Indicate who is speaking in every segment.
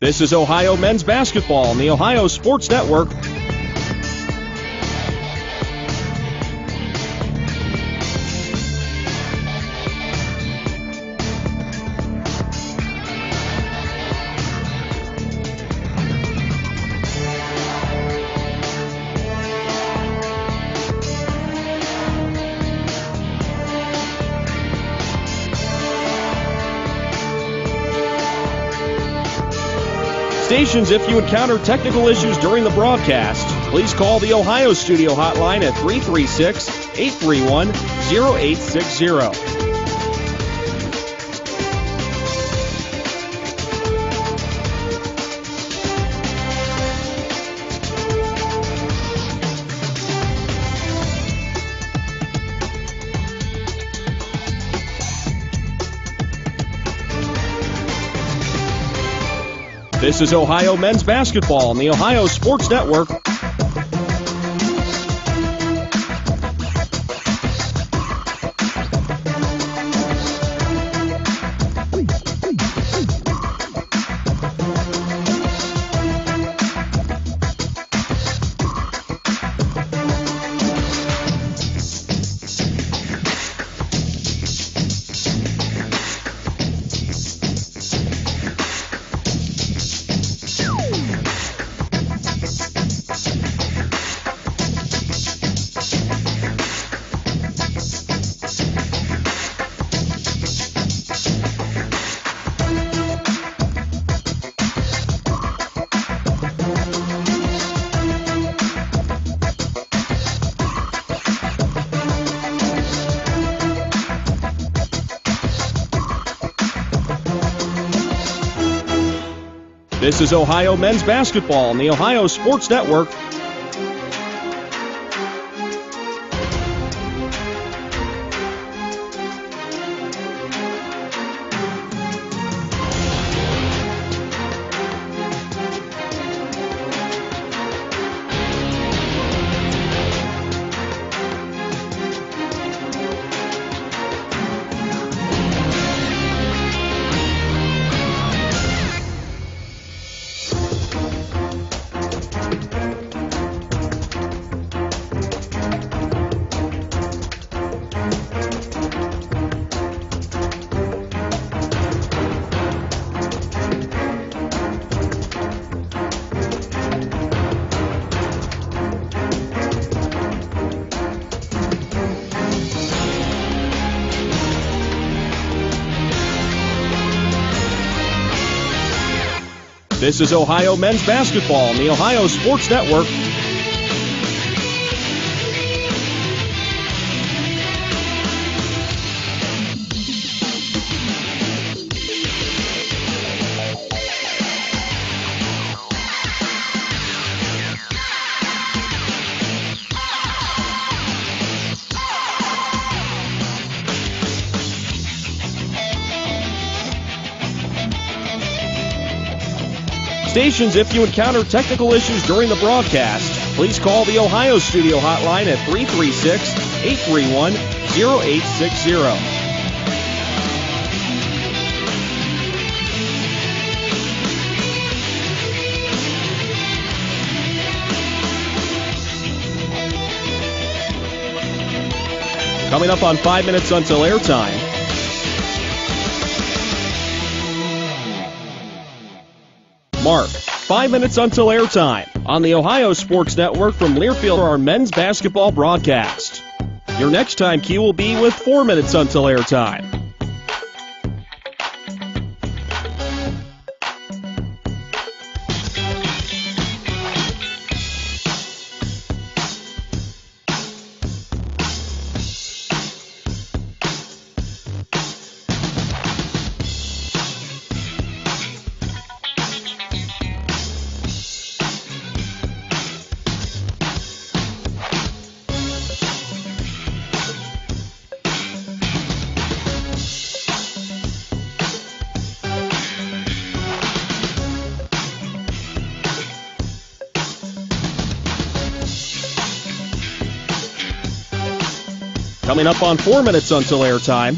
Speaker 1: This is Ohio men's basketball on the Ohio Sports Network. Stations, if you encounter technical issues during the broadcast, please call the Ohio Studio Hotline at 336-831-0860. This is Ohio men's basketball on the Ohio Sports Network. This is Ohio men's basketball on the Ohio Sports Network. This is Ohio men's basketball on the Ohio Sports Network. Stations, if you encounter technical issues during the broadcast, please call the Ohio Studio Hotline at 336-831-0860. Coming up on 5 minutes until airtime. Mark, 5 minutes until airtime on the Ohio Sports Network from Learfield for our men's basketball broadcast. Your next time cue will be with 4 minutes until airtime. Coming up on 4 minutes until airtime.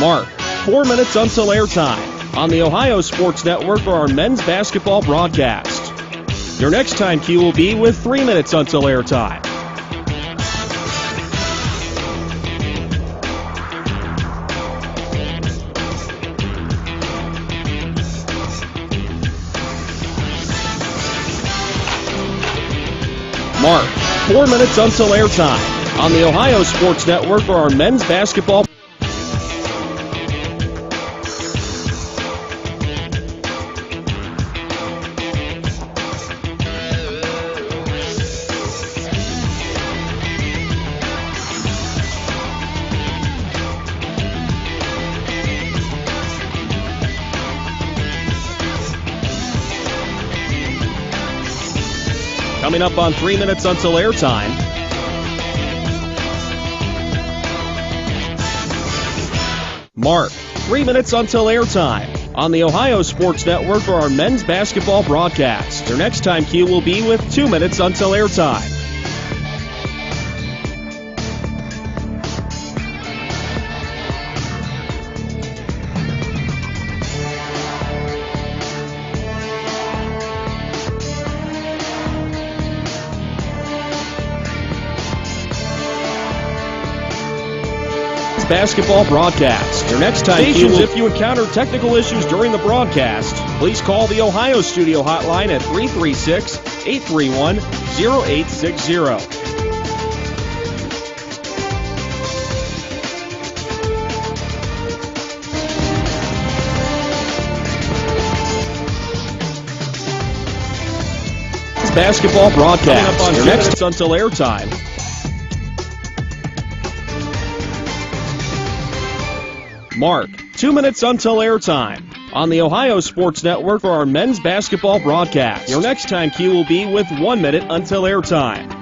Speaker 1: Mark, 4 minutes until airtime on the Ohio Sports Network for our men's basketball broadcast. Your next time cue will be with 3 minutes until airtime. Mark, 4 minutes until airtime on the Ohio Sports Network for our men's basketball. Coming up on 3 minutes until airtime. Mark, 3 minutes until airtime on the Ohio Sports Network for our men's basketball broadcast. Your next time cue will be with 2 minutes until airtime. Basketball broadcast. Your next time stations, if you encounter technical issues during the broadcast, please call the Ohio Studio hotline at 336-831-0860. Basketball broadcast. On your next until airtime. Mark, 2 minutes until airtime on the Ohio Sports Network for our men's basketball broadcast. Your next time cue will be with 1 minute until airtime.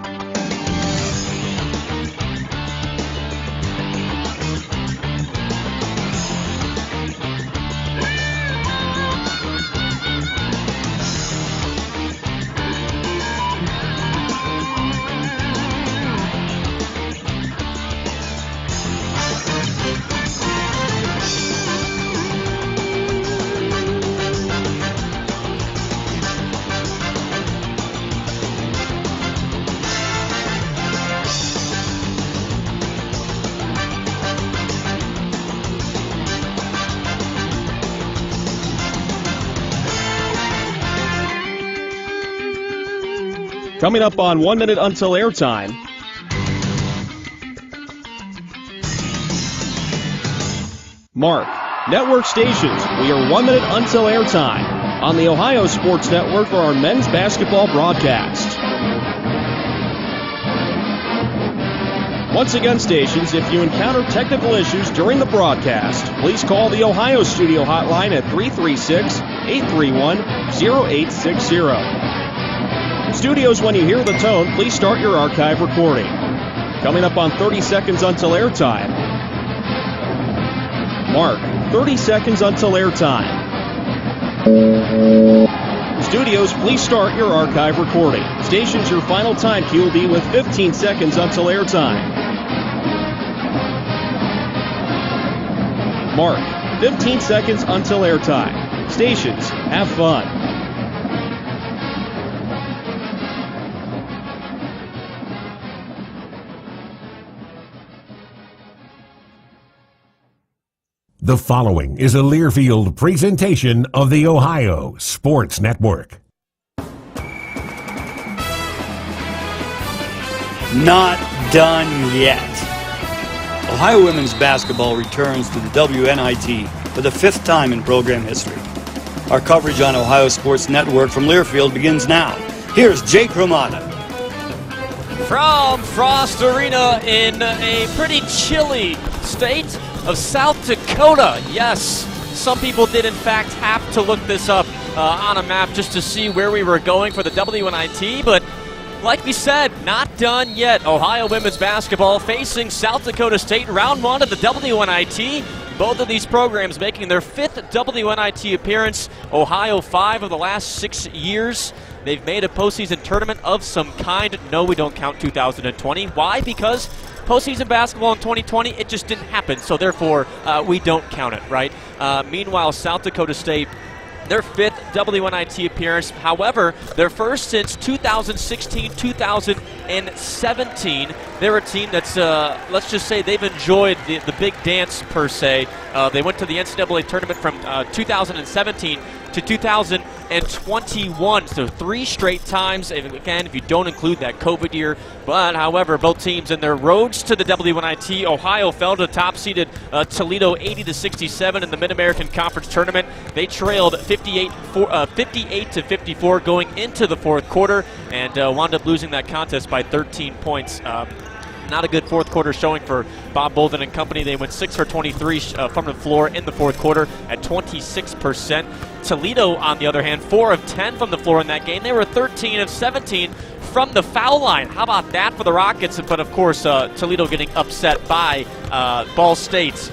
Speaker 1: Coming up on 1 minute until airtime. Mark, network stations, we are 1 minute until airtime on the Ohio Sports Network for our men's basketball broadcast. Once again, stations, if you encounter technical issues during the broadcast, please call the Ohio Studio hotline at 336-831-0860. Studios, when you hear the tone, please start your archive recording. Coming up on 30 seconds until airtime. Mark, 30 seconds until airtime. Studios, please start your archive recording. Stations, your final time cue will be with 15 seconds until airtime. Mark, 15 seconds until airtime. Stations, have fun.
Speaker 2: The following is a Learfield presentation of the Ohio Sports Network.
Speaker 3: Not done yet. Ohio women's basketball returns to the WNIT for the 5th time in program history. Our coverage on Ohio Sports Network from Learfield begins now. Here's Jake Ramada.
Speaker 4: From Frost Arena in a pretty chilly state of South Dakota. Yes, some people did in fact have to look this up on a map just to see where we were going for the WNIT, but like we said, not done yet. Ohio women's basketball facing South Dakota State in round 1 of the WNIT. Both of these programs making their 5th WNIT appearance. Ohio 5 of the last 6 years. They've made a postseason tournament of some kind. No, we don't count 2020. Why? Because postseason basketball in 2020, it just didn't happen, so therefore we don't count it, right? Meanwhile, South Dakota State, their 5th WNIT appearance, however, their first since 2016-2017. They're a team that's, let's just say, they've enjoyed the big dance, per se. They went to the NCAA tournament from 2017 to 2021, so 3 straight times, again, if you don't include that COVID year. But, however, both teams in their roads to the WNIT, Ohio fell to top-seeded Toledo 80-67 in the Mid-American Conference Tournament. They trailed 58-54 going into the fourth quarter and wound up losing that contest by 13 points. Not a good fourth quarter showing for Bob Bolden and company. They went 6 for 23 from the floor in the fourth quarter at 26%. Toledo, on the other hand, 4 of 10 from the floor in that game. They were 13 of 17 from the foul line. How about that for the Rockets? But, of course, Toledo getting upset by Ball State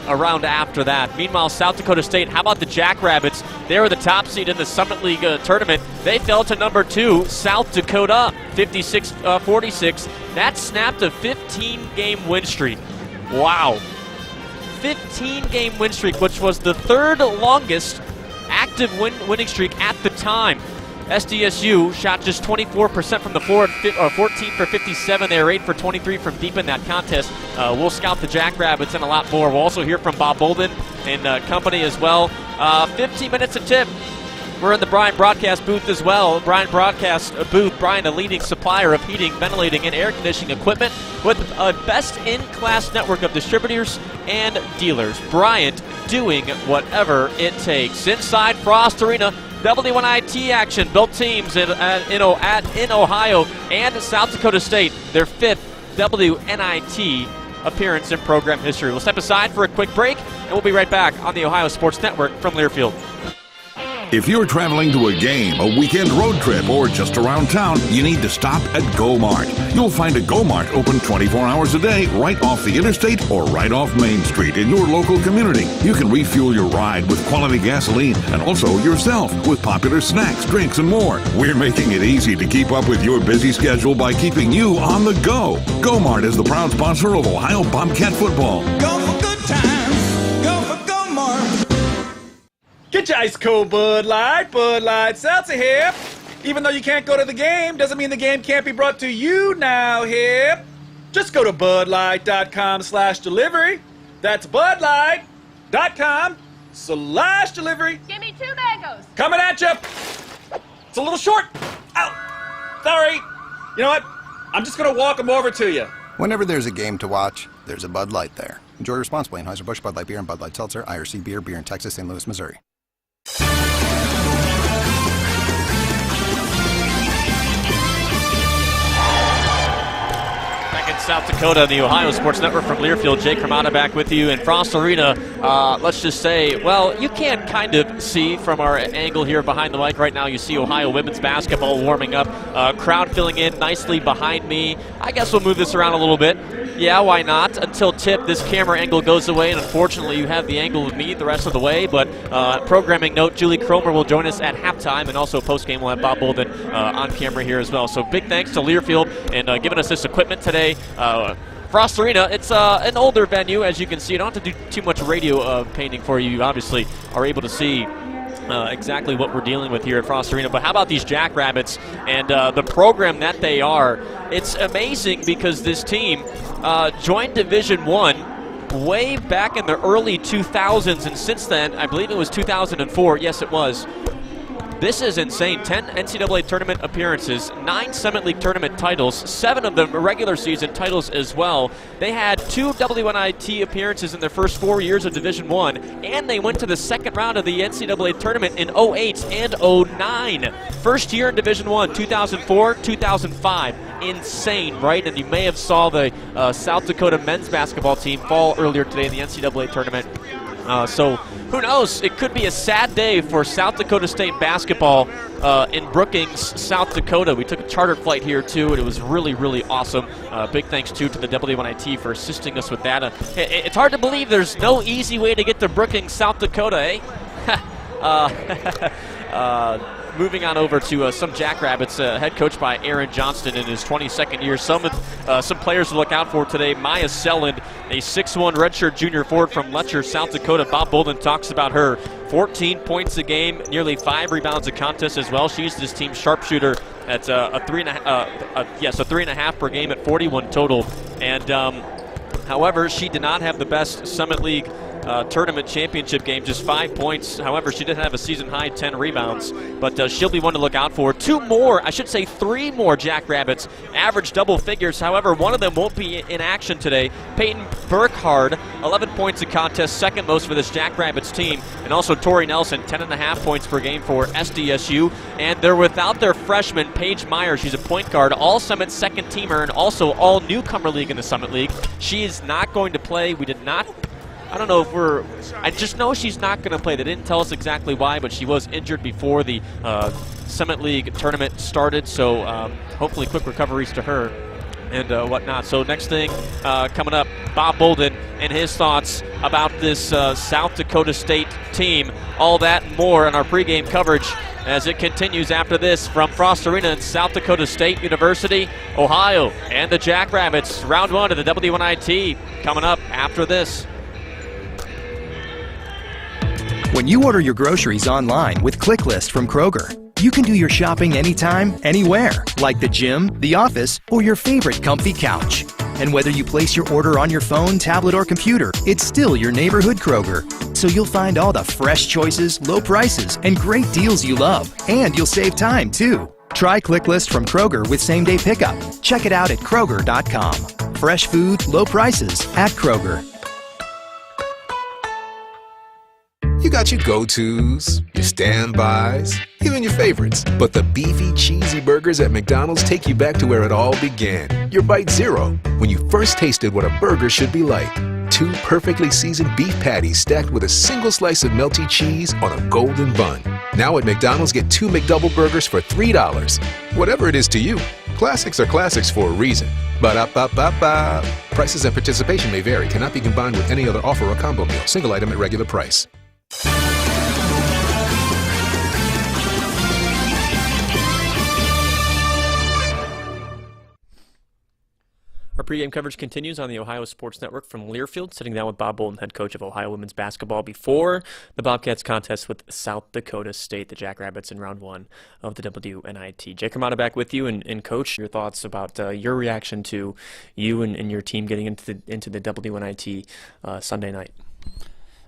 Speaker 4: around after that. Meanwhile, South Dakota State, how about the Jackrabbits? They were the top seed in the Summit League tournament. They fell to number 2, South Dakota, 56-46. That snapped a 15-game win streak. Wow. 15-game win streak, which was the 3rd longest active winning streak at the time. SDSU shot just 24% from the floor, 14 for 57. They were 8 for 23 from deep in that contest. We'll scout the Jackrabbits and a lot more. We'll also hear from Bob Bolden and company as well. 15 minutes of tip. We're in the Bryant Broadcast booth as well. Bryant Broadcast booth, Bryant, a leading supplier of heating, ventilating, and air conditioning equipment with a best-in-class network of distributors and dealers. Bryant doing whatever it takes. Inside Frost Arena, WNIT action. Both teams in Ohio and South Dakota State, their 5th WNIT appearance in program history. We'll step aside for a quick break, and we'll be right back on the Ohio Sports Network from Learfield.
Speaker 5: If you're traveling to a game, a weekend road trip, or just around town, you need to stop at GoMart. You'll find a GoMart open 24 hours a day right off the interstate or right off Main Street in your local community. You can refuel your ride with quality gasoline and also yourself with popular snacks, drinks, and more. We're making it easy to keep up with your busy schedule by keeping you on the go. GoMart is the proud sponsor of Ohio Bobcat football.
Speaker 6: Go for good times. Go for GoMart. Get your ice cold Bud Light Seltzer here. Even though you can't go to the game, doesn't mean the game can't be brought to you now here. Just go to budlight.com/delivery. That's budlight.com/delivery.
Speaker 7: Give me 2 mangoes.
Speaker 6: Coming at you. It's a little short. Ow. Sorry. You know what? I'm just going to walk them over to you.
Speaker 8: Whenever there's a game to watch, there's a Bud Light there. Enjoy responsibly. Anheuser-Busch, Bud Light Beer, and Bud Light Seltzer, IRC Beer, beer in Texas, St. Louis, Missouri.
Speaker 4: Back in South Dakota, the Ohio Sports Network from Learfield. Jake Cremata back with you. In Frost Arena, let's just say, well, you can kind of see from our angle here behind the mic right now, you see Ohio women's basketball warming up. Crowd filling in nicely behind me. I guess we'll move this around a little bit. Yeah, why not? Until tip, this camera angle goes away, and unfortunately you have the angle of me the rest of the way. But programming note, Julie Cromer will join us at halftime, and also postgame we'll have Bob Bolden on camera here as well. So big thanks to Learfield and giving us this equipment today. Frost Arena, it's an older venue, as you can see. I don't have to do too much radio painting for you. You obviously are able to see exactly what we're dealing with here at Frost Arena. But how about these Jackrabbits and the program that they are? It's amazing because this team joined Division I way back in the early 2000s, and since then, I believe it was 2004. Yes, it was. This is insane. 10 NCAA tournament appearances, 9 Summit League tournament titles, 7 of them regular season titles as well. They had 2 WNIT appearances in their first 4 years of Division I, and they went to the second round of the NCAA tournament in 08 and 09. First year in Division I, 2004, 2005. Insane, right? And you may have saw the South Dakota men's basketball team fall earlier today in the NCAA tournament. So who knows? It could be a sad day for South Dakota State basketball in Brookings, South Dakota. We took a chartered flight here too, and it was really, really awesome. Big thanks too to the WNIT for assisting us with that. It's hard to believe there's no easy way to get to Brookings, South Dakota, eh? moving on over to some Jackrabbits, head coached by Aaron Johnston in his 22nd year. Some players to look out for today. Maya Selland, a 6'1 redshirt junior forward from Letcher, South Dakota. Bob Bolden talks about her. 14 points a game, nearly 5 rebounds a contest as well. She's this team's sharpshooter at a 3.5 per game at 41 total. And however, she did not have the best Summit League tournament championship game, just 5 points. However, she did have a season-high 10 rebounds, but she'll be one to look out for. 3 more Jackrabbits average double figures. However, one of them won't be in action today. Peyton Burkhard, 11 points a contest, second most for this Jackrabbits team, and also Tori Nelson, 10.5 points per game for SDSU. And they're without their freshman, Paige Meyer. She's a point guard, all-Summit second teamer, and also all-newcomer league in the Summit League. She is not going to play. I just know she's not going to play. They didn't tell us exactly why, but she was injured before the Summit League tournament started, so hopefully quick recoveries to her and whatnot. So next thing coming up, Bob Bolden and his thoughts about this South Dakota State team. All that and more in our pregame coverage as it continues after this from Frost Arena in South Dakota State University, Ohio, and the Jackrabbits. Round 1 of the WNIT coming up after this.
Speaker 7: When you order your groceries online with ClickList from Kroger, you can do your shopping anytime, anywhere, like the gym, the office, or your favorite comfy couch. And whether you place your order on your phone, tablet, or computer, it's still your neighborhood Kroger. So you'll find all the fresh choices, low prices, and great deals you love. And you'll save time, too. Try ClickList from Kroger with same-day pickup. Check it out at Kroger.com. Fresh food, low prices at Kroger.
Speaker 9: You got your go-tos, your standbys, even your favorites. But the beefy, cheesy burgers at McDonald's take you back to where it all began. Your Bite Zero, when you first tasted what a burger should be like. 2 perfectly seasoned beef patties stacked with a single slice of melty cheese on a golden bun. Now at McDonald's, get 2 McDouble burgers for $3. Whatever it is to you, classics are classics for a reason. Ba-da-ba-ba-ba. Prices and participation may vary. Cannot be combined with any other offer or combo meal. Single item at regular price.
Speaker 4: Our pregame coverage continues on the Ohio Sports Network from Learfield, sitting down with Bob Bolden, head coach of Ohio women's basketball, before the Bobcats contest with South Dakota State, the Jackrabbits, in round 1 of the WNIT. Jake Romano back with you, and Coach, your thoughts about your reaction to you and your team getting into the WNIT Sunday night.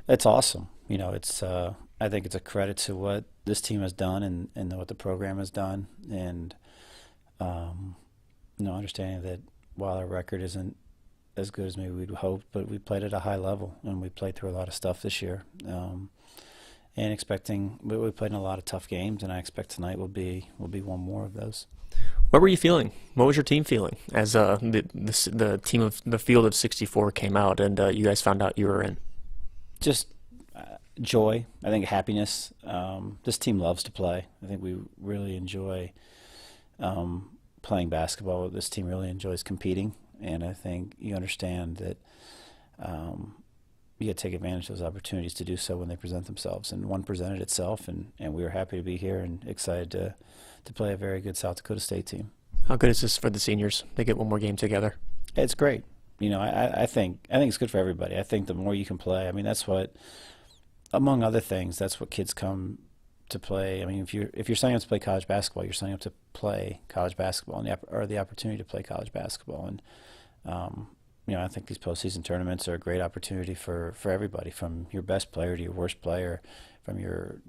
Speaker 10: It's awesome. You know, it's I think it's a credit to what this team has done and what the program has done, and understanding that while our record isn't as good as maybe we'd hoped, but we played at a high level, and we played through a lot of stuff this year. And we played in a lot of tough games, and I expect tonight will be one more of those.
Speaker 4: What were you feeling? What was your team feeling as the team of the field of 64 came out and you guys found out you were in?
Speaker 10: Just joy. I think happiness. This team loves to play. I think we really enjoy playing basketball. This team really enjoys competing, and I think you understand that you got to take advantage of those opportunities to do so when they present themselves. And one presented itself, and we were happy to be here and excited to play a very good South Dakota State team.
Speaker 4: How good is this for the seniors? They get one more game together.
Speaker 10: It's great. You know, I think it's good for everybody. I think the more you can play, I mean, that's what, among other things, that's what kids come to play. I mean, if you're signing up to play college basketball, you're signing up to play college basketball or the opportunity to play college basketball. And I think these postseason tournaments are a great opportunity for everybody, from your best player to your worst player, from your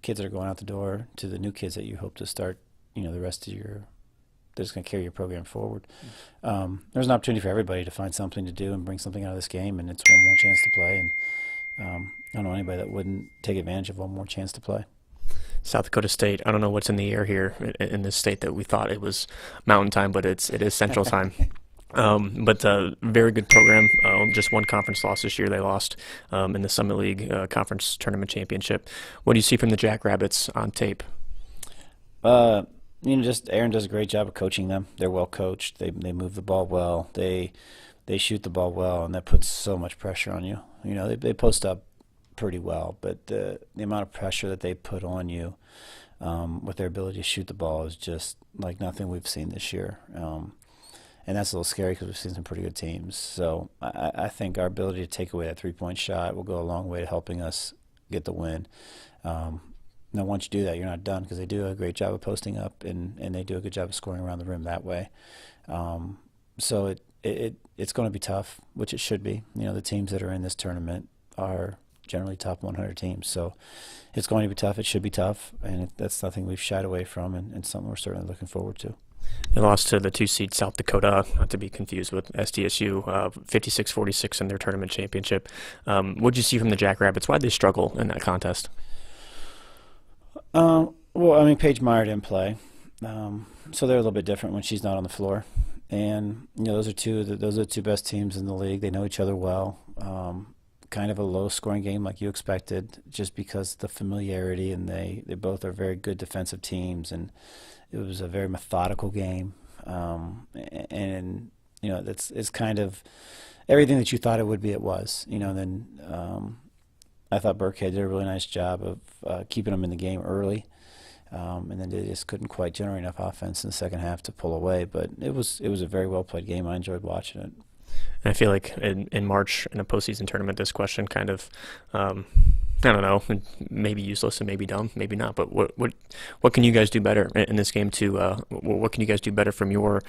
Speaker 10: kids that are going out the door to the new kids that you hope to start, the rest of that's going to carry your program forward. There's an opportunity for everybody to find something to do and bring something out of this game, and it's one more chance to play. And I don't know anybody that wouldn't take advantage of one more chance to play.
Speaker 4: South Dakota State, I don't know what's in the air here in this state that we thought it was Mountain Time, but it is Central Time. But very good program. Just one conference loss this year. They lost in the Summit League Conference Tournament Championship. What do you see from the Jackrabbits on tape?
Speaker 10: Just Aaron does a great job of coaching them. They're well coached. They move the ball well. They shoot the ball well, and that puts so much pressure on you. They post up pretty well, but the amount of pressure that they put on you with their ability to shoot the ball is just like nothing we've seen this year. And that's a little scary because we've seen some pretty good teams. So I think our ability to take away that three-point shot will go a long way to helping us get the win. Now, once you do that, you're not done because they do a great job of posting up, and they do a good job of scoring around the rim that way. So it's going to be tough, which it should be. You know, the teams that are in this tournament are generally top 100 teams. So it's going to be tough. It should be tough, and that's nothing we've shied away from and something we're certainly looking forward to.
Speaker 11: They lost to the 2-seed South Dakota, not to be confused with SDSU, 56-46 in their tournament championship. What did you see from the Jackrabbits? Why did they struggle in that contest?
Speaker 10: Well, I mean, Paige Meyer didn't play, so they're a little bit different when she's not on the floor. And you know, those are the two best teams in the league. They know each other well. Kind of a low-scoring game like you expected, just because of the familiarity, and they both are very good defensive teams, and it was a very methodical game. And you know, it's kind of everything that you thought it would be. It was, you know. And then I thought Burkhead did a really nice job of keeping them in the game early, and then they just couldn't quite generate enough offense in the second half to pull away. But it was a very well played game. I enjoyed watching it.
Speaker 11: And I feel like in March, in a postseason tournament, this question kind of, I don't know, maybe useless and maybe dumb, maybe not. But what can you guys do better in this game what can you guys do better from your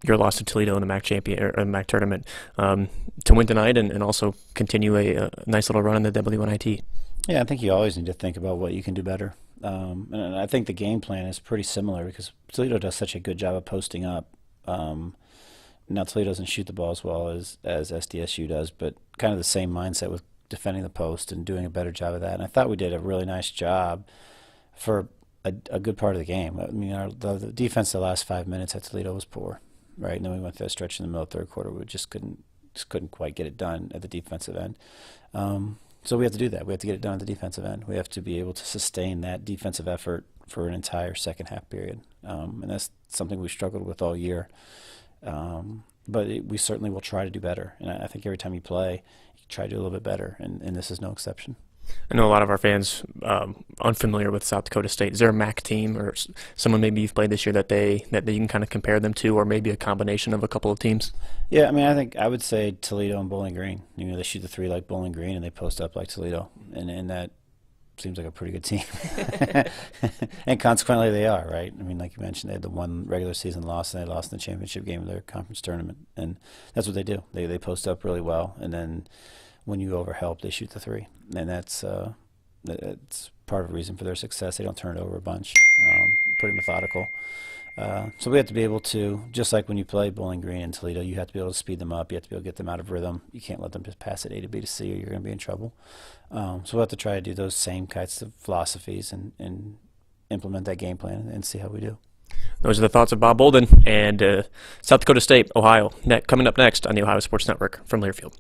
Speaker 11: loss to Toledo in the MAC tournament to win tonight and also continue a nice little run in the WNIT? Yeah,
Speaker 10: I think you always need to think about what you can do better. And I think the game plan is pretty similar because Toledo does such a good job of posting up. Now Toledo doesn't shoot the ball as well as SDSU does, but kind of the same mindset with defending the post and doing a better job of that. And I thought we did a really nice job for a good part of the game. I mean, the defense the last 5 minutes at Toledo was poor, right? And then we went through a stretch in the middle of the third quarter where we just couldn't quite get it done at the defensive end. So we have to do that. We have to get it done at the defensive end. We have to be able to sustain that defensive effort for an entire second half period. And that's something we've struggled with all year. But we certainly will try to do better. And I think every time you play, you try to do a little bit better, and this is no exception.
Speaker 11: I know a lot of our fans unfamiliar with South Dakota State. Is there a MAC team or someone maybe you've played this year that you can kind of compare them to, or maybe a combination of a couple of teams?
Speaker 10: Yeah, I mean, I would say Toledo and Bowling Green. You know, they shoot the three like Bowling Green, and they post up like Toledo, and that seems like a pretty good team. And consequently, they are, right? I mean, like you mentioned, they had the one regular season loss, and they lost in the championship game of their conference tournament, and that's what they do. They post up really well, and then when you overhelp, they shoot the three, and that's part of the reason for their success. They don't turn it over a bunch. Pretty methodical. So we have to be able to, just like when you play Bowling Green and Toledo, you have to be able to speed them up. You have to be able to get them out of rhythm. You can't let them just pass it A to B to C, or you're going to be in trouble. So we'll have to try to do those same kinds of philosophies and implement that game plan and see how we do.
Speaker 11: Those are the thoughts of Bob Bolden and South Dakota State, Ohio, coming up next on the Ohio Sports Network from Learfield.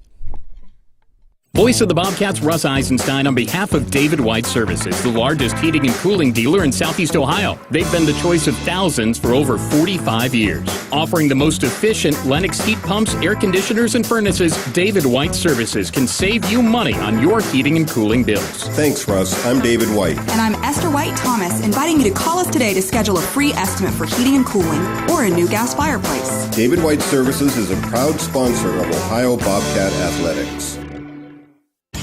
Speaker 12: Voice of the Bobcats, Russ Eisenstein, on behalf of David White Services, the largest heating and cooling dealer in Southeast Ohio. They've been the choice of thousands for over 45 years. Offering the most efficient Lennox heat pumps, air conditioners, and furnaces, David White Services can save you money on your heating and cooling bills.
Speaker 13: Thanks, Russ. I'm David White.
Speaker 14: And I'm Esther White Thomas, inviting you to call us today to schedule a free estimate for heating and cooling or a new gas fireplace.
Speaker 13: David White Services is a proud sponsor of Ohio Bobcat Athletics.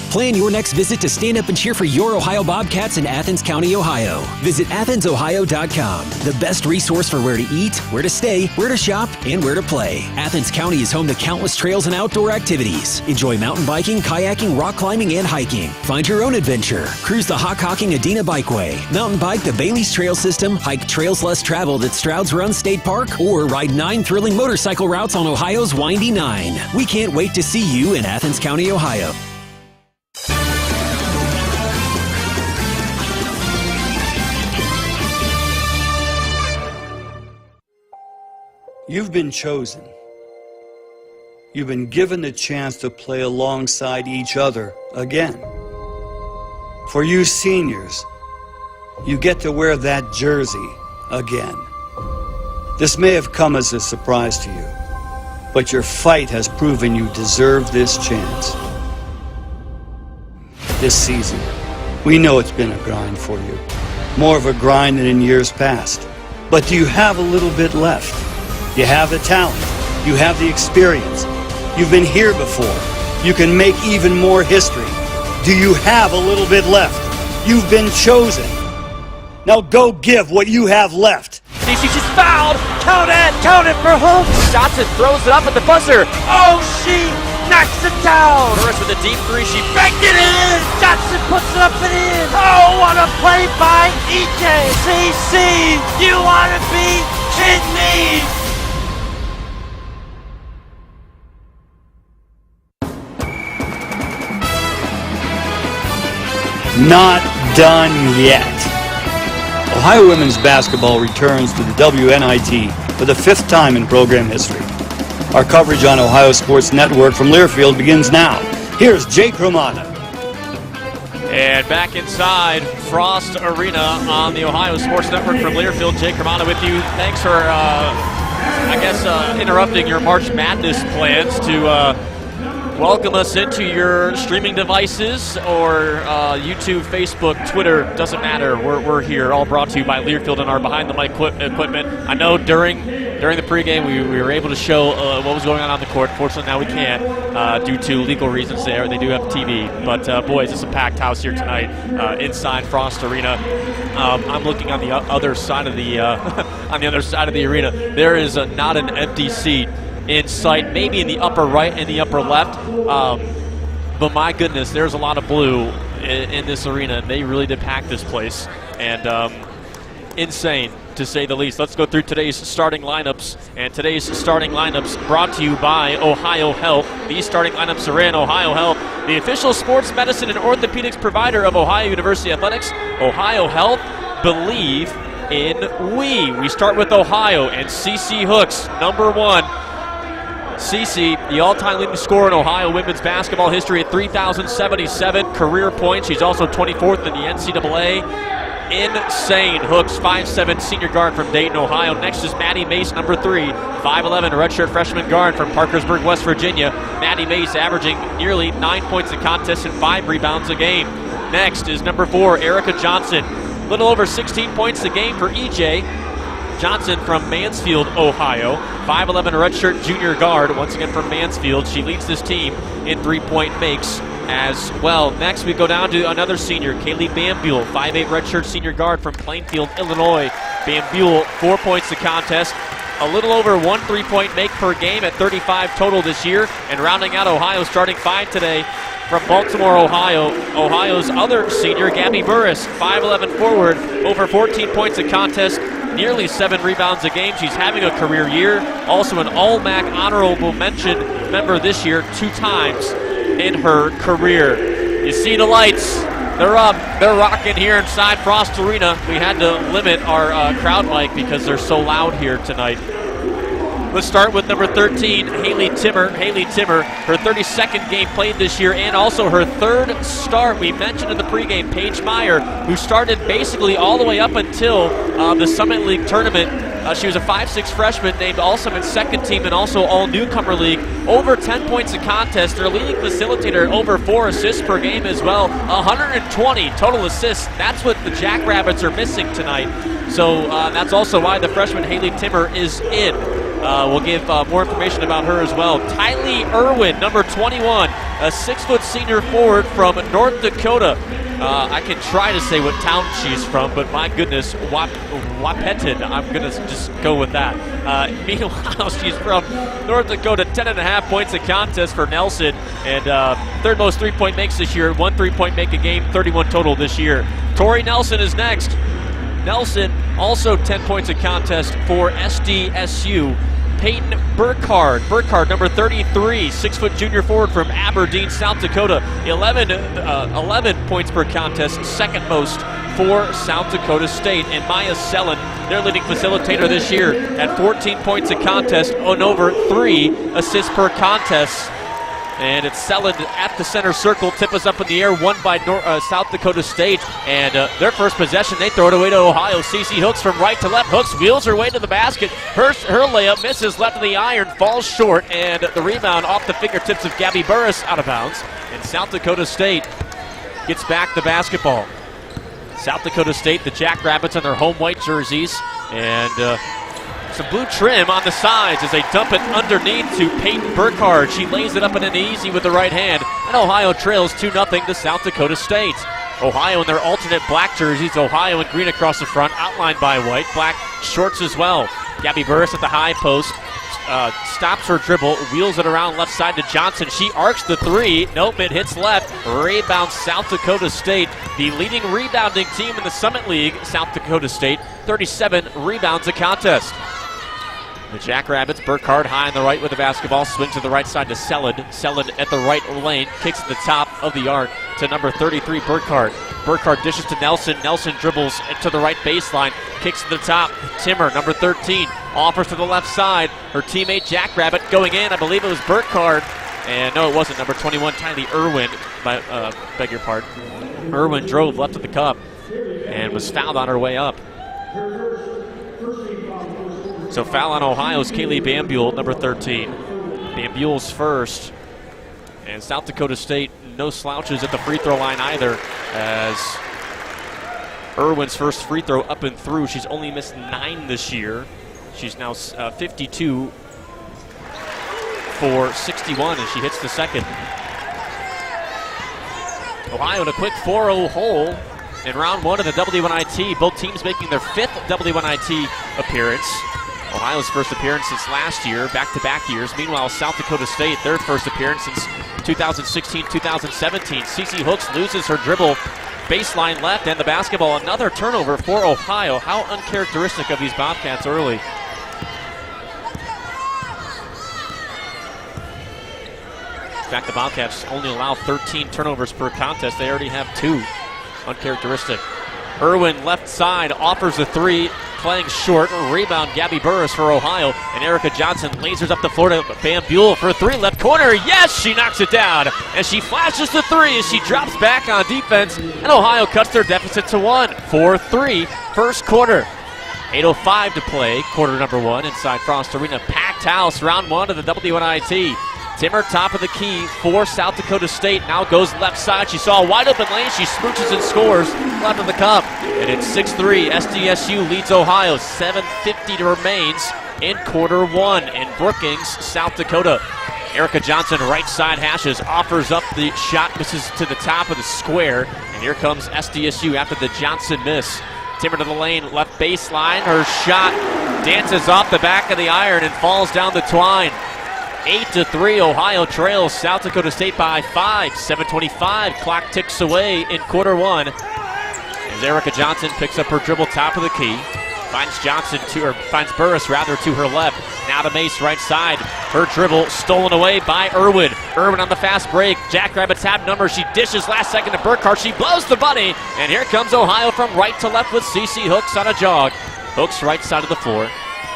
Speaker 15: Plan your next visit to stand up and cheer for your Ohio Bobcats in Athens County, Ohio. Visit AthensOhio.com, the best resource for where to eat, where to stay, where to shop, and where to play. Athens County is home to countless trails and outdoor activities. Enjoy mountain biking, kayaking, rock climbing, and hiking. Find your own adventure. Cruise the Hockhocking Adena Bikeway. Mountain bike the Bailey's Trail System. Hike trails less traveled at Stroud's Run State Park. Or ride 9 thrilling motorcycle routes on Ohio's Windy 9. We can't wait to see you in Athens County, Ohio.
Speaker 3: You've been chosen. You've been given the chance to play alongside each other again. For you seniors, you get to wear that jersey again. This may have come as a surprise to you, but your fight has proven you deserve this chance. This season, we know it's been a grind for you. more of a grind than in years past. But do you have a little bit left? You have the talent. You have the experience. You've been here before. You can make even more history. Do you have a little bit left? You've been chosen. Now go give what you have left.
Speaker 4: She's fouled. Count it for Hook. Johnson throws it up at the buzzer. Oh, she knocks it down. Burris with a deep three. She banked it in. Johnson puts it up and in. Oh, what a play by EJ. CC, you want to be kidding me?
Speaker 3: Not done yet. Ohio women's basketball returns to the WNIT for the 5th time in program history. Our coverage on Ohio Sports Network from Learfield begins now. Here's Jake Romana.
Speaker 4: And back inside Frost Arena on the Ohio Sports Network from Learfield. Jake Romana with you. Thanks for, interrupting your March Madness plans to welcome us into your streaming devices or YouTube, Facebook, Twitter, doesn't matter. We're here, all brought to you by Learfield and our behind-the-mic equipment. I know during the pregame we were able to show what was going on the court. Fortunately, now we can't due to legal reasons there. They do have TV. But, boys, it's a packed house here tonight inside Frost Arena. I'm looking on the other side of the on the other side of the arena. There is not an empty seat in sight, maybe in the upper right and the upper left. But my goodness, there's a lot of blue in this arena. They really did pack this place. And insane, to say the least. Let's go through today's starting lineups. And today's starting lineups brought to you by Ohio Health. These starting lineups are in Ohio Health, the official sports medicine and orthopedics provider of Ohio University Athletics. Ohio Health, believe in we. We start with Ohio and CC Hooks, number 1. Cece, the all-time leading scorer in Ohio women's basketball history at 3,077 career points. She's also 24th in the NCAA. Insane. Hooks, 5'7", senior guard from Dayton, Ohio. Next is Maddie Mace, number 3, 5'11", redshirt freshman guard from Parkersburg, West Virginia. Maddie Mace averaging nearly 9 points a contest and 5 rebounds a game. Next is number 4, Erica Johnson. A little over 16 points a game for EJ Johnson from Mansfield, Ohio. 5'11", redshirt junior guard, once again from Mansfield. She leads this team in three-point makes as well. Next, we go down to another senior, Kaylee Bambule, 5'8", redshirt senior guard from Plainfield, Illinois. Bambule, 4 points to contest. A little over 1 3-point make per game at 35 total this year. And rounding out Ohio's starting 5 today, from Baltimore, Ohio, Ohio's other senior, Gabby Burris, 5'11" forward, over 14 points a contest, nearly 7 rebounds a game. She's having a career year. Also an All-MAC honorable mention member this year 2 times in her career. You see the lights. They're up. They're rocking here inside Frost Arena. We had to limit our crowd mic because they're so loud here tonight. Let's start with number 13, Haley Timmer. Haley Timmer, her 32nd game played this year and also her 3rd start. We mentioned in the pregame Paige Meyer, who started basically all the way up until the Summit League tournament. She was a 5'6" freshman named All-Summit second team and also All-Newcomer League. Over 10 points a contest. Their leading facilitator, over 4 assists per game as well. 120 total assists. That's what the Jackrabbits are missing tonight. So that's also why the freshman Haley Timmer is in. We'll give more information about her as well. Tylee Irwin, number 21, a 6-foot senior forward from North Dakota. I can try to say what town she's from, but my goodness, Wapeton, I'm going to just go with that. Meanwhile, she's from North Dakota, 10.5 points a contest for Nelson, and 3rd most 3-point makes this year, 1 3-point make a game, 31 total this year. Tori Nelson is next. Nelson, also 10 points a contest for SDSU. Peyton Burkhardt, number 33, 6-foot junior forward from Aberdeen, South Dakota. 11 points per contest, 2nd most for South Dakota State. And Maya Sellen, their leading facilitator this year, at 14 points a contest and over 3 assists per contest. And it's Sellen at the center circle. Tip is up in the air, won by South Dakota State. And their first possession, they throw it away to Ohio. CC Hooks from right to left. Hooks wheels her way to the basket. Her layup misses left of the iron, falls short. And the rebound off the fingertips of Gabby Burris out of bounds. And South Dakota State gets back the basketball. South Dakota State, the Jackrabbits in their home white jerseys, and some blue trim on the sides as they dump it underneath to Peyton Burkhardt. She lays it up in an easy with the right hand, and Ohio trails 2-0 to South Dakota State. Ohio in their alternate black jerseys, Ohio in green across the front, outlined by white, black shorts as well. Gabby Burris at the high post, stops her dribble, wheels it around left side to Johnson. She arcs the three. Nope, it hits left. Rebound South Dakota State, the leading rebounding team in the Summit League. South Dakota State, 37 rebounds a contest. The Jackrabbits, Burkhardt high on the right with the basketball, swings to the right side to Selland. Selland at the right lane, kicks at the top of the arc to number 33, Burkhardt. Burkhardt dishes to Nelson. Nelson dribbles to the right baseline, kicks to the top. Timmer, number 13, offers to the left side. Her teammate Jackrabbit going in. I believe it was Burkhardt. And no, it wasn't. Number 21, Tylee Irwin. Beg your pardon. Irwin drove left of the cup and was fouled on her way up. So foul on Ohio's Kaylee Bambule, number 13. Bambule's first. And South Dakota State, no slouches at the free throw line either, as Irwin's first free throw up and through. She's only missed 9 this year. She's now 52 for 61 as she hits the second. Ohio in a quick 4-0 hole in round 1 of the WNIT. Both teams making their 5th WNIT appearance. Ohio's first appearance since last year, back-to-back years. Meanwhile, South Dakota State, their first appearance since 2016-2017. Cece Hooks loses her dribble, baseline left, and the basketball. Another turnover for Ohio. How uncharacteristic of these Bobcats early. In fact, the Bobcats only allow 13 turnovers per contest. They already have 2. Uncharacteristic. Irwin left side offers the three, playing short. Rebound Gabby Burris for Ohio, and Erica Johnson lasers up the floor to Bambule for a three, left corner. Yes, she knocks it down, and she flashes the three as she drops back on defense, and Ohio cuts their deficit to 1. 4-3, first quarter. 8:05 to play, quarter number 1 inside Frost Arena. Packed house, round 1 of the WNIT. Timmer, top of the key for South Dakota State. Now goes left side. She saw a wide open lane. She smooches and scores left of the cup. And it's 6-3. SDSU leads Ohio. 7:50 remains in quarter 1 in Brookings, South Dakota. Erica Johnson, right side hashes, offers up the shot, misses to the top of the square. And here comes SDSU after the Johnson miss. Timmer to the lane, left baseline. Her shot dances off the back of the iron and falls down the twine. 8-3, Ohio trails South Dakota State by 5. 7:25, clock ticks away in quarter 1. As Erica Johnson picks up her dribble top of the key, finds Burris to her left. Now to Mace, right side. Her dribble stolen away by Irwin. Irwin on the fast break. Jackrabbits have number. She dishes last second to Burkhardt. She blows the bunny, and here comes Ohio from right to left with Cece Hooks on a jog. Hooks right side of the floor.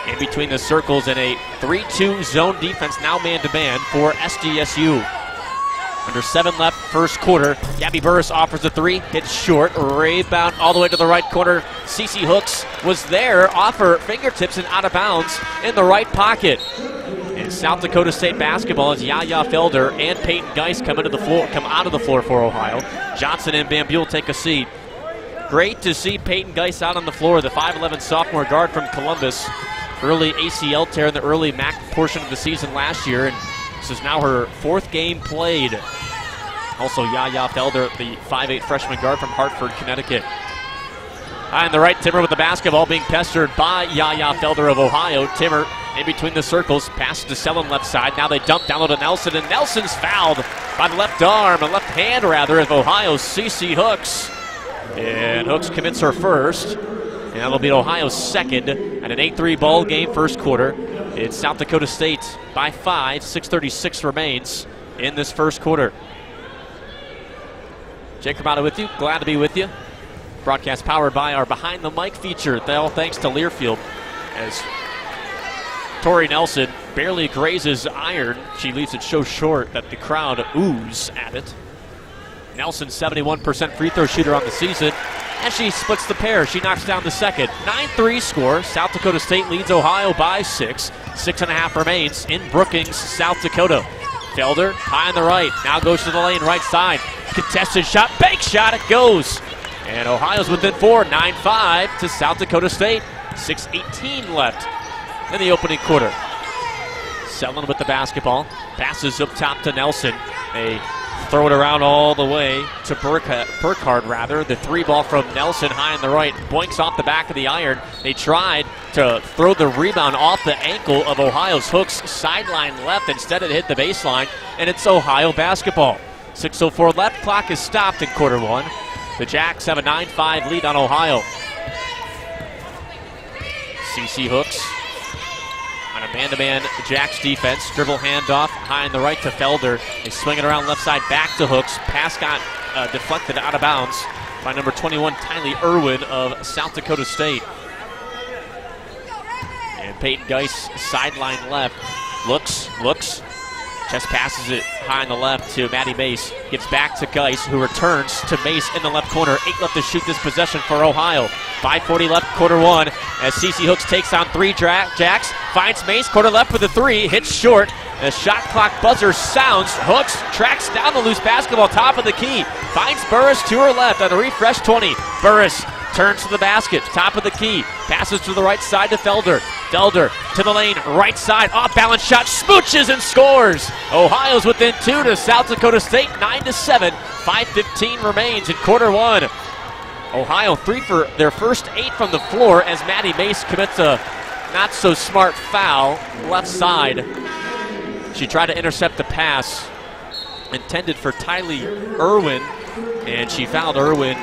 Speaker 4: In between the circles in a 3-2 zone defense, now man-to-man for SDSU. Under 7 left, first quarter. Gabby Burris offers a three, hits short, rebound all the way to the right corner. Cece Hooks was there, off her fingertips and out of bounds in the right pocket. In South Dakota State basketball, as Yaya Felder and Peyton Geis come out of the floor for Ohio. Johnson and Bambule take a seat. Great to see Peyton Geis out on the floor, the 5'11 sophomore guard from Columbus. Early ACL tear in the early MAC portion of the season last year, and this is now her 4th game played. Also Yaya Felder, the 5'8 freshman guard from Hartford, Connecticut. High on the right, Timmer with the basketball, being pestered by Yaya Felder of Ohio. Timmer in between the circles, passes to Selland left side. Now they dump down low to Nelson, and Nelson's fouled by the left arm, a left hand rather, of Ohio's Cece Hooks. And Hooks commits her first. And that'll be Ohio's second at an 8-3 ball game first quarter. It's South Dakota State by 5. 6:36 remains in this first quarter. Jake Romano with you. Glad to be with you. Broadcast powered by our Behind the Mic feature. All thanks to Learfield. As Tori Nelson barely grazes iron, she leaves it so short that the crowd ooze at it. Nelson, 71% free throw shooter on the season. And she splits the pair. She knocks down the second. 9-3 score. South Dakota State leads Ohio by 6. 6.5 remains in Brookings, South Dakota. Felder, high on the right. Now goes to the lane, right side. Contested shot, bank shot, it goes. And Ohio's within 4, 9-5 to South Dakota State. 6:18 left in the opening quarter. Selland with the basketball. Passes up top to Nelson. They throw it around all the way to Burkhardt. The three ball from Nelson high on the right. Boinks off the back of the iron. They tried to throw the rebound off the ankle of Ohio's Hooks. Sideline left. Instead it hit the baseline. And it's Ohio basketball. 6:04 left. Clock is stopped in quarter one. The Jacks have a 9-5 lead on Ohio. CC Hooks on a man-to-man Jacks defense. Dribble handoff high on the right to Felder. They swing it around left side back to Hooks. Pass got deflected out of bounds by number 21, Tylee Irwin of South Dakota State. And Peyton Geis, sideline left. Looks. Just passes it high on the left to Maddie Mace. Gives back to Geis, who returns to Mace in the left corner. 8 left to shoot this possession for Ohio. 5:40 left, quarter one, as CC Hooks takes on 3 Jacks. Finds Mace, quarter left with a 3. Hits short. The shot clock buzzer sounds. Hooks tracks down the loose basketball, top of the key. Finds Burris to her left on a refresh 20. Burris turns to the basket, top of the key. Passes to the right side to Felder. Felder to the lane, right side, off balance shot, smooches and scores. Ohio's within 2 to South Dakota State, 9-7. 5:15 remains in quarter one. Ohio 3 for their first 8 from the floor as Maddie Mace commits a not so smart foul left side. She tried to intercept the pass intended for Tylee Irwin, and she fouled Irwin.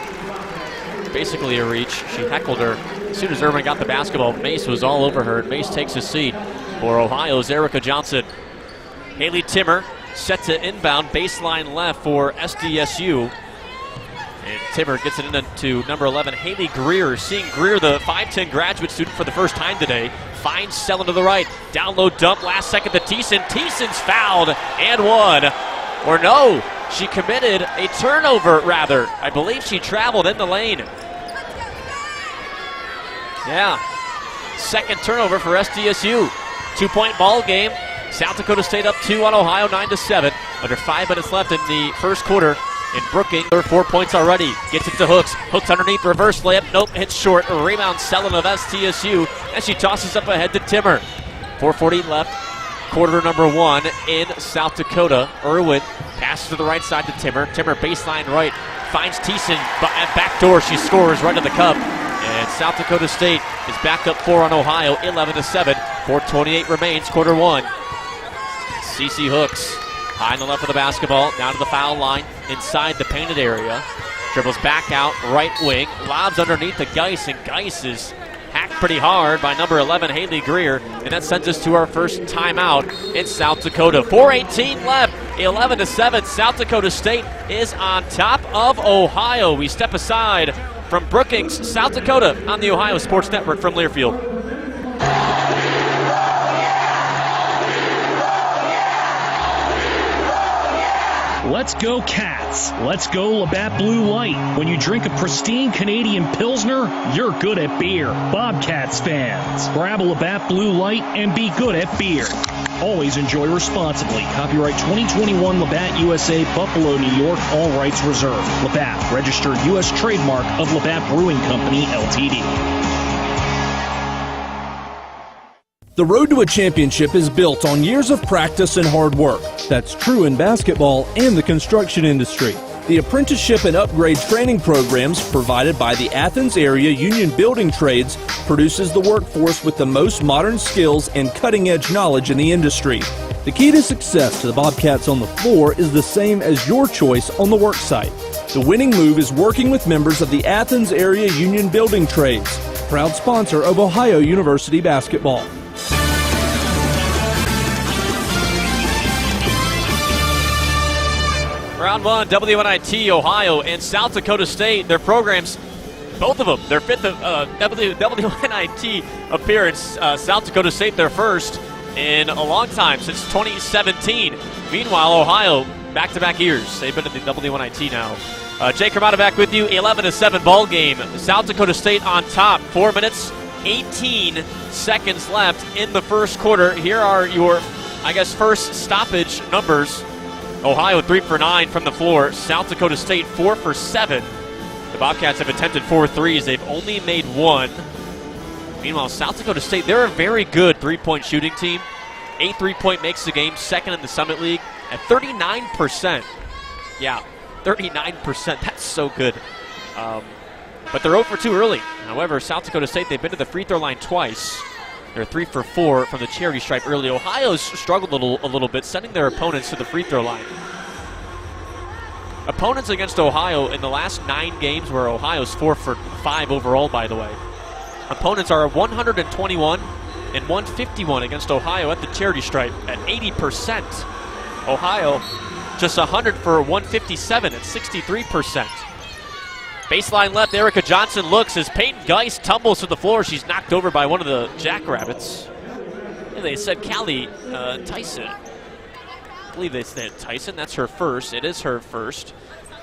Speaker 4: Basically a reach. She heckled her. As soon as Irwin got the basketball, Mace was all over her, and Mace takes a seat for Ohio's Erica Johnson. Haley Timmer set to inbound, baseline left for SDSU. And Timmer gets it into number 11, Haley Greer. Seeing Greer, the 5'10 graduate student, for the first time today. Finds Selland to the right. Down low dump, last second to Thiessen. Thiessen's fouled and one. Or no, she committed a turnover, rather. I believe she traveled in the lane. Yeah, second turnover for SDSU. 2-point ball game. South Dakota State up 2 on Ohio, 9-7. Under 5 minutes left in the first quarter. And Brookings, 4 points already. Gets it to Hooks. Hooks underneath, reverse layup. Nope, hits short. A rebound, Selland of SDSU. And she tosses up ahead to Timmer. 4:40 left. Quarter number 1 in South Dakota. Irwin passes to the right side to Timmer. Timmer baseline right. Finds Thiessen at back door. She scores right to the cup. And South Dakota State is back up 4 on Ohio, 11-7. 4:28 remains, quarter 1. CC Hooks high on the left of the basketball, down to the foul line, inside the painted area. Dribbles back out, right wing, lobs underneath to Geis, and Geis is hacked pretty hard by number 11, Haley Greer, and that sends us to our first timeout in South Dakota. 4:18 left, 11-7. South Dakota State is on top of Ohio. We step aside from Brookings, South Dakota, on the Ohio Sports Network from Learfield.
Speaker 1: Let's go Cats. Let's go Labatt Blue Light. When you drink a pristine Canadian Pilsner, you're good at beer. Bobcats fans, grab a Labatt Blue Light and be good at beer. Always enjoy responsibly. Copyright 2021 Labatt USA, Buffalo, New York. All rights reserved. Labatt, registered U.S. trademark of Labatt Brewing Company, Ltd.
Speaker 16: The road to a championship is built on years of practice and hard work. That's true in basketball and the construction industry. The apprenticeship and upgrade training programs provided by the Athens Area Union Building Trades produces the workforce with the most modern skills and cutting-edge knowledge in the industry. The key to success to the Bobcats on the floor is the same as your choice on the work site. The winning move is working with members of the Athens Area Union Building Trades, proud sponsor of Ohio University basketball.
Speaker 4: Round 1, WNIT, Ohio, and South Dakota State. Their programs, both of them, their fifth WNIT appearance. South Dakota State, their first in a long time, since 2017. Meanwhile, Ohio, back-to-back years. They've been in the WNIT now. Jake Ramada back with you. 11-7 ball game. South Dakota State on top. 4 minutes, 18 seconds left in the first quarter. Here are your, first stoppage numbers. Ohio 3 for 9 from the floor. South Dakota State 4 for 7 The Bobcats have attempted 4 threes. They've only made 1. Meanwhile, South Dakota State, they're a very good three-point shooting team. 8 3-point makes the game, second in the Summit League at 39%. Yeah, 39%. That's so good. But they're 0 for 2 early. However, South Dakota State, they've been to the free throw line twice. They're 3 for 4 from the charity stripe early. Ohio's struggled a little bit, sending their opponents to the free throw line. Opponents against Ohio in the last 9 games, where Ohio's 4 for 5 overall, by the way. Opponents are 121 and 151 against Ohio at the charity stripe at 80%. Ohio just 100 for 157 at 63%. Baseline left, Erica Johnson looks as Peyton Geist tumbles to the floor. She's knocked over by one of the Jackrabbits. And they said Callie Tyson. I believe they said Tyson. That's her first. It is her first.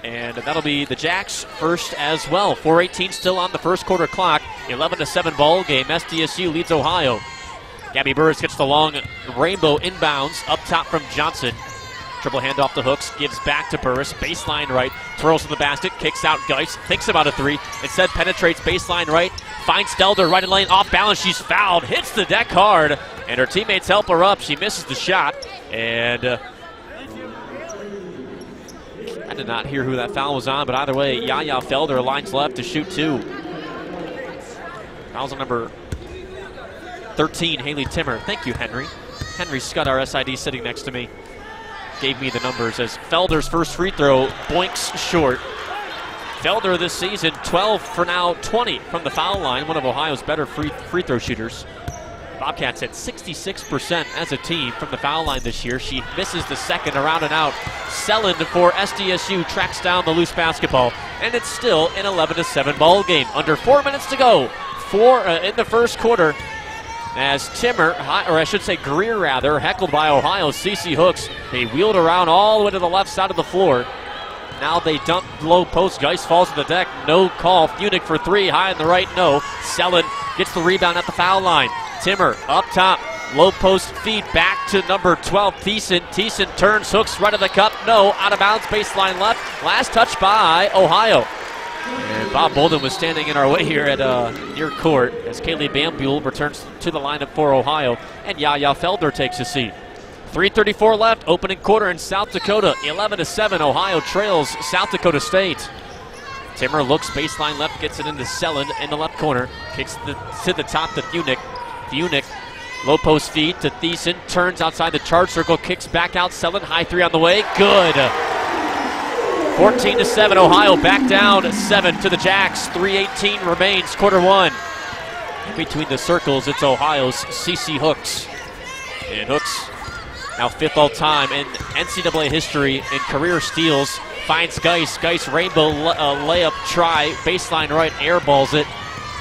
Speaker 4: And that'll be the Jacks' first as well. 4:18 still on the first quarter clock. 11-7 ball game. SDSU leads Ohio. Gabby Burris gets the long rainbow inbounds up top from Johnson. Triple hand off the hooks, gives back to Burris. Baseline right, twirls to the basket, kicks out Geist, thinks about a 3. Instead penetrates baseline right, finds Stelder right in lane, off balance, she's fouled, hits the deck hard, and her teammates help her up. She misses the shot, and I did not hear who that foul was on, but either way, Yaya Felder lines left to shoot 2. Foul's on number 13, Haley Timmer. Thank you, Henry. Henry Scott, our SID, sitting next to me, gave me the numbers as Felder's first free throw boinks short. Felder this season, 12 for now 20 from the foul line, one of Ohio's better free throw shooters. Bobcats at 66% as a team from the foul line this year. She misses the second, around and out. Selland for SDSU tracks down the loose basketball, and it's still an 11-7 ball game. Under 4 minutes to go, in the first quarter, as Timmer, or I should say Greer rather, heckled by Ohio's CC Hooks. They wheeled around all the way to the left side of the floor. Now they dump low post. Geist falls to the deck. No call. Funick for 3. High on the right. No. Selland gets the rebound at the foul line. Timmer up top. Low post feed back to number 12, Thiessen. Thiessen turns, hooks right of the cup. No. Out of bounds. Baseline left. Last touch by Ohio. And Bob Bolden was standing in our way here at near court as Kaylee Bambule returns to the lineup for Ohio, and Yaya Felder takes a seat. 3:34 left, opening quarter in South Dakota. 11-7, Ohio trails South Dakota State. Timmer looks baseline left, gets it into Selland in the left corner, kicks to the top to Funick. Funick, low post feed to Thiessen, turns outside the charge circle, kicks back out. Selland, high 3 on the way, good. 14-7, Ohio back down 7 to the Jacks. 3:18 remains, quarter 1. Between the circles, it's Ohio's CC Hooks. And Hooks, now 5th all time in NCAA history in career steals, finds Geist. Geist rainbow layup try, baseline right, airballs it.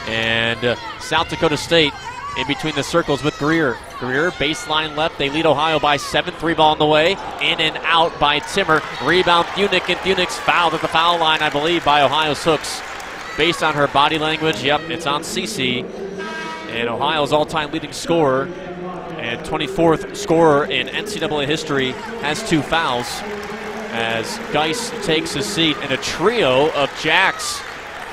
Speaker 4: And South Dakota State in between the circles with Greer. Greer, baseline left. They lead Ohio by 7. 3 ball on the way. In and out by Timmer. Rebound Funick, and Funick's fouled at the foul line, I believe, by Ohio's Hooks. Based on her body language, yep, it's on CC. And Ohio's all-time leading scorer and 24th scorer in NCAA history has 2 fouls as Geist takes a seat, and a trio of Jacks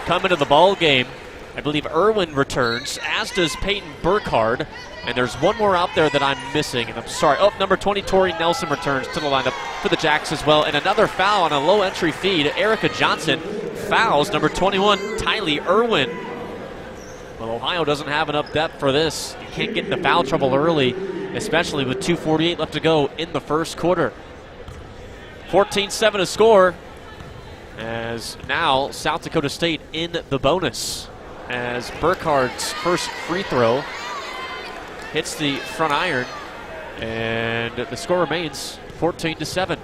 Speaker 4: come into the ball game. I believe Irwin returns, as does Peyton Burkhardt. And there's one more out there that I'm missing, and I'm sorry. Oh, number 20, Tori Nelson returns to the lineup for the Jacks as well. And another foul on a low entry feed. Erica Johnson fouls number 21, Tylee Irwin. Well, Ohio doesn't have enough depth for this. You can't get into foul trouble early, especially with 2:48 left to go in the first quarter. 14-7 to score, as now South Dakota State in the bonus. As Burkhardt's first free throw hits the front iron, and the score remains 14-7.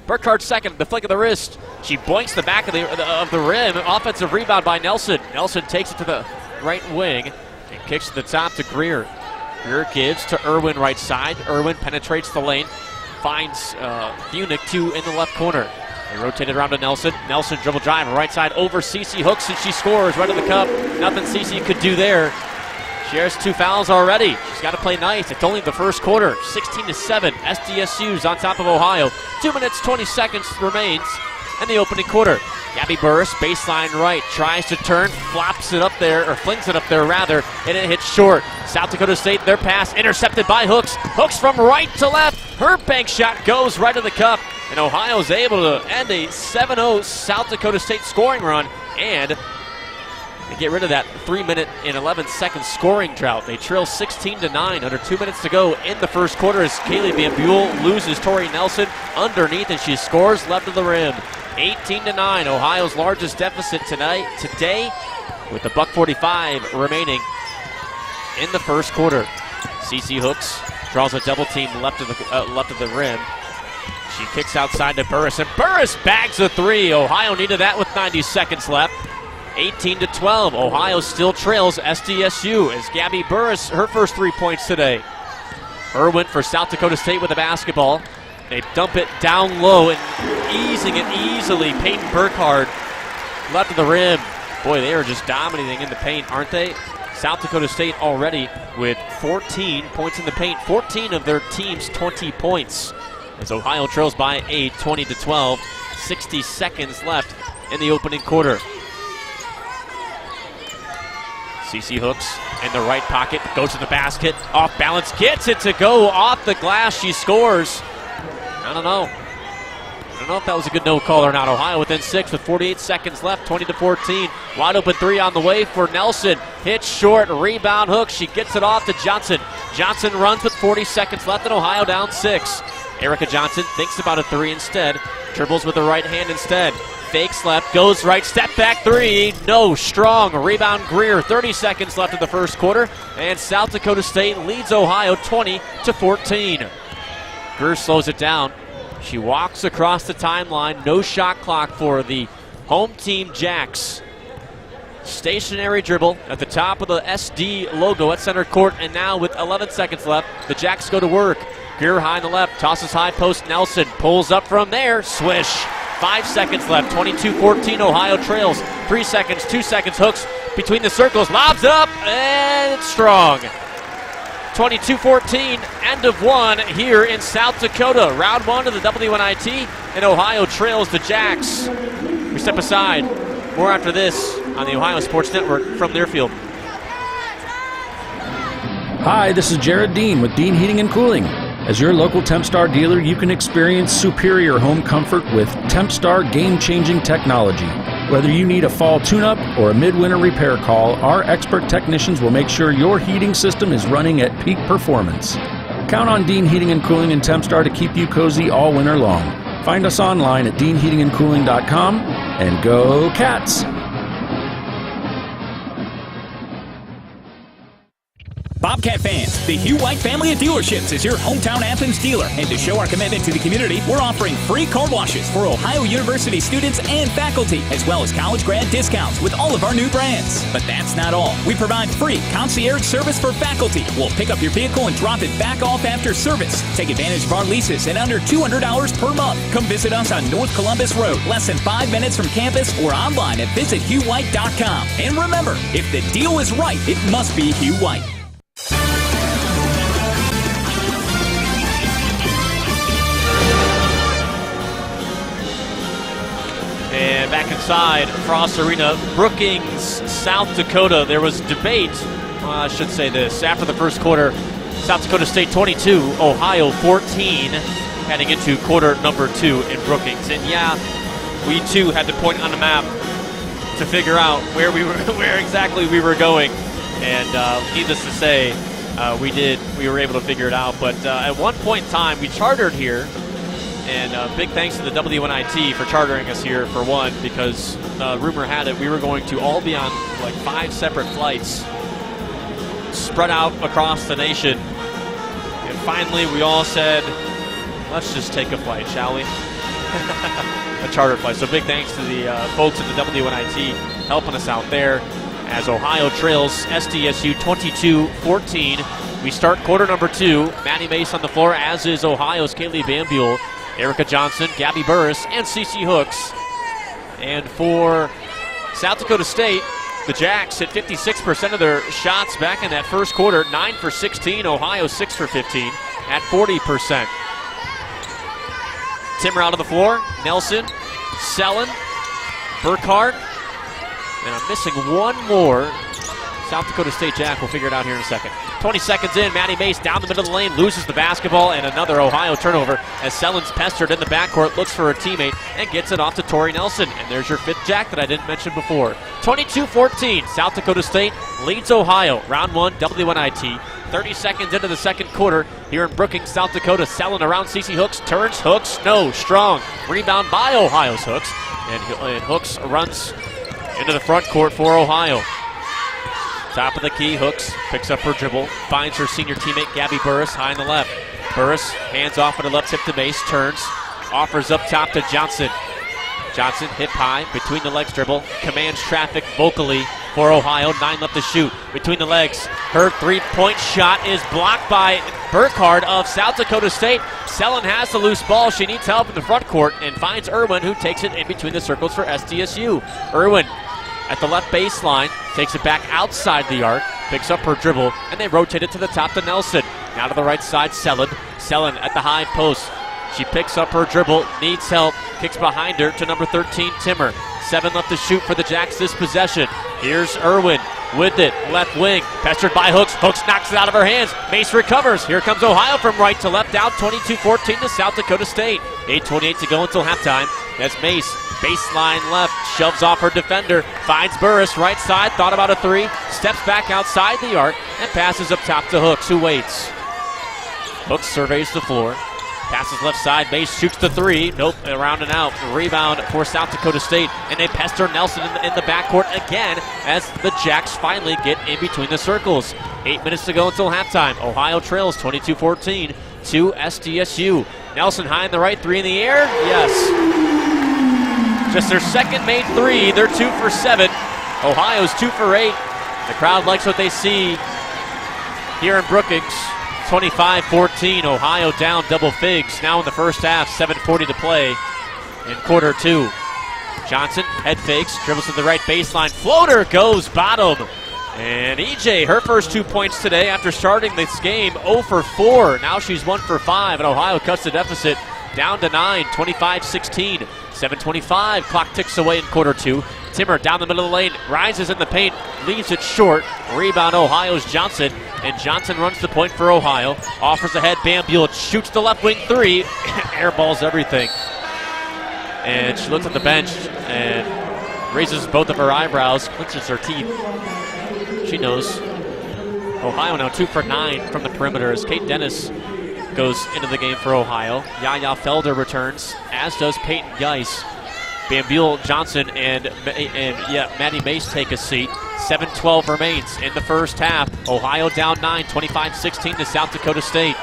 Speaker 4: Burkhardt's second, the flick of the wrist. She boinks the back of the rim. Offensive rebound by Nelson. Nelson takes it to the right wing and kicks to the top to Greer. Greer gives to Irwin right side. Irwin penetrates the lane, finds Funick 2 in the left corner. They rotate it around to Nelson. Nelson dribble drive right side over CC Hooks, and she scores right in the cup. Nothing CC could do there. She has 2 fouls already. She's got to play nice. It's only the first quarter. 16-7. SDSU's on top of Ohio. 2 minutes, 20 seconds remains in the opening quarter. Gabby Burris, baseline right, tries to turn, flops it up there, or flings it up there rather, and it hits short. South Dakota State, their pass intercepted by Hooks. Hooks from right to left. Her bank shot goes right to the cup, and Ohio's able to end a 7-0 South Dakota State scoring run and get rid of that 3-minute and 11-second scoring drought. They trail 16-9, under 2 minutes to go in the first quarter as Kaylee Van Buell loses Tori Nelson underneath, and she scores left of the rim. 18-9, Ohio's largest deficit today, with the $1:45 remaining in the first quarter. CeCe Hooks draws a double team left of the rim. She kicks outside to Burris, and Burris bags a three. Ohio needed that with 90 seconds left. 18-12, Ohio still trails SDSU as Gabby Burris, her first 3 points today. Irwin for South Dakota State with the basketball. They dump it down low and easing it easily. Peyton Burkhardt left of the rim. Boy, they are just dominating in the paint, aren't they? South Dakota State already with 14 points in the paint. 14 of their team's 20 points. As Ohio trails by 8, 20-12. 60 seconds left in the opening quarter. CeCe Hooks in the right pocket, goes to the basket, off balance, gets it to go off the glass. She scores. I don't know if that was a good no call or not. Ohio within 6 with 48 seconds left, 20-14. Wide open three on the way for Nelson. Hits short, rebound Hooks. She gets it off to Johnson. Johnson runs with 40 seconds left and Ohio down 6. Erica Johnson thinks about a three instead. Dribbles with the right hand instead. Fakes left, goes right, step back three. No, strong. Rebound Greer. 30 seconds left in the first quarter. And South Dakota State leads Ohio 20-14. Greer slows it down. She walks across the timeline. No shot clock for the home team Jacks. Stationary dribble at the top of the SD logo at center court. And now with 11 seconds left, the Jacks go to work. Greer high on the left, tosses high post. Nelson pulls up from there. Swish. 5 seconds left. 22-14. Ohio trails. 3 seconds, 2 seconds. Hooks between the circles. Lobs up, and it's strong. 22-14. End of one here in South Dakota. Round one of the WNIT, and Ohio trails the Jacks. We step aside. More after this on the Ohio Sports Network from Learfield.
Speaker 17: Hi, this is Jared Dean with Dean Heating and Cooling. As your local Tempstar dealer, you can experience superior home comfort with Tempstar game-changing technology. Whether you need a fall tune-up or a midwinter repair call, our expert technicians will make sure your heating system is running at peak performance. Count on Dean Heating and Cooling and Tempstar to keep you cozy all winter long. Find us online at deanheatingandcooling.com and go Cats!
Speaker 12: Bobcat fans, the Hugh White family of dealerships is your hometown Athens dealer. And to show our commitment to the community, we're offering free car washes for Ohio University students and faculty, as well as college grad discounts with all of our new brands. But that's not all. We provide free concierge service for faculty. We'll pick up your vehicle and drop it back off after service. Take advantage of our leases at under $200 per month. Come visit us on North Columbus Road, less than 5 minutes from campus, or online at visithughwhite.com. And remember, if the deal is right, it must be Hugh White.
Speaker 4: And back inside Frost Arena, Brookings, South Dakota. There was debate, I should say this, after the first quarter. South Dakota State 22, Ohio 14, heading into quarter number 2 in Brookings. And yeah, we too had to point on the map to figure out where exactly we were going. And needless to say, we were able to figure it out. But at one point in time, we chartered here. And big thanks to the WNIT for chartering us here, for one, because rumor had it we were going to all be on like 5 separate flights spread out across the nation. And finally, we all said, let's just take a flight, shall we? A charter flight. So big thanks to the folks at the WNIT helping us out there as Ohio trails SDSU 22-14. We start quarter number 2. Maddie Mace on the floor, as is Ohio's Kaylee Van Buell. Erica Johnson, Gabby Burris, and CeCe Hooks. And for South Dakota State, the Jacks hit 56% of their shots back in that first quarter. 9 for 16, Ohio 6 for 15 at 40%. Timmer out of the floor, Nelson, Sellen, Burkhardt. And I'm missing one more. South Dakota State Jack will figure it out here in a second. 20 seconds in, Maddie Mace down the middle of the lane, loses the basketball, and another Ohio turnover as Sellen's pestered in the backcourt, looks for a teammate, and gets it off to Tori Nelson. And there's your fifth Jack that I didn't mention before. 22-14, South Dakota State leads Ohio. Round 1, WNIT. 30 seconds into the second quarter here in Brookings, South Dakota. Sellen around Cece Hooks, turns, Hooks, no, strong. Rebound by Ohio's Hooks, and Hooks runs into the front court for Ohio. Top of the key, Hooks picks up her dribble, finds her senior teammate Gabby Burris high on the left. Burris hands off on the left tip to Mace, turns, offers up top to Johnson. Johnson hip high, between the legs dribble, commands traffic vocally for Ohio, 9 left to shoot. Between the legs, her three-point shot is blocked by Burkhardt of South Dakota State. Sellen has the loose ball, she needs help in the front court and finds Irwin, who takes it in between the circles for SDSU. Irwin at the left baseline, takes it back outside the arc, picks up her dribble, and they rotate it to the top to Nelson. Now to the right side, Sellen. Sellen at the high post. She picks up her dribble, needs help, kicks behind her to number 13, Timmer. 7 left to shoot for the Jacks this possession. Here's Irwin with it, left wing, pestered by Hooks. Hooks knocks it out of her hands. Mace recovers. Here comes Ohio from right to left, down 22-14 to South Dakota State. 8:28 to go until halftime. That's Mace. Baseline left, shoves off her defender, finds Burris, right side, thought about a three, steps back outside the arc, and passes up top to Hooks, who waits. Hooks surveys the floor, passes left side, Mace shoots the three, nope, around and out. Rebound for South Dakota State, and they pester Nelson in the backcourt again as the Jacks finally get in between the circles. 8 minutes to go until halftime. Ohio trails 22-14 to SDSU. Nelson high in the right, three in the air, yes. Just their second made three. They're 2 for 7. Ohio's 2 for 8. The crowd likes what they see here in Brookings. 25-14. Ohio down double figs. Now in the first half, 7:40 to play in quarter 2. Johnson head fakes, dribbles to the right baseline. Floater goes bottom. And EJ, her first 2 points today after starting this game, 0 for 4. Now she's 1 for 5, and Ohio cuts the deficit down to 9, 25-16. 7:25, clock ticks away in quarter 2. Timmer down the middle of the lane, rises in the paint, leaves it short. Rebound Ohio's Johnson, and Johnson runs the point for Ohio. Offers ahead, Bam Buell shoots the left wing three, airballs everything. And she looks at the bench and raises both of her eyebrows, clenches her teeth. She knows. Ohio now 2 for 9 from the perimeter as Kate Dennis goes into the game for Ohio. Yaya Felder returns, as does Peyton Geis. Bambuel, Johnson, and Maddie Mace take a seat. 7:12 remains in the first half. Ohio down 9, 25-16 to South Dakota State.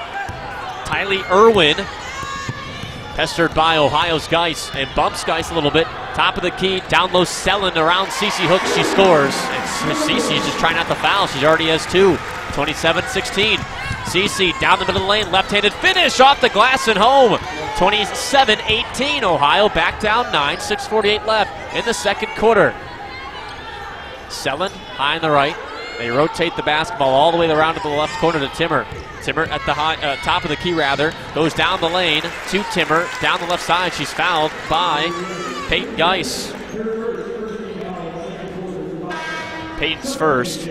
Speaker 4: Tylee Irwin, pestered by Ohio's Geis, and bumps Geis a little bit. Top of the key, down low, Sellen around Cece Hooks. She scores. And Cece's just trying not to foul. She already has 2. 27-16. Cece down the middle of the lane, left-handed finish off the glass and home. 27-18. Ohio back down 9, 6:48 left in the second quarter. Sellen high on the right. They rotate the basketball all the way around to the left corner to Timmer. Timmer at the top of the key goes down the lane to Timmer, down the left side. She's fouled by Peyton Geis. Peyton's first.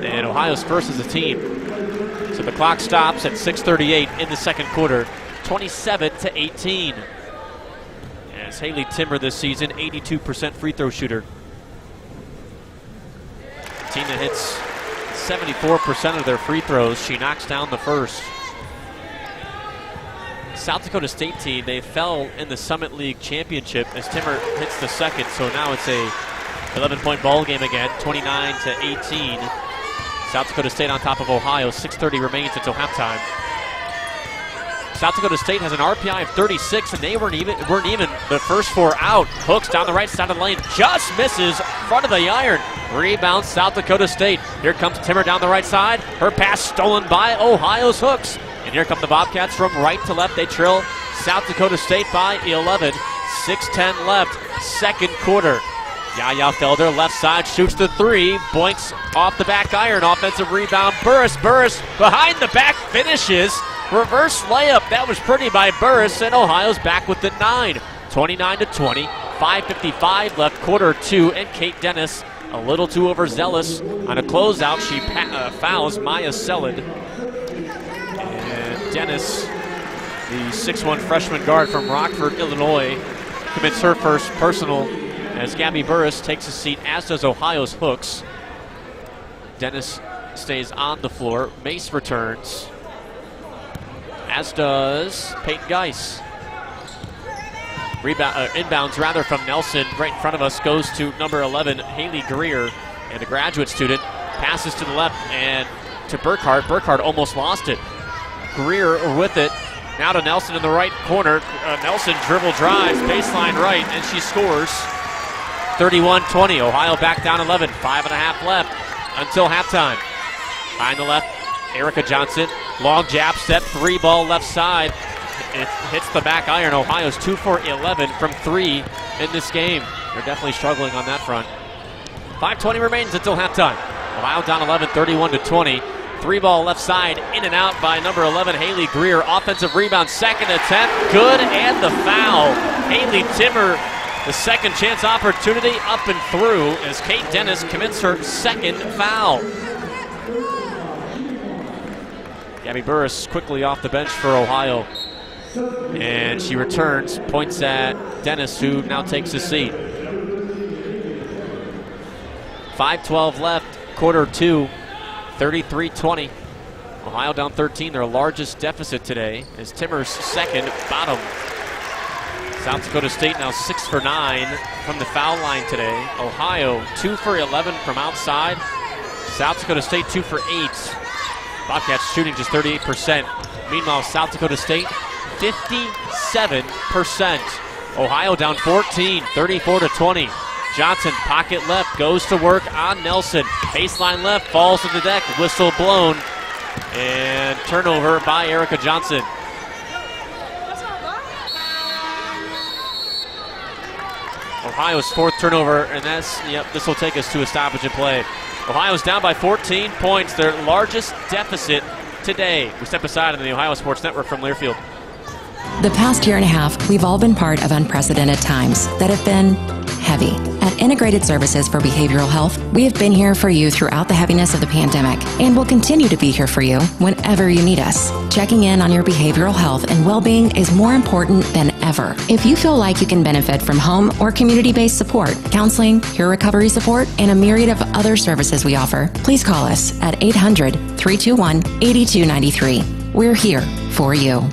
Speaker 4: And Ohio's first as a team. So the clock stops at 6:38 in the second quarter, 27-18. As Haley Timmer this season, 82% free throw shooter. The team that hits 74% of their free throws. She knocks down the first. South Dakota State team, they fell in the Summit League Championship as Timmer hits the second, so now it's a 11-point ball game again, 29-18. South Dakota State on top of Ohio. 6:30 remains until halftime. South Dakota State has an RPI of 36, and they weren't even the first 4 out. Hooks down the right side of the lane, just misses front of the iron. Rebound South Dakota State. Here comes Timmer down the right side. Her pass stolen by Ohio's Hooks. And here come the Bobcats from right to left. They trail South Dakota State by 11. 6:10 left, second quarter. Yaya Felder, left side, shoots the three. Boinks off the back iron. Offensive rebound. Burris behind the back finishes. Reverse layup. That was pretty by Burris, and Ohio's back with the 9. 29-20. 5:55 left, quarter 2, and Kate Dennis a little too overzealous on a closeout. She fouls Maya Selid. And Dennis, the 6'1 freshman guard from Rockford, Illinois, commits her first personal as Gabby Burris takes a seat, as does Ohio's Hooks. Dennis stays on the floor. Mace returns, as does Peyton Geis. Inbounds rather from Nelson right in front of us, goes to number 11, Haley Greer, and a graduate student. Passes to the left and to Burkhardt. Burkhardt almost lost it. Greer with it. Now to Nelson in the right corner. Nelson dribble drives, baseline right, and she scores. 31-20. Ohio back down 11. 5.5 left until halftime. Behind the left, Erica Johnson. Long jab step, 3-ball left side. It hits the back iron. Ohio's 2 for 11 from 3 in this game. They're definitely struggling on that front. 5:20 remains until halftime. Ohio down 11, 31-20. 3-ball left side, in and out by number 11, Haley Greer. Offensive rebound, second attempt, good, and the foul. Haley Timmer, the second chance opportunity, up and through as Kate Dennis commits her second foul. Gabby Burris quickly off the bench for Ohio. And she returns, points at Dennis, who now takes a seat. 5:12 left, quarter 2, 33-20. Ohio down 13, their largest deficit today, as Timmer's second bottom. South Dakota State now 6 for 9 from the foul line today. Ohio 2 for 11 from outside. South Dakota State 2 for 8. Bobcats shooting just 38%. Meanwhile, South Dakota State 57%. Ohio down 14, 34-20. Johnson, pocket left, goes to work on Nelson. Baseline left, falls to the deck, whistle blown, and turnover by Erica Johnson. Ohio's fourth turnover, and this will take us to a stoppage in play. Ohio's down by 14 points, their largest deficit today. We step aside on the Ohio Sports Network from Learfield.
Speaker 18: The past year and a half, we've all been part of unprecedented times that have been heavy. At Integrated Services for Behavioral Health, we have been here for you throughout the heaviness of the pandemic and will continue to be here for you whenever you need us. Checking in on your behavioral health and well-being is more important than ever. If you feel like you can benefit from home or community-based support, counseling, peer recovery support, and a myriad of other services we offer, please call us at 800-321-8293. We're here for you.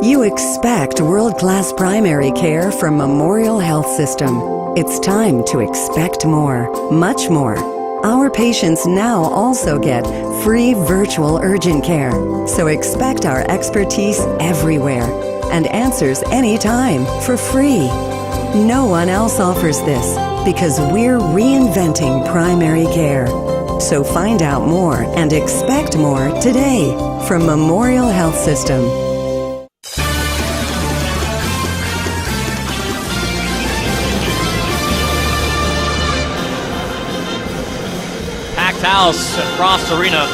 Speaker 19: You expect world-class primary care from Memorial Health System. It's time to expect more, much more. Our patients now also get free virtual urgent care, so expect our expertise everywhere and answers anytime for free. No one else offers this because we're reinventing primary care. So find out more and expect more today from Memorial Health System.
Speaker 4: House at Frost Arena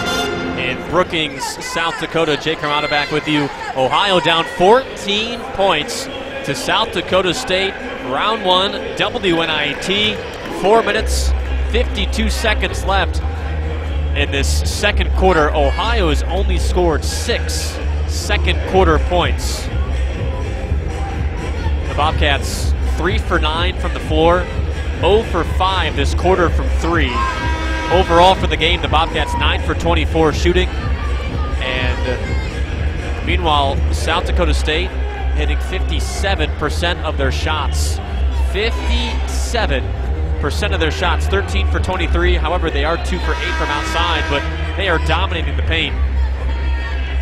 Speaker 4: in Brookings, South Dakota. Jake Armada back with you. Ohio down 14 points to South Dakota State. Round 1, WNIT. 4 minutes, 52 seconds left in this second quarter. Ohio has only scored 6 second quarter points. The Bobcats 3 for 9 from the floor, 0 for 5 this quarter from 3. Overall for the game, the Bobcats 9 for 24 shooting. And meanwhile, South Dakota State hitting 57% of their shots. 57% of their shots, 13 for 23. However, they are 2 for 8 from outside, but they are dominating the paint.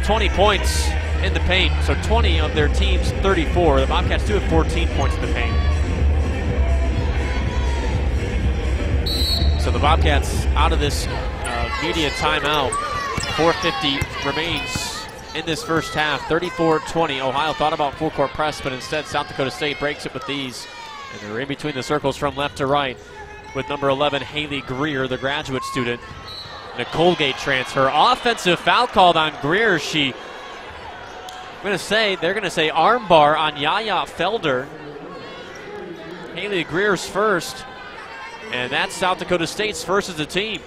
Speaker 4: 20 points in the paint, so 20 of their team's 34. The Bobcats do have 14 points in the paint. So the Bobcats out of this media timeout. 4:50 remains in this first half. 34-20. Ohio thought about full court press, but instead South Dakota State breaks it with these. And they're in between the circles from left to right with number 11, Haley Greer, the graduate student. And a Colgate transfer. Offensive foul called on Greer. They're going to say armbar on Yaya Felder. Haley Greer's first, and that's South Dakota State's first as a team.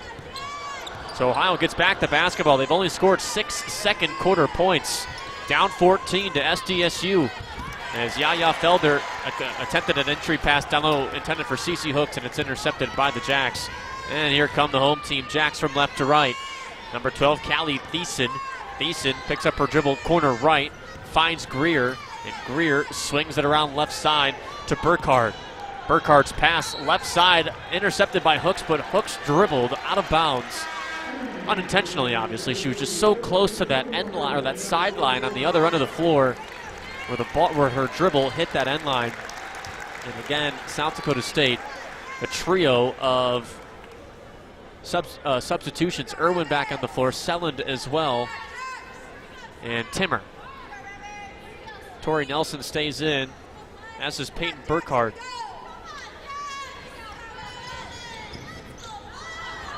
Speaker 4: So Ohio gets back the basketball. They've only scored 6 second quarter points. Down 14 to SDSU as Yaya Felder attempted an entry pass down low intended for CeCe Hooks, and it's intercepted by the Jacks. And here come the home team. Jacks from left to right. Number 12, Callie Thiessen. Thiessen picks up her dribble corner right, finds Greer, and Greer swings it around left side to Burkhardt. Burkhardt's pass left side intercepted by Hooks, but Hooks dribbled out of bounds. Unintentionally, obviously. She was just so close to that end line, or that sideline on the other end of the floor, where the ball, where her dribble hit that end line. And again, South Dakota State, a trio of substitutions. Irwin back on the floor, Selland as well, and Timmer. Tori Nelson stays in, as is Peyton Burkhardt.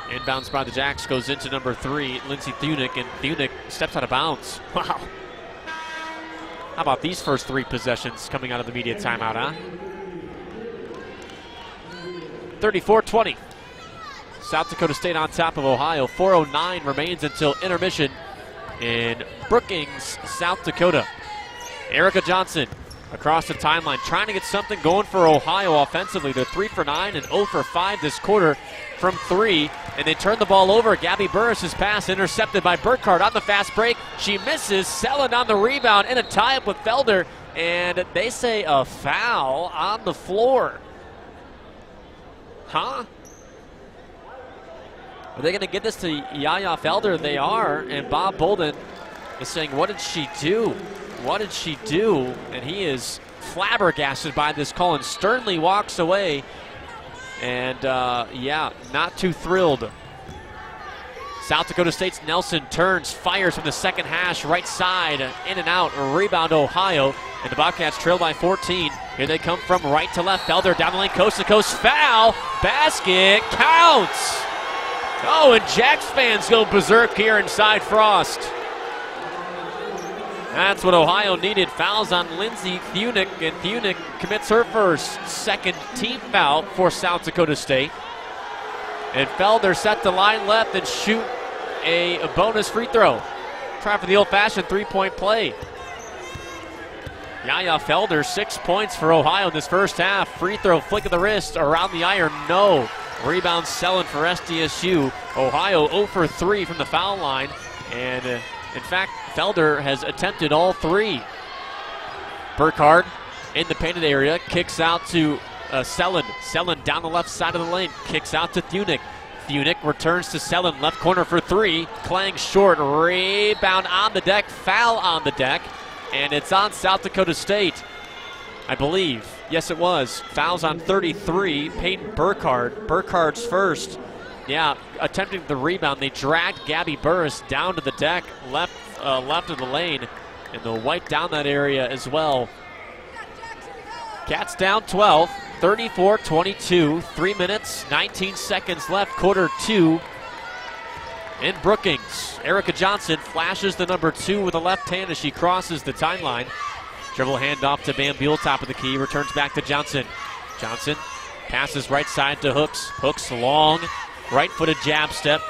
Speaker 4: Inbounds by the Jacks goes into number 3, Lindsey Thunick, and Thunick steps out of bounds. Wow. How about these first 3 possessions coming out of the media timeout, huh? 34-20. South Dakota State on top of Ohio. 4:09 remains until intermission in Brookings, South Dakota. Erica Johnson across the timeline trying to get something going for Ohio offensively. They're 3 for 9 and 0 for 5 this quarter from 3, and they turn the ball over. Gabby Burris's pass intercepted by Burkhardt on the fast break. She misses. Selland on the rebound in a tie-up with Felder, and they say a foul on the floor. Huh? Are they going to get this to Yaya Felder? They are, and Bob Bolden is saying, what did she do? What did she do? And he is flabbergasted by this call and sternly walks away. And, yeah, not too thrilled. South Dakota State's Nelson turns, fires from the second hash, right side, in and out, rebound Ohio. And the Bobcats trail by 14. Here they come from right to left. Felder down the lane, coast to coast, foul, basket, counts. Oh, and Jacks fans go berserk here inside Frost. That's what Ohio needed. Fouls on Lindsey Thunick, and Thunick commits her first, second team foul for South Dakota State. And Felder set the line left and shoot a bonus free throw. Try for the old-fashioned three-point play. Yaya Felder, 6 points for Ohio in this first half. Free throw, flick of the wrist, around the iron, no. Rebound Selland for SDSU. Ohio 0 for 3 from the foul line. And in fact, Felder has attempted all 3. Burkhardt in the painted area, kicks out to Selland. Selland down the left side of the lane, kicks out to Thunick. Thunick returns to Selland, left corner for 3. Clang short, rebound on the deck, foul on the deck. And it's on South Dakota State, I believe. Yes, it was. Fouls on 33. Peyton Burkhardt. Burkhardt's first. Yeah, attempting the rebound. They dragged Gabby Burris down to the deck, left of the lane, and they'll wipe down that area as well. Cats down 12, 34-22. 3 minutes, 19 seconds left, quarter 2. In Brookings, Erica Johnson flashes the number 2 with a left hand as she crosses the timeline. Dribble handoff to Van Buell, top of the key, returns back to Johnson. Johnson passes right side to Hooks. Hooks long, right-footed jab step,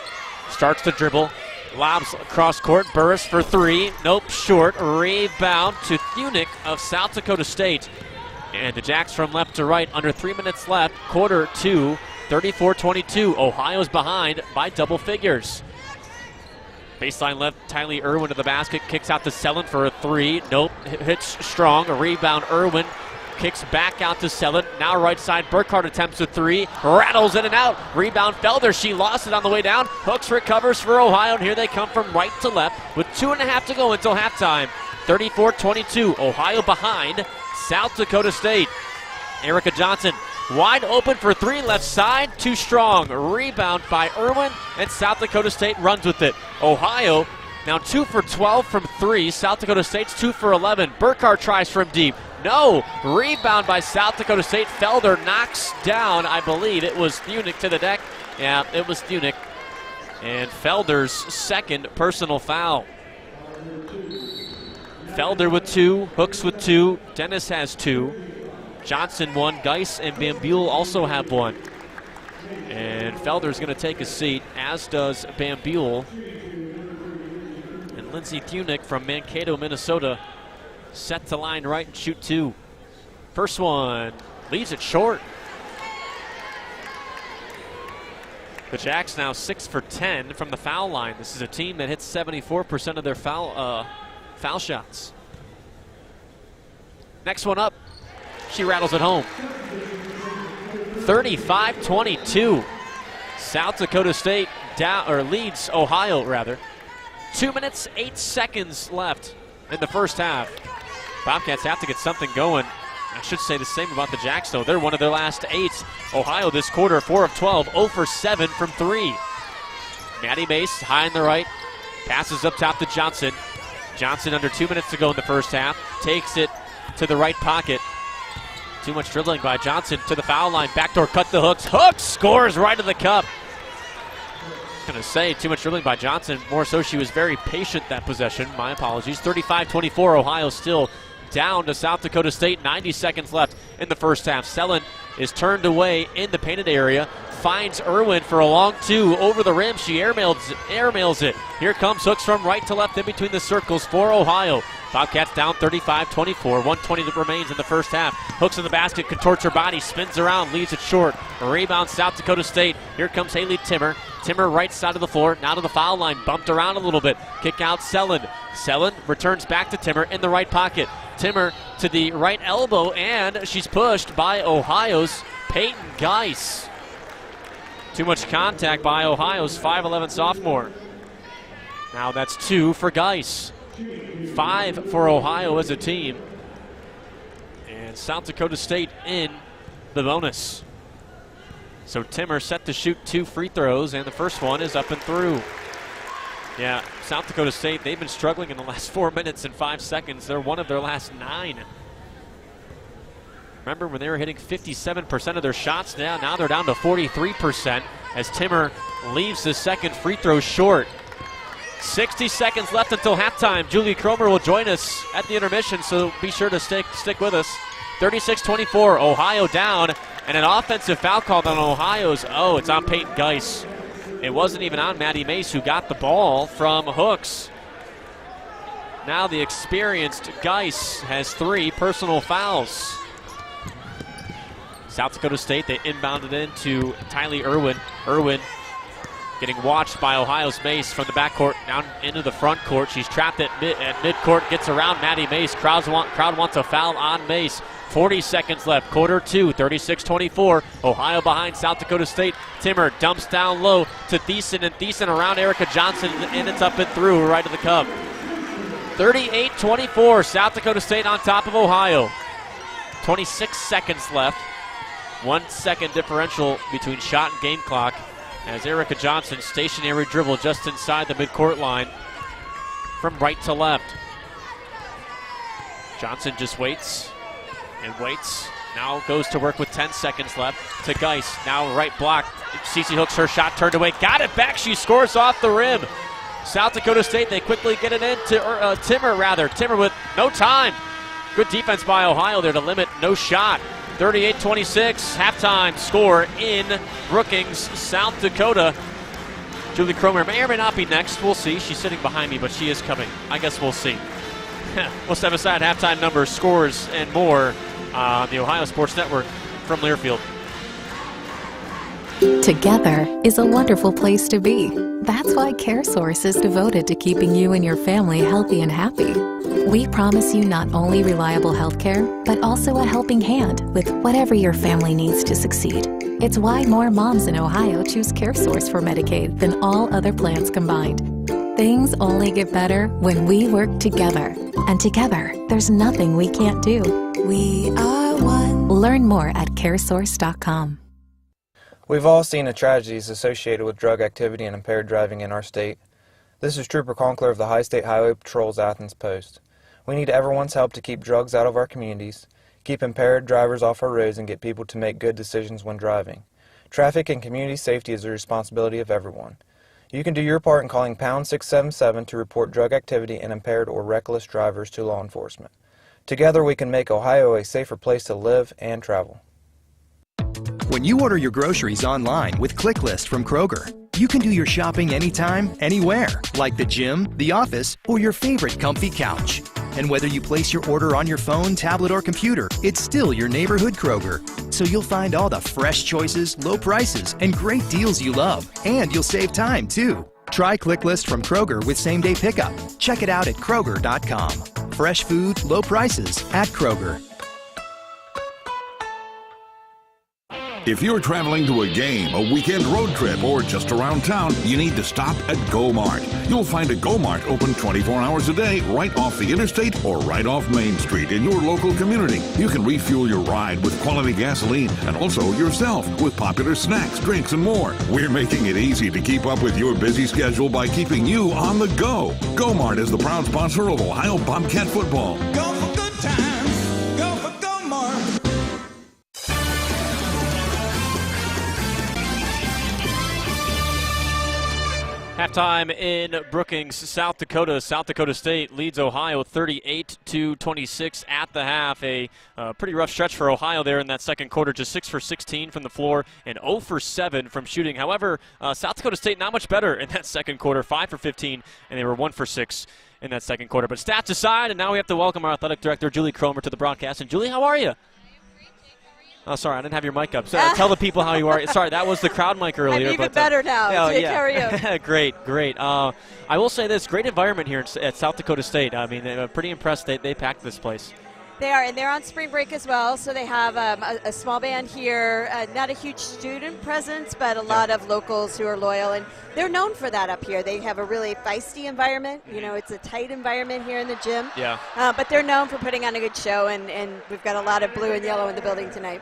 Speaker 4: starts to dribble, lobs across court. Burris for 3, nope, short. Rebound to Thunick of South Dakota State. And the Jacks from left to right, under 3 minutes left, quarter 2, 34-22. Ohio's behind by double figures. Baseline left, Tylee Irwin to the basket, kicks out to Selland for a 3. Nope, hits strong. A rebound, Irwin kicks back out to Selland. Now right side, Burkhardt attempts a 3. Rattles in and out. Rebound, Felder. She lost it on the way down. Hooks recovers for Ohio, and here they come from right to left with 2.5 to go until halftime. 34-22. Ohio behind South Dakota State. Erica Johnson wide open for 3, left side, too strong. Rebound by Irwin, and South Dakota State runs with it. Ohio now 2 for 12 from 3. South Dakota State's 2 for 11. Burkhardt tries from deep. No. Rebound by South Dakota State. Felder knocks down, I believe it was Thunick to the deck. Yeah, it was Thunick. And Felder's second personal foul. Felder with 2, Hooks with 2, Dennis has 2. Johnson won. Geis and Bambule also have one. And Felder's going to take a seat, as does Bambule. And Lindsey Thunick from Mankato, Minnesota, set to line right and shoot 2. First one leaves it short. The Jacks now 6 for 10 from the foul line. This is a team that hits 74% of their foul shots. Next one up, she rattles it home. 35-22. South Dakota State leads Ohio, rather. 2 minutes, 8 seconds left in the first half. Bobcats have to get something going. I should say the same about the Jacks, though. They're one of their last 8. Ohio this quarter, 4 of 12, 0 for 7 from 3. Maddie Mace, high in the right, passes up top to Johnson. Johnson, under 2 minutes to go in the first half, takes it to the right pocket. Too much dribbling by Johnson to the foul line. Backdoor cut the Hooks. Hooks scores right to the cup. I was going to say, too much dribbling by Johnson. More so, she was very patient that possession. My apologies. 35-24, Ohio still down to South Dakota State. 90 seconds left in the first half. Sellen is turned away in the painted area. Finds Irwin for a long 2 over the rim. She airmails it. Here comes Hooks from right to left in between the circles for Ohio. Bobcats down 35-24. 1:20 that remains in the first half. Hooks in the basket, contorts her body, spins around, leaves it short. A rebound, South Dakota State. Here comes Haley Timmer. Timmer right side of the floor, now to the foul line, bumped around a little bit. Kick out Sellen. Sellen returns back to Timmer in the right pocket. Timmer to the right elbow, and she's pushed by Ohio's Peyton Geis. Too much contact by Ohio's 5'11 sophomore. Now that's 2 for Geis. 5 for Ohio as a team. And South Dakota State in the bonus. So Timmer set to shoot 2 free throws, and the first one is up and through. Yeah, South Dakota State, they've been struggling in the last 4 minutes and 5 seconds. They're one of their last 9. Remember when they were hitting 57% of their shots? Now they're down to 43% as Timmer leaves the second free throw short. 60 seconds left until halftime. Julie Cromer will join us at the intermission, so be sure to stick with us. 36-24, Ohio down, and an offensive foul called on Ohio's. Oh, it's on Peyton Geis. It wasn't even on Maddie Mace, who got the ball from Hooks. Now the experienced Geis has 3 personal fouls. South Dakota State, they inbounded into Tylee Irwin. Irwin getting watched by Ohio's Mace from the backcourt down into the front court. She's trapped at midcourt, gets around Maddie Mace. Crowd wants a foul on Mace. 40 seconds left, quarter 2, 36-24. Ohio behind South Dakota State. Timmer dumps down low to Thiessen, and Thiessen around Erica Johnson, and it's up and through right to the cup. 38-24, South Dakota State on top of Ohio. 26 seconds left. 1 second differential between shot and game clock as Erica Johnson, stationary dribble just inside the midcourt line from right to left. Johnson just waits and waits. Now goes to work with 10 seconds left to Geis. Now right block. Cece Hooks, her shot turned away. Got it back. She scores off the rim. South Dakota State, they quickly get it in to Timmer. Timmer with no time. Good defense by Ohio there to limit no shot. 38-26, halftime score in Brookings, South Dakota. Julie Cromer may or may not be next. We'll see. She's sitting behind me, but she is coming. I guess we'll see. We'll step aside halftime numbers, scores, and more on the Ohio Sports Network from Learfield.
Speaker 18: Together is a wonderful place to be. That's why CareSource is devoted to keeping you and your family healthy and happy. We promise you not only reliable health care, but also a helping hand with whatever your family needs to succeed. It's why more moms in Ohio choose CareSource for Medicaid than all other plans combined. Things only get better when we work together. And together, there's nothing we can't do. We are one. Learn more at caresource.com.
Speaker 20: We've all seen the tragedies associated with drug activity and impaired driving in our state. This is Trooper Conkler of the High State Highway Patrol's Athens Post. We need everyone's help to keep drugs out of our communities, keep impaired drivers off our roads, and get people to make good decisions when driving. Traffic and community safety is the responsibility of everyone. You can do your part in calling pound 677 to report drug activity and impaired or reckless drivers to law enforcement. Together we can make Ohio a safer place to live and travel.
Speaker 7: When you order your groceries online with ClickList from Kroger, you can do your shopping anytime, anywhere, like the gym, the office, or your favorite comfy couch. And whether you place your order on your phone, tablet, or computer, it's still your neighborhood Kroger. So you'll find all the fresh choices, low prices, and great deals you love. And you'll save time, too. Try ClickList from Kroger with same-day pickup. Check it out at Kroger.com. Fresh food, low prices at Kroger.
Speaker 5: If you're traveling to a game, a weekend road trip, or just around town, you need to stop at Go Mart. You'll find a Go Mart open 24 hours a day right off the interstate or right off Main Street in your local community. You can refuel your ride with quality gasoline and also yourself with popular snacks, drinks, and more. We're making it easy to keep up with your busy schedule by keeping you on the go. Go Mart is the proud sponsor of Ohio Bobcat football.
Speaker 6: Go for good times. Go for Go Mart.
Speaker 4: Halftime in Brookings, South Dakota. South Dakota State leads Ohio 38-26 at the half. A pretty rough stretch for Ohio there in that second quarter. Just 6 for 16 from the floor and 0 for 7 from shooting. However, South Dakota State not much better in that second quarter. 5 for 15, and they were 1 for 6 in that second quarter. But stats aside, and now we have to welcome our athletic director, Julie Cromer, to the broadcast. And Julie, how are you? Oh, sorry, I didn't have your mic up. So, tell the people how you are. Sorry, that was the crowd mic earlier.
Speaker 21: I'm even better now. Jake, how are you?
Speaker 4: Great. I will say this, great environment here at South Dakota State. I mean, I'm pretty impressed they packed this place.
Speaker 21: They are, and they're on spring break as well, so they have a small band here. Not a huge student presence, but a lot of locals who are loyal, and they're known for that up here. They have a really feisty environment. You know, it's a tight environment here in the gym.
Speaker 4: Yeah.
Speaker 21: But they're known for putting on a good show, and we've got a lot of blue and yellow in the building tonight.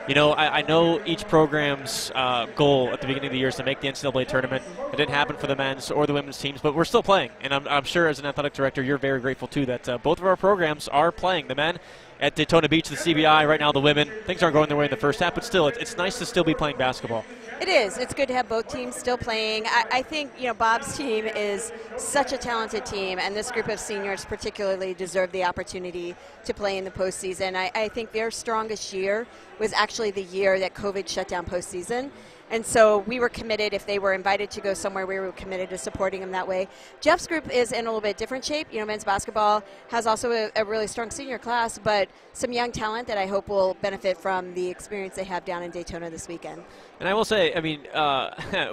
Speaker 4: You know, I know each program's goal at the beginning of the year is to make the NCAA tournament. It didn't happen for the men's or the women's teams, but we're still playing. And I'm sure as an athletic director, you're very grateful, too, that both of our programs are playing. The men at Daytona Beach, the CBI, right now the women. Things aren't going their way in the first half, but still, it's nice to still be playing basketball.
Speaker 21: It is. It's good to have both teams still playing. I think, you know, Bob's team is such a talented team, and this group of seniors particularly deserve the opportunity to play in the postseason. I think their strongest year was actually the year that COVID shut down postseason. And so we were committed. If they were invited to go somewhere, we were committed to supporting them that way. Jeff's group is in a little bit different shape. You know, men's basketball has also a really strong senior class, but some young talent that I hope will benefit from the experience they have down in Daytona this weekend.
Speaker 4: And I will say, I mean,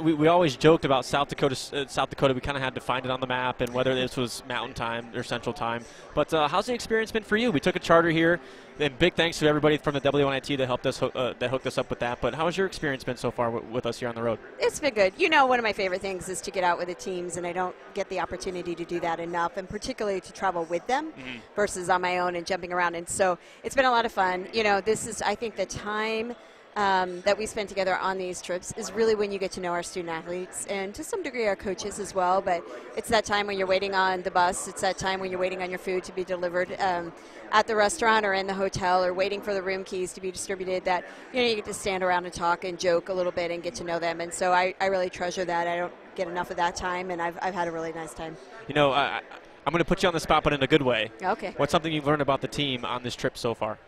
Speaker 4: we always joked about South Dakota. We kind of had to find it on the map, and whether this was Mountain Time or Central Time. But how's the experience been for you? We took a charter here, and big thanks to everybody from the WNIT that helped us that hooked us up with that. But how has your experience been so far with us here on the road?
Speaker 21: It's been good. You know, one of my favorite things is to get out with the teams, and I don't get the opportunity to do that enough, and particularly to travel with them versus on my own and jumping around. And so it's been a lot of fun. You know, this is, I think, the time that we spend together on these trips is really when you get to know our student athletes and to some degree our coaches as well. But it's that time when you're waiting on the bus. It's that time when you're waiting on your food to be delivered at the restaurant or in the hotel, or waiting for the room keys to be distributed, that, you know, you get to stand around and talk and joke a little bit and get to know them. And so I really treasure that. I don't get enough of that time, and I've had a really nice time.
Speaker 4: You know, I'm going to put you on the spot, but in a good way.
Speaker 21: Okay.
Speaker 4: What's something you've learned about the team on this trip so far?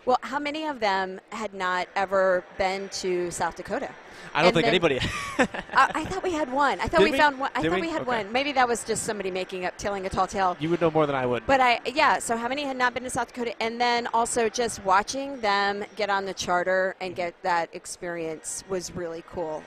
Speaker 21: Well, how many of them had not ever been to South Dakota?
Speaker 4: I don't think anybody.
Speaker 21: I thought we had one. I thought we found one. I thought we had
Speaker 4: Okay.
Speaker 21: one. Maybe that was just somebody telling a tall tale.
Speaker 4: You would know more than I would.
Speaker 21: But so how many had not been to South Dakota? And then also just watching them get on the charter and get that experience was really cool.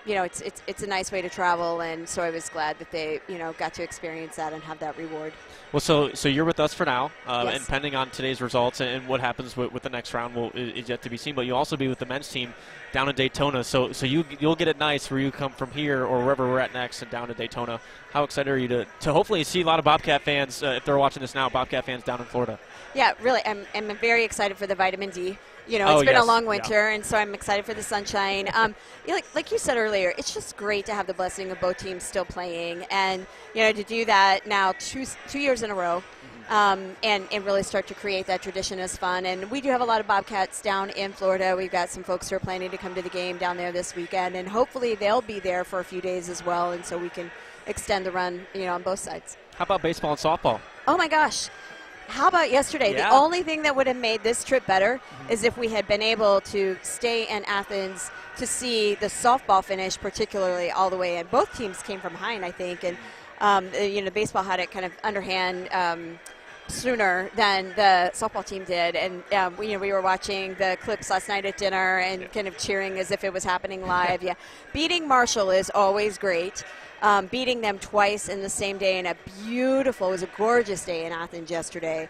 Speaker 21: You know, it's a nice way to travel, and so I was glad that they, you know, got to experience that and have that reward.
Speaker 4: Well, so you're with us for now,
Speaker 21: Yes.
Speaker 4: and pending on today's results and what happens with the next round is yet to be seen. But you'll also be with the men's team down in Daytona. So you'll get it nice where you come from here or wherever we're at next and down to Daytona. How excited are you to hopefully see a lot of Bobcat fans, if they're watching this now, Bobcat fans down in Florida?
Speaker 21: Yeah, really, I'm very excited for the vitamin D. You know, it's been a long winter, and so I'm excited for the sunshine. You know, like you said earlier, it's just great to have the blessing of both teams still playing, and, you know, to do that now two years in a row, and really start to create that tradition is fun. And we do have a lot of Bobcats down in Florida. We've got some folks who are planning to come to the game down there this weekend, and hopefully they'll be there for a few days as well, and so we can extend the run, you know, on both sides.
Speaker 4: How about baseball and softball?
Speaker 21: Oh my gosh. How about yesterday?
Speaker 4: Yeah.
Speaker 21: The only thing that would have made this trip better is if we had been able to stay in Athens to see the softball finish, particularly all the way in. Both teams came from behind, I think, and baseball had it kind of underhand sooner than the softball team did, and we were watching the clips last night at dinner and kind of cheering as if it was happening live. Yeah, beating Marshall is always great. Beating them twice in the same day in it was a gorgeous day in Athens yesterday.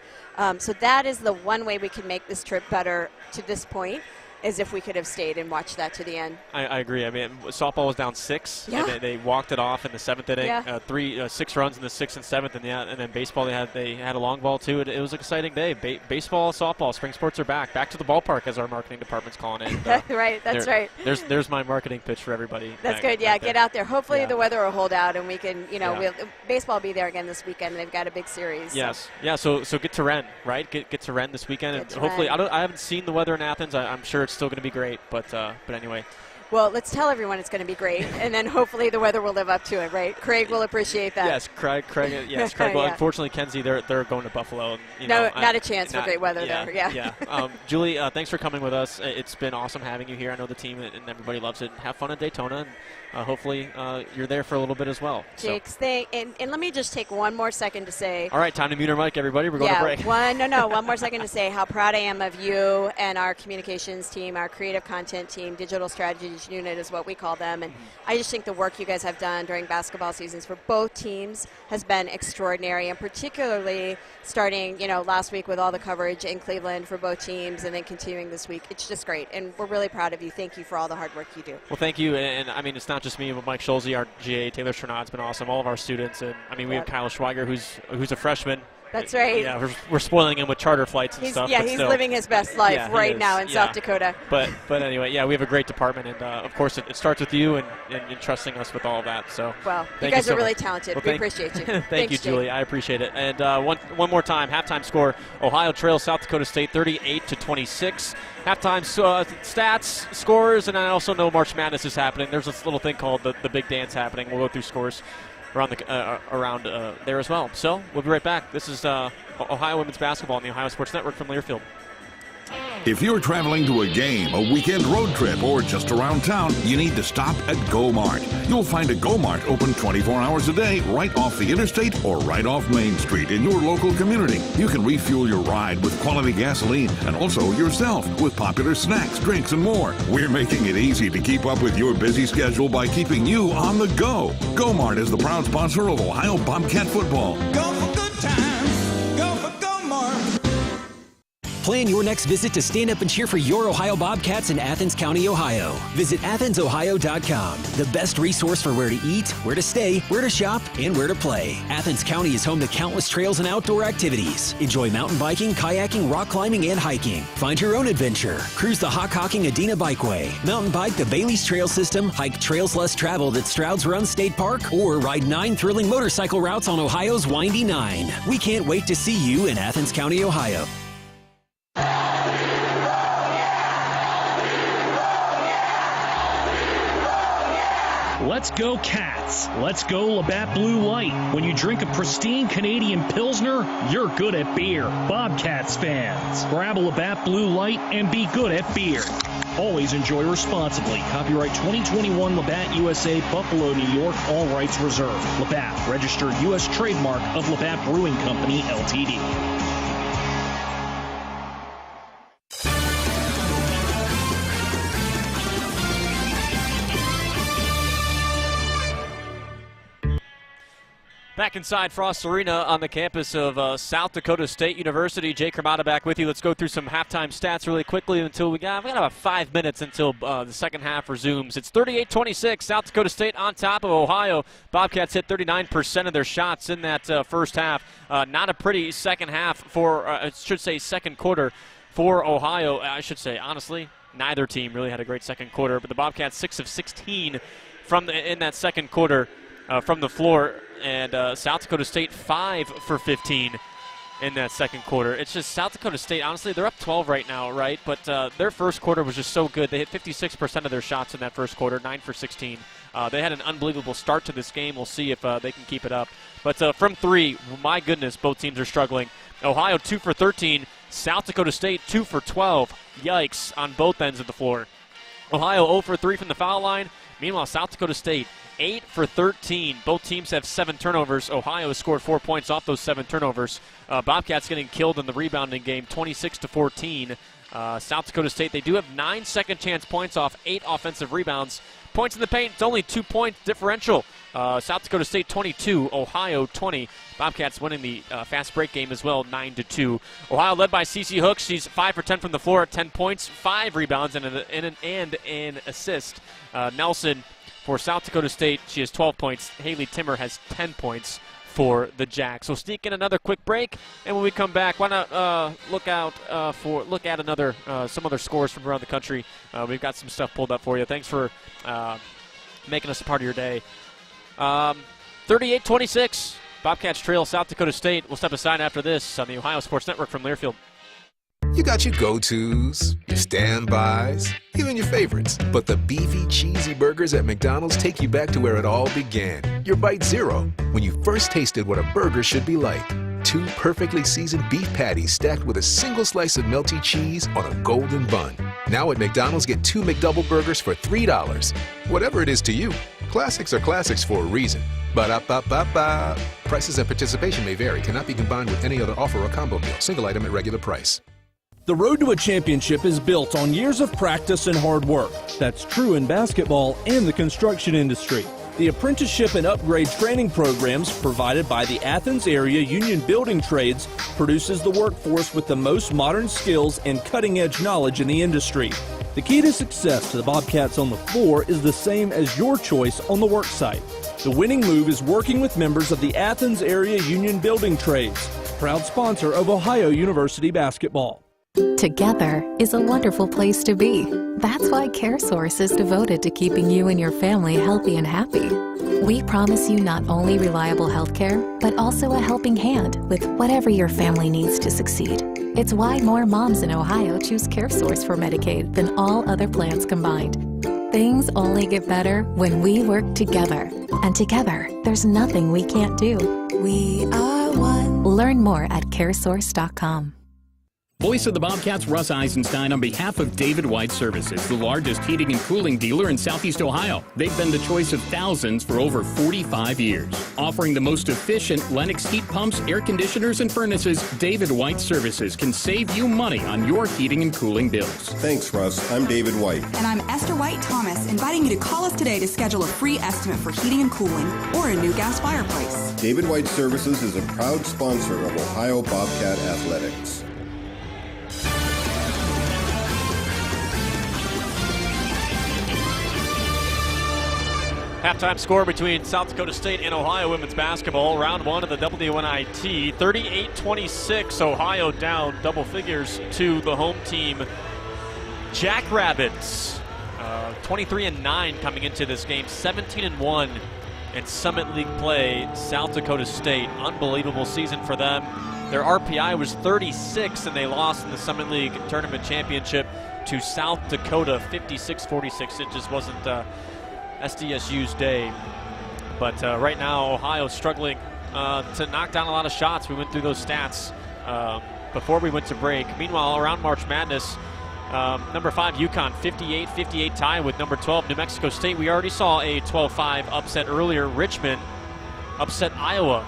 Speaker 21: So that is the one way we can make this trip better to this point, is if we could have stayed and watched that to the end.
Speaker 4: I agree. I mean, softball was down 6,
Speaker 21: Yeah.
Speaker 4: and they walked it off in the 7th inning.
Speaker 21: Yeah.
Speaker 4: 6 runs in the 6th and 7th, and then baseball they had a long ball too. It was an exciting day. Baseball, softball, spring sports are back to the ballpark, as our marketing department's calling it.
Speaker 21: Right, that's right.
Speaker 4: There's my marketing pitch for everybody.
Speaker 21: That's good. Yeah, get out there. Hopefully the weather will hold out, and we can, baseball will be there again this weekend. They've got a big series.
Speaker 4: Yes. So. Yeah. So get to Rennes, right? Get to Rennes this weekend, and hopefully I haven't seen the weather in Athens. I'm sure it's still going to be great. But anyway.
Speaker 21: Well, let's tell everyone it's going to be great, and then hopefully the weather will live up to it, right? Craig will appreciate that.
Speaker 4: Yes, Craig. Yes, Craig. Well, unfortunately, Kenzie, they're going to Buffalo. And,
Speaker 21: not a chance for great weather there. Yeah.
Speaker 4: Yeah. Julie, thanks for coming with us. It's been awesome having you here. I know the team and everybody loves it. Have fun in Daytona. And hopefully you're there for a little bit as well.
Speaker 21: Jakes, and let me just take one more second to say.
Speaker 4: All right, time to mute our mic, everybody. We're going to break.
Speaker 21: One more second to say how proud I am of you and our communications team, our creative content team, digital strategies unit is what we call them. And I just think the work you guys have done during basketball seasons for both teams has been extraordinary, and particularly starting, last week with all the coverage in Cleveland for both teams and then continuing this week. It's just great, and we're really proud of you. Thank you for all the hard work you do.
Speaker 4: Well, thank you, and I mean, it's not just me, but Mike Schulze, our GA, Taylor Stronad's been awesome, all of our students, and I mean, we have Kyle Schweiger, who's a freshman.
Speaker 21: That's right.
Speaker 4: Yeah, we're spoiling him with charter flights and stuff.
Speaker 21: Yeah, he's living his best life right now in South Dakota.
Speaker 4: But anyway, we have a great department, and of course it starts with you and trusting us with all of that. So
Speaker 21: you guys are really talented. We appreciate you.
Speaker 4: Thank you, Julie. I appreciate it. And one more time, halftime score: Ohio trails South Dakota State 38-26. Halftime stats, scores, and I also know March Madness is happening. There's this little thing called the Big Dance happening. We'll go through scores around there as well. So we'll be right back. This is Ohio Women's Basketball on the Ohio Sports Network from Learfield.
Speaker 5: If you're traveling to a game, a weekend road trip, or just around town, you need to stop at Go-Mart. You'll find a Go-Mart open 24 hours a day right off the interstate or right off Main Street in your local community. You can refuel your ride with quality gasoline and also yourself with popular snacks, drinks, and more. We're making it easy to keep up with your busy schedule by keeping you on the go. Go-Mart is the proud sponsor of Ohio Bobcat football.
Speaker 2: Go for good times. Go for Go-Mart.
Speaker 15: Plan your next visit to stand up and cheer for your Ohio Bobcats in Athens County, Ohio. Visit AthensOhio.com, the best resource for where to eat, where to stay, where to shop, and where to play. Athens County is home to countless trails and outdoor activities. Enjoy mountain biking, kayaking, rock climbing, and hiking. Find your own adventure. Cruise the Hockhocking Adena Bikeway. Mountain bike the Bailey's Trail System. Hike trails less traveled at Stroud's Run State Park. Or ride 9 thrilling motorcycle routes on Ohio's Windy 9. We can't wait to see you in Athens County, Ohio.
Speaker 22: Let's go Cats. Let's go Labatt Blue Light. When you drink a pristine Canadian Pilsner, you're good at beer. Bobcats fans, grab a Labatt Blue Light and be good at beer. Always enjoy responsibly. Copyright 2021 Labatt USA, Buffalo, New York. All rights reserved. Labatt, registered U.S. trademark of Labatt Brewing Company, Ltd.
Speaker 4: Back inside Frost Arena on the campus of South Dakota State University. Jake Kermata back with you. Let's go through some halftime stats really quickly until we got about 5 minutes until the second half resumes. It's 38-26, South Dakota State on top of Ohio. Bobcats hit 39% of their shots in that first half. Not a pretty second half for, second quarter for Ohio. I should say, honestly, neither team really had a great second quarter, but the Bobcats 6 of 16 in that second quarter from the floor. And South Dakota State 5 for 15 in that second quarter. It's just South Dakota State, honestly, they're up 12 right now, right? But their first quarter was just so good. They hit 56% of their shots in that first quarter, 9 for 16. They had an unbelievable start to this game. We'll see if they can keep it up. But from three, my goodness, both teams are struggling. Ohio 2 for 13. South Dakota State 2 for 12. Yikes on both ends of the floor. Ohio 0 for 3 from the foul line. Meanwhile, South Dakota State 8 for 13. Both teams have 7 turnovers. Ohio has scored 4 points off those 7 turnovers. Bobcats getting killed in the rebounding game, 26-14. South Dakota State, they do have 9 second chance points off 8 offensive rebounds. Points in the paint, it's only 2-point differential. South Dakota State 22, Ohio 20. Bobcats winning the fast break game as well, 9-2. Ohio led by Cece Hooks. She's 5 for 10 from the floor at 10 points, 5 rebounds, and an assist. Nelson for South Dakota State, she has 12 points. Haley Timmer has 10 points for the Jacks. So sneak in another quick break, and when we come back, why not look at another some other scores from around the country. We've got some stuff pulled up for you. Thanks for making us a part of your day. 38-26, Bobcats trail South Dakota State. We'll step aside after this on the Ohio Sports Network from Learfield.
Speaker 8: You got your go-tos, your standbys, even your favorites. But the beefy, cheesy burgers at McDonald's take you back to where it all began. Your Bite Zero, when you first tasted what a burger should be like. 2 perfectly seasoned beef patties stacked with a single slice of melty cheese on a golden bun. Now at McDonald's, get 2 McDouble burgers for $3. Whatever it is to you, classics are classics for a reason. Ba-da-ba-ba-ba. Prices and participation may vary. Cannot be combined with any other offer or combo meal. Single item at regular price.
Speaker 16: The road to a championship is built on years of practice and hard work. That's true in basketball and the construction industry. The apprenticeship and upgrade training programs provided by the Athens Area Union Building Trades produces the workforce with the most modern skills and cutting-edge knowledge in the industry. The key to success to the Bobcats on the floor is the same as your choice on the work site. The winning move is working with members of the Athens Area Union Building Trades, proud sponsor of Ohio University basketball.
Speaker 18: Together is a wonderful place to be. That's why CareSource is devoted to keeping you and your family healthy and happy. We promise you not only reliable health care, but also a helping hand with whatever your family needs to succeed. It's why more moms in Ohio choose CareSource for Medicaid than all other plans combined. Things only get better when we work together. And together, there's nothing we can't do. We are one. Learn more at caresource.com.
Speaker 12: Voice of the Bobcats, Russ Eisenstein, on behalf of David White Services, the largest heating and cooling dealer in Southeast Ohio. They've been the choice of thousands for over 45 years. Offering the most efficient Lennox heat pumps, air conditioners, and furnaces, David White Services can save you money on your heating and cooling bills.
Speaker 13: Thanks, Russ. I'm David White.
Speaker 14: And I'm Esther White Thomas, inviting you to call us today to schedule a free estimate for heating and cooling or a new gas fireplace.
Speaker 13: David White Services is a proud sponsor of Ohio Bobcat Athletics.
Speaker 4: Halftime score between South Dakota State and Ohio women's basketball. Round 1 of the WNIT. 38-26. Ohio down double figures to the home team. Jackrabbits, 23-9 coming into this game. 17-1 in Summit League play. South Dakota State, unbelievable season for them. Their RPI was 36, and they lost in the Summit League Tournament Championship to South Dakota, 56-46. It just wasn't SDSU's day. But right now, Ohio's struggling to knock down a lot of shots. We went through those stats before we went to break. Meanwhile, around March Madness, number 5 UConn, 58-58 tie with number 12 New Mexico State. We already saw a 12-5 upset earlier. Richmond upset Iowa.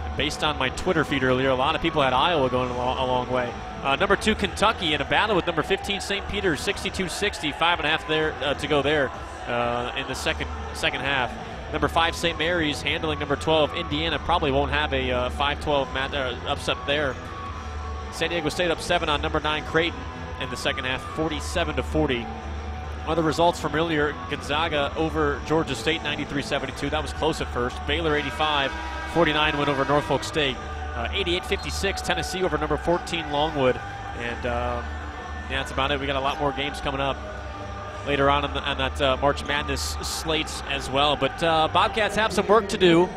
Speaker 4: And based on my Twitter feed earlier, a lot of people had Iowa going a long way. Number 2 Kentucky in a battle with number 15 St. Peter's, 62-60, 5.5 there to go there. In the second half. Number 5 St. Mary's handling number 12 Indiana. Probably won't have a 5-12 upset there. San Diego State up 7 on number 9 Creighton in the second half, 47-40. Other results from earlier: Gonzaga over Georgia State, 93-72. That was close at first. Baylor 85-49 win over Norfolk State. 88-56 Tennessee over number 14 Longwood. And that's about it. We got a lot more games coming up later on that March Madness slate as well. But Bobcats have some work to do.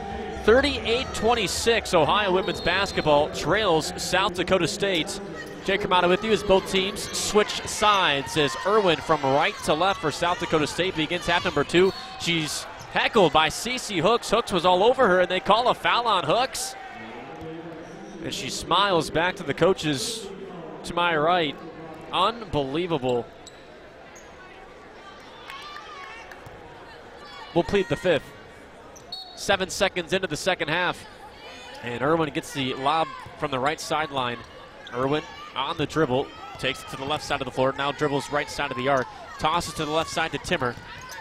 Speaker 4: 38-26, Ohio women's basketball trails South Dakota State. Jay Kermata with you as both teams switch sides as Irwin from right to left for South Dakota State begins half number 2. She's heckled by Cece Hooks. Hooks was all over her, and they call a foul on Hooks. And she smiles back to the coaches to my right. Unbelievable. We'll plead the fifth. 7 seconds into the second half. And Irwin gets the lob from the right sideline. Irwin on the dribble. Takes it to the left side of the floor. Now dribbles right side of the arc. Tosses to the left side to Timmer.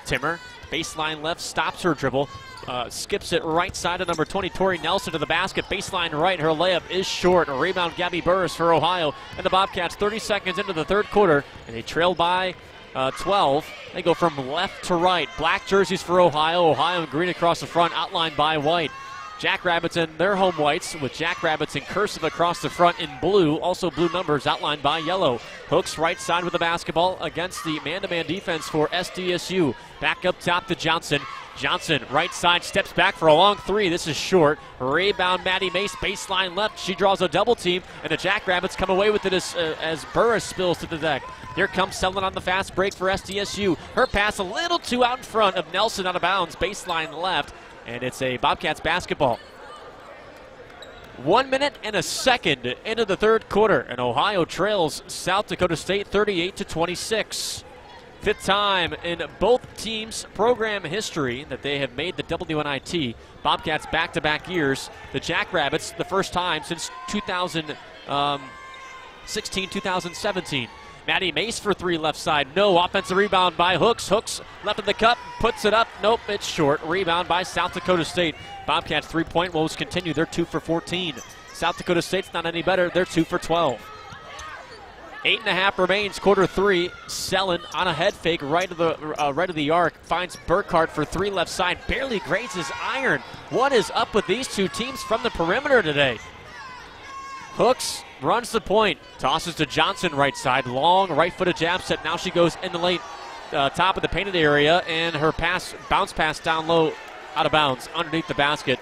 Speaker 4: Timmer, baseline left, stops her dribble. Skips it right side of number 20, Tori Nelson, to the basket. Baseline right, her layup is short. A rebound, Gabby Burris for Ohio. And the Bobcats 30 seconds into the third quarter, and they trail by 12. They go from left to right. Black jerseys for Ohio. Ohio in green across the front, outlined by white. Jackrabbits in their home whites with Jackrabbits in cursive across the front in blue. Also blue numbers outlined by yellow. Hooks right side with the basketball against the man-to-man defense for SDSU. Back up top to Johnson. Johnson, right side, steps back for a long three. This is short. Rebound, Maddie Mace, baseline left. She draws a double team, and the Jackrabbits come away with it as Burris spills to the deck. Here comes Selin on the fast break for SDSU. Her pass a little too out in front of Nelson, out of bounds, baseline left. And it's a Bobcats basketball. 1 minute and a second into the third quarter, and Ohio trails South Dakota State 38-26. Fifth time in both teams' program history that they have made the WNIT. Bobcats back-to-back years. The Jackrabbits, the first time since 2016-2017. Maddie Mace for three left side. No. Offensive rebound by Hooks. Hooks left of the cup. Puts it up. Nope, it's short. Rebound by South Dakota State. Bobcats three-point woes continue. They're 2 for 14. South Dakota State's not any better. They're 2 for 12. 8.5 remains, quarter three. Selin on a head fake right of the arc. Finds Burkhart for three left side. Barely grazes iron. What is up with these two teams from the perimeter today? Hooks runs the point. Tosses to Johnson right side. Long right-footed jab set. Now she goes in the late top of the painted area, and her bounce pass down low, out of bounds, underneath the basket.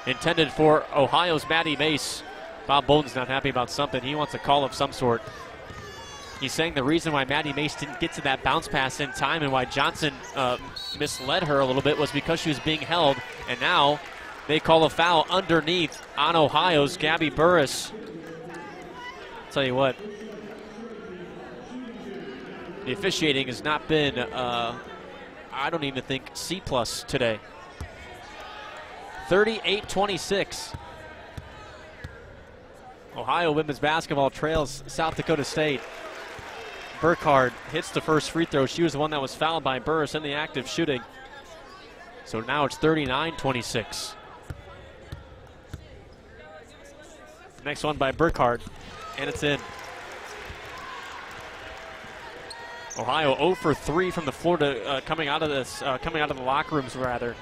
Speaker 4: Intended for Ohio's Maddie Mace. Bob Bolden's not happy about something. He wants a call of some sort. He's saying the reason why Maddie Mace didn't get to that bounce pass in time and why Johnson misled her a little bit was because she was being held, and now they call a foul underneath on Ohio's Gabby Burris. I'll tell you what, the officiating has not been, I don't even think, C+ today. 38-26. Ohio women's basketball trails South Dakota State. Burkhart hits the first free throw. She was the one that was fouled by Burris in the act of shooting. So now it's 39-26. Next one by Burkhart, and it's in. Ohio 0 for 3 from the floor to coming out of the locker rooms rather.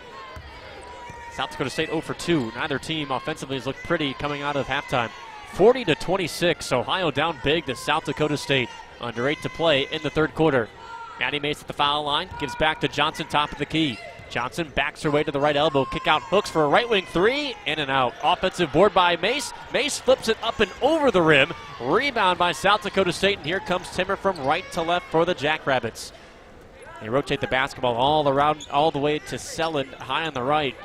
Speaker 4: South Dakota State 0 for 2. Neither team offensively has looked pretty coming out of halftime. 40-26. Ohio down big to South Dakota State. Under 8 to play in the third quarter. Maddie Mace at the foul line. Gives back to Johnson, top of the key. Johnson backs her way to the right elbow. Kick out Hooks for a right wing three. In and out. Offensive board by Mace. Mace flips it up and over the rim. Rebound by South Dakota State. And here comes Timmer from right to left for the Jackrabbits. They rotate the basketball all around, all the way to Selin, high on the right.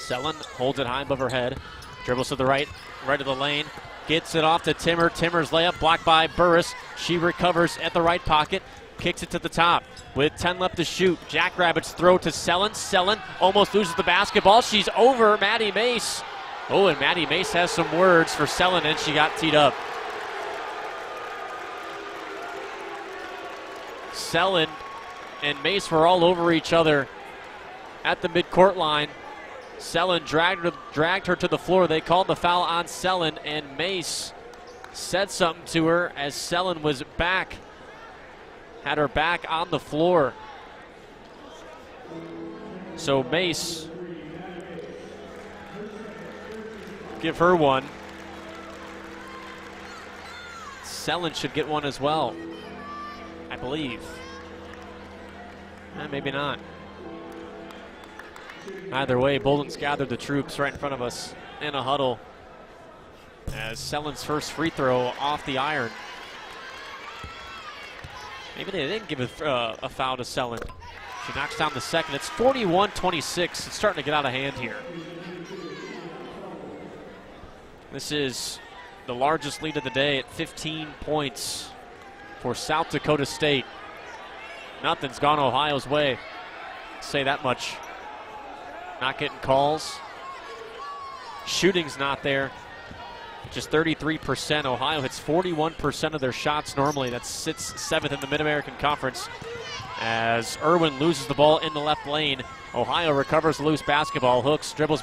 Speaker 4: Selin holds it high above her head. Dribbles to the right of the lane. Gets it off to Timmer. Timmer's layup blocked by Burris. She recovers at the right pocket. Kicks it to the top with 10 left to shoot. Jackrabbits throw to Selin. Selin almost loses the basketball. She's over Maddie Mace. Oh, and Maddie Mace has some words for Selin, and she got teed up. Selin and Mace were all over each other at the midcourt line. Selin dragged her to the floor. They called the foul on Selin, and Mace said something to her as Selin was back, had her back on the floor. So Mace, give her one. Selin should get one as well, I believe. Maybe not. Either way, Bolden's gathered the troops right in front of us in a huddle as Selin's first free throw off the iron. Maybe they didn't give a foul to Selin. She knocks down the second. It's 41-26. It's starting to get out of hand here. This is the largest lead of the day at 15 points for South Dakota State. Nothing's gone Ohio's way. Say that much. Not getting calls. Shooting's not there. Just 33%. Ohio hits 41% of their shots normally. That sits 7th in the Mid-American Conference. As Irwin loses the ball in the left lane, Ohio recovers the loose basketball. Hooks dribbles,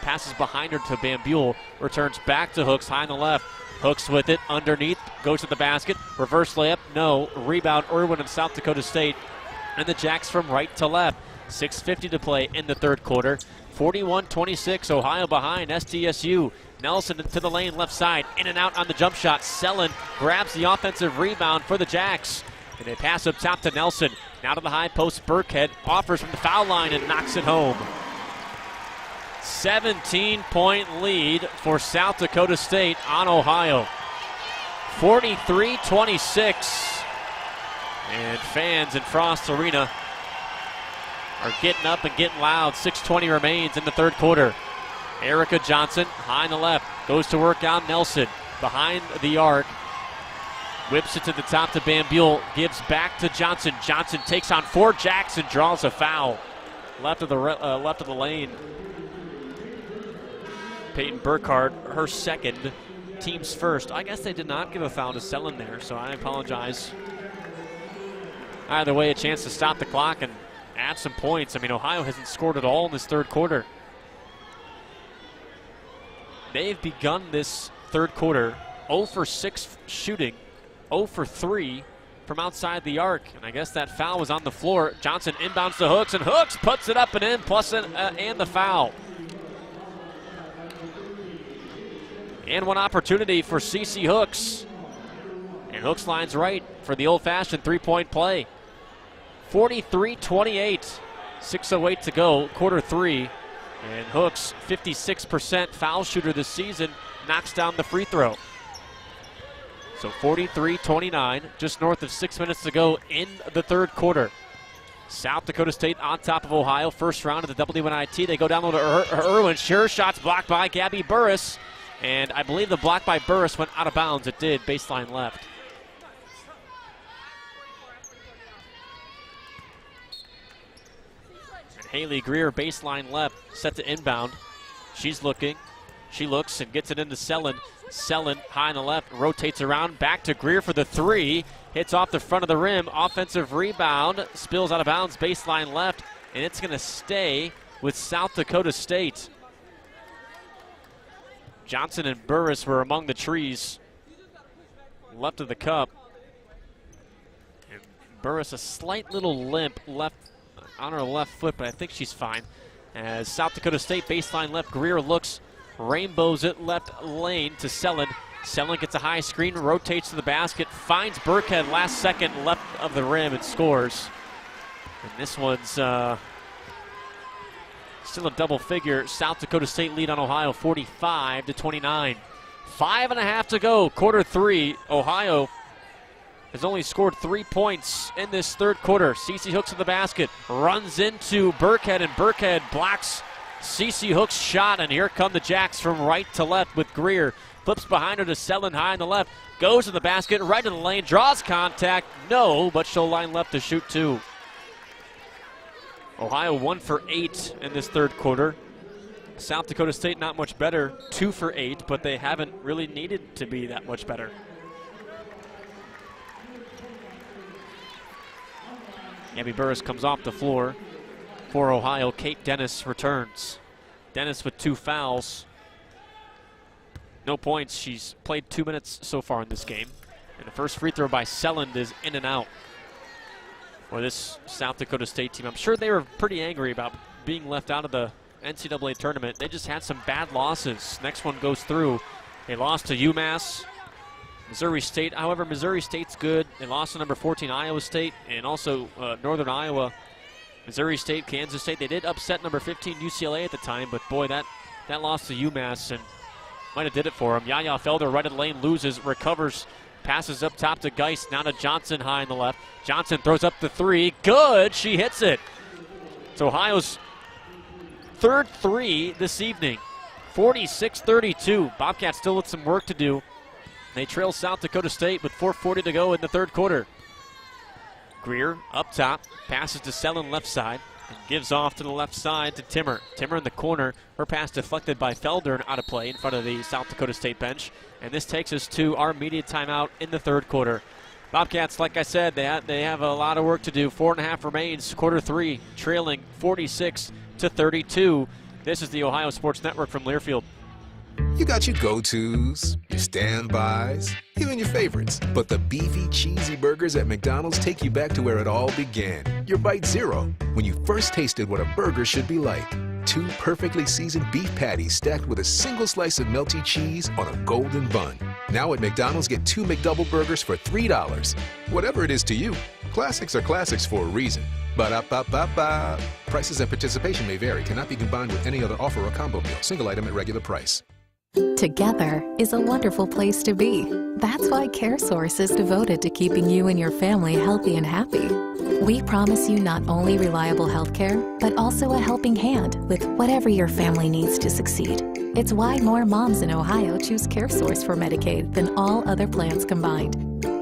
Speaker 4: passes behind her to Van Buell. Returns back to Hooks, high on the left. Hooks with it, underneath, goes to the basket. Reverse layup, no. Rebound, Irwin and South Dakota State. And the Jacks from right to left. 6:50 to play in the third quarter. 41-26, Ohio behind SDSU. Nelson to the lane, left side, in and out on the jump shot. Sellen grabs the offensive rebound for the Jacks. And they pass up top to Nelson. Now to the high post, Burkhead offers from the foul line and knocks it home. 17-point lead for South Dakota State on Ohio. 43-26. And fans in Frost Arena are getting up and getting loud. 6:20 remains in the third quarter. Erica Johnson, high on the left, goes to work on Nelson. Behind the arc. Whips it to the top to Van Buell, gives back to Johnson. Johnson takes on 4 Jacks and draws a foul. Left of the lane. Peyton Burkhardt, her second, team's first. I guess they did not give a foul to Sellen there, so I apologize. Either way, a chance to stop the clock and add some points. I mean, Ohio hasn't scored at all in this third quarter. They've begun this third quarter 0 for 6 shooting. 0 for 3 from outside the arc. And I guess that foul was on the floor. Johnson inbounds to Hooks, and Hooks puts it up and in, and the foul. And one opportunity for CeCe Hooks. And Hooks lines right for the old-fashioned three-point play. 43-28. 6:08 to go, quarter 3. And Hooks, 56% foul shooter this season, knocks down the free throw. So 43-29, just north of 6 minutes to go in the third quarter. South Dakota State on top of Ohio. First round of the WNIT. They go down low to Irwin. Sure shot's blocked by Gabby Burris. And I believe the block by Burris went out of bounds. It did, baseline left. And Haley Greer, baseline left, set to inbound. She's looking. She looks and gets it into Sellen. Sellen, high on the left, rotates around, back to Greer for the 3. Hits off the front of the rim. Offensive rebound, spills out of bounds, baseline left, and it's going to stay with South Dakota State. Johnson and Burris were among the trees left of the cup. And Burris, a slight little limp left on her left foot, but I think she's fine. As South Dakota State baseline left, Greer looks, rainbows it left lane to Sellen. Sellen gets a high screen, rotates to the basket, finds Burkhead last second left of the rim and scores. And this one's still a double figure. South Dakota State lead on Ohio 45-29. 5.5 to go, quarter 3. Ohio has only scored 3 points in this third quarter. CeCe Hooks at the basket, runs into Burkhead, and Burkhead blocks CeCe Hooks' shot, and here come the Jacks from right to left with Greer. Flips behind her to Sellen, high on the left, goes to the basket, right to the lane, draws contact, no, but she'll line left to shoot 2. Ohio 1 for 8 in this third quarter. South Dakota State not much better, 2 for 8, but they haven't really needed to be that much better. Gabby Burris comes off the floor for Ohio. Kate Dennis returns. Dennis with 2 fouls. No points. She's played 2 minutes so far in this game. And the first free throw by Selland is in and out for this South Dakota State team. I'm sure they were pretty angry about being left out of the NCAA tournament. They just had some bad losses. Next one goes through. They lost to UMass, Missouri State. However, Missouri State's good. They lost to number 14 Iowa State, and also Northern Iowa, Missouri State, Kansas State. They did upset number 15 UCLA at the time, but boy, that loss to UMass and might have did it for them. Yaya Felder right of the lane, loses, recovers, passes up top to Geist, now to Johnson high on the left. Johnson throws up the 3. Good, she hits it. It's Ohio's third 3 this evening. 46-32. Bobcats still with some work to do. They trail South Dakota State with 4:40 to go in the third quarter. Greer up top, passes to Selin left side, and gives off to the left side to Timmer. Timmer in the corner, her pass deflected by Felder and out of play in front of the South Dakota State bench. And this takes us to our immediate timeout in the third quarter. Bobcats, like I said, they have a lot of work to do. 4.5 remains, quarter three, trailing 46-32. This is the Ohio Sports Network from Learfield.
Speaker 8: You got your go-tos, your standbys, even your favorites. But the beefy, cheesy burgers at McDonald's take you back to where it all began. Your Bite Zero, when you first tasted what a burger should be like. 2 perfectly seasoned beef patties stacked with a single slice of melty cheese on a golden bun. Now at McDonald's, get 2 McDouble burgers for $3. Whatever it is to you, classics are classics for a reason. Ba-da-ba-ba-ba. Prices and participation may vary. Cannot be combined with any other offer or combo meal. Single item at regular price.
Speaker 9: Together is a wonderful place to be. That's why CareSource is devoted to keeping you and your family healthy and happy. We promise you not only reliable health care, but also a helping hand with whatever your family needs to succeed. It's why more moms in Ohio choose CareSource for Medicaid than all other plans combined.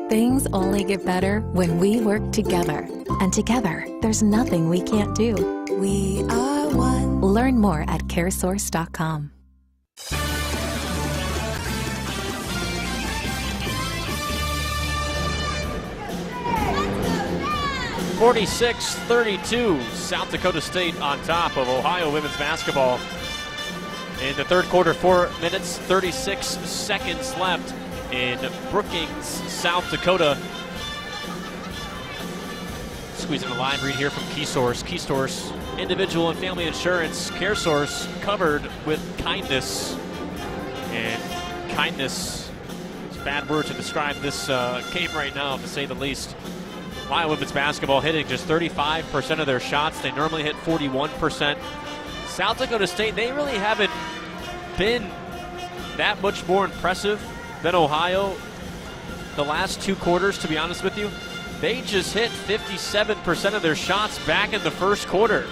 Speaker 9: Things only get better when we work together. And together, there's nothing we can't do. We are one. Learn more at caresource.com.
Speaker 4: 46-32, South Dakota State on top of Ohio women's basketball. In the third quarter, 4 minutes, 36 seconds left in Brookings, South Dakota. Squeezing a line read here from KeySource. KeySource, individual and family insurance. CareSource, covered with kindness. And kindness is a bad word to describe this game right now, to say the least. Ohio women's basketball hitting just 35% of their shots. They normally hit 41%. South Dakota State, they really haven't been that much more impressive than Ohio the last 2 quarters, to be honest with you. They just hit 57% of their shots back in the first quarter.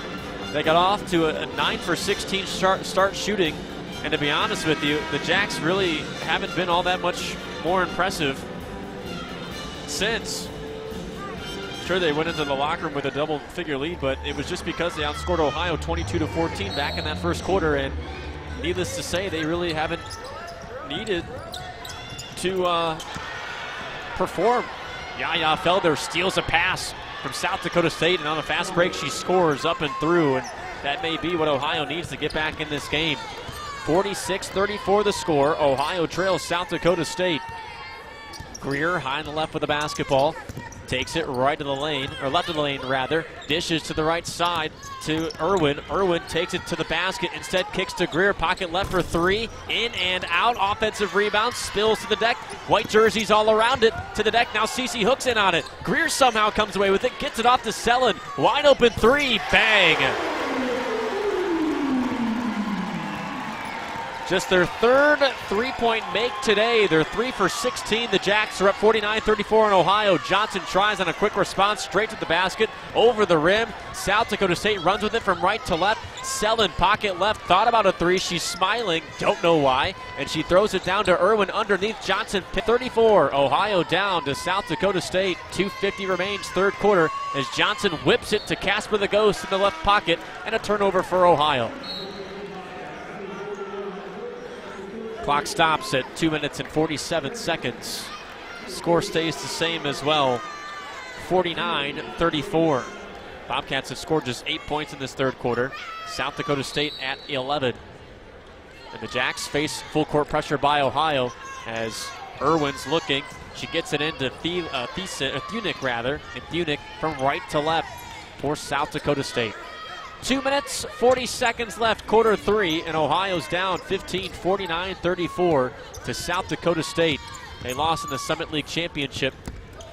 Speaker 4: They got off to a 9 for 16 start shooting. And to be honest with you, the Jacks really haven't been all that much more impressive since. Sure, they went into the locker room with a double-figure lead, but it was just because they outscored Ohio 22-14 back in that first quarter, and needless to say, they really haven't needed to perform. Yaya Felder steals a pass from South Dakota State, and on a fast break, she scores up and through, and that may be what Ohio needs to get back in this game. 46-34 the score. Ohio trails South Dakota State. Greer high on the left with the basketball. Takes it right to the lane, or left of the lane rather. Dishes to the right side to Irwin. Irwin takes it to the basket. Instead kicks to Greer. Pocket left for 3. In and out. Offensive rebound. Spills to the deck. White jerseys all around it. To the deck. Now Cece hooks in on it. Greer somehow comes away with it. Gets it off to Selin. Wide open 3. Bang. Just their third three-point make today. They're 3 for 16. The Jacks are up 49-34 on Ohio. Johnson tries on a quick response straight to the basket, over the rim. South Dakota State runs with it from right to left. Selin, pocket left, thought about a 3. She's smiling, don't know why. And she throws it down to Irwin underneath Johnson. 34, Ohio down to South Dakota State. 2:50 remains, third quarter, as Johnson whips it to Casper the Ghost in the left pocket, and a turnover for Ohio. Clock stops at 2 minutes and 47 seconds. Score stays the same as well, 49-34. Bobcats have scored just 8 points in this third quarter. South Dakota State at 11. And the Jacks face full court pressure by Ohio as Irwin's looking. She gets it into Thunick rather, and Thunick from right to left for South Dakota State. 2 minutes, 40 seconds left, quarter 3, and Ohio's down 15, 49-34 to South Dakota State. They lost in the Summit League Championship,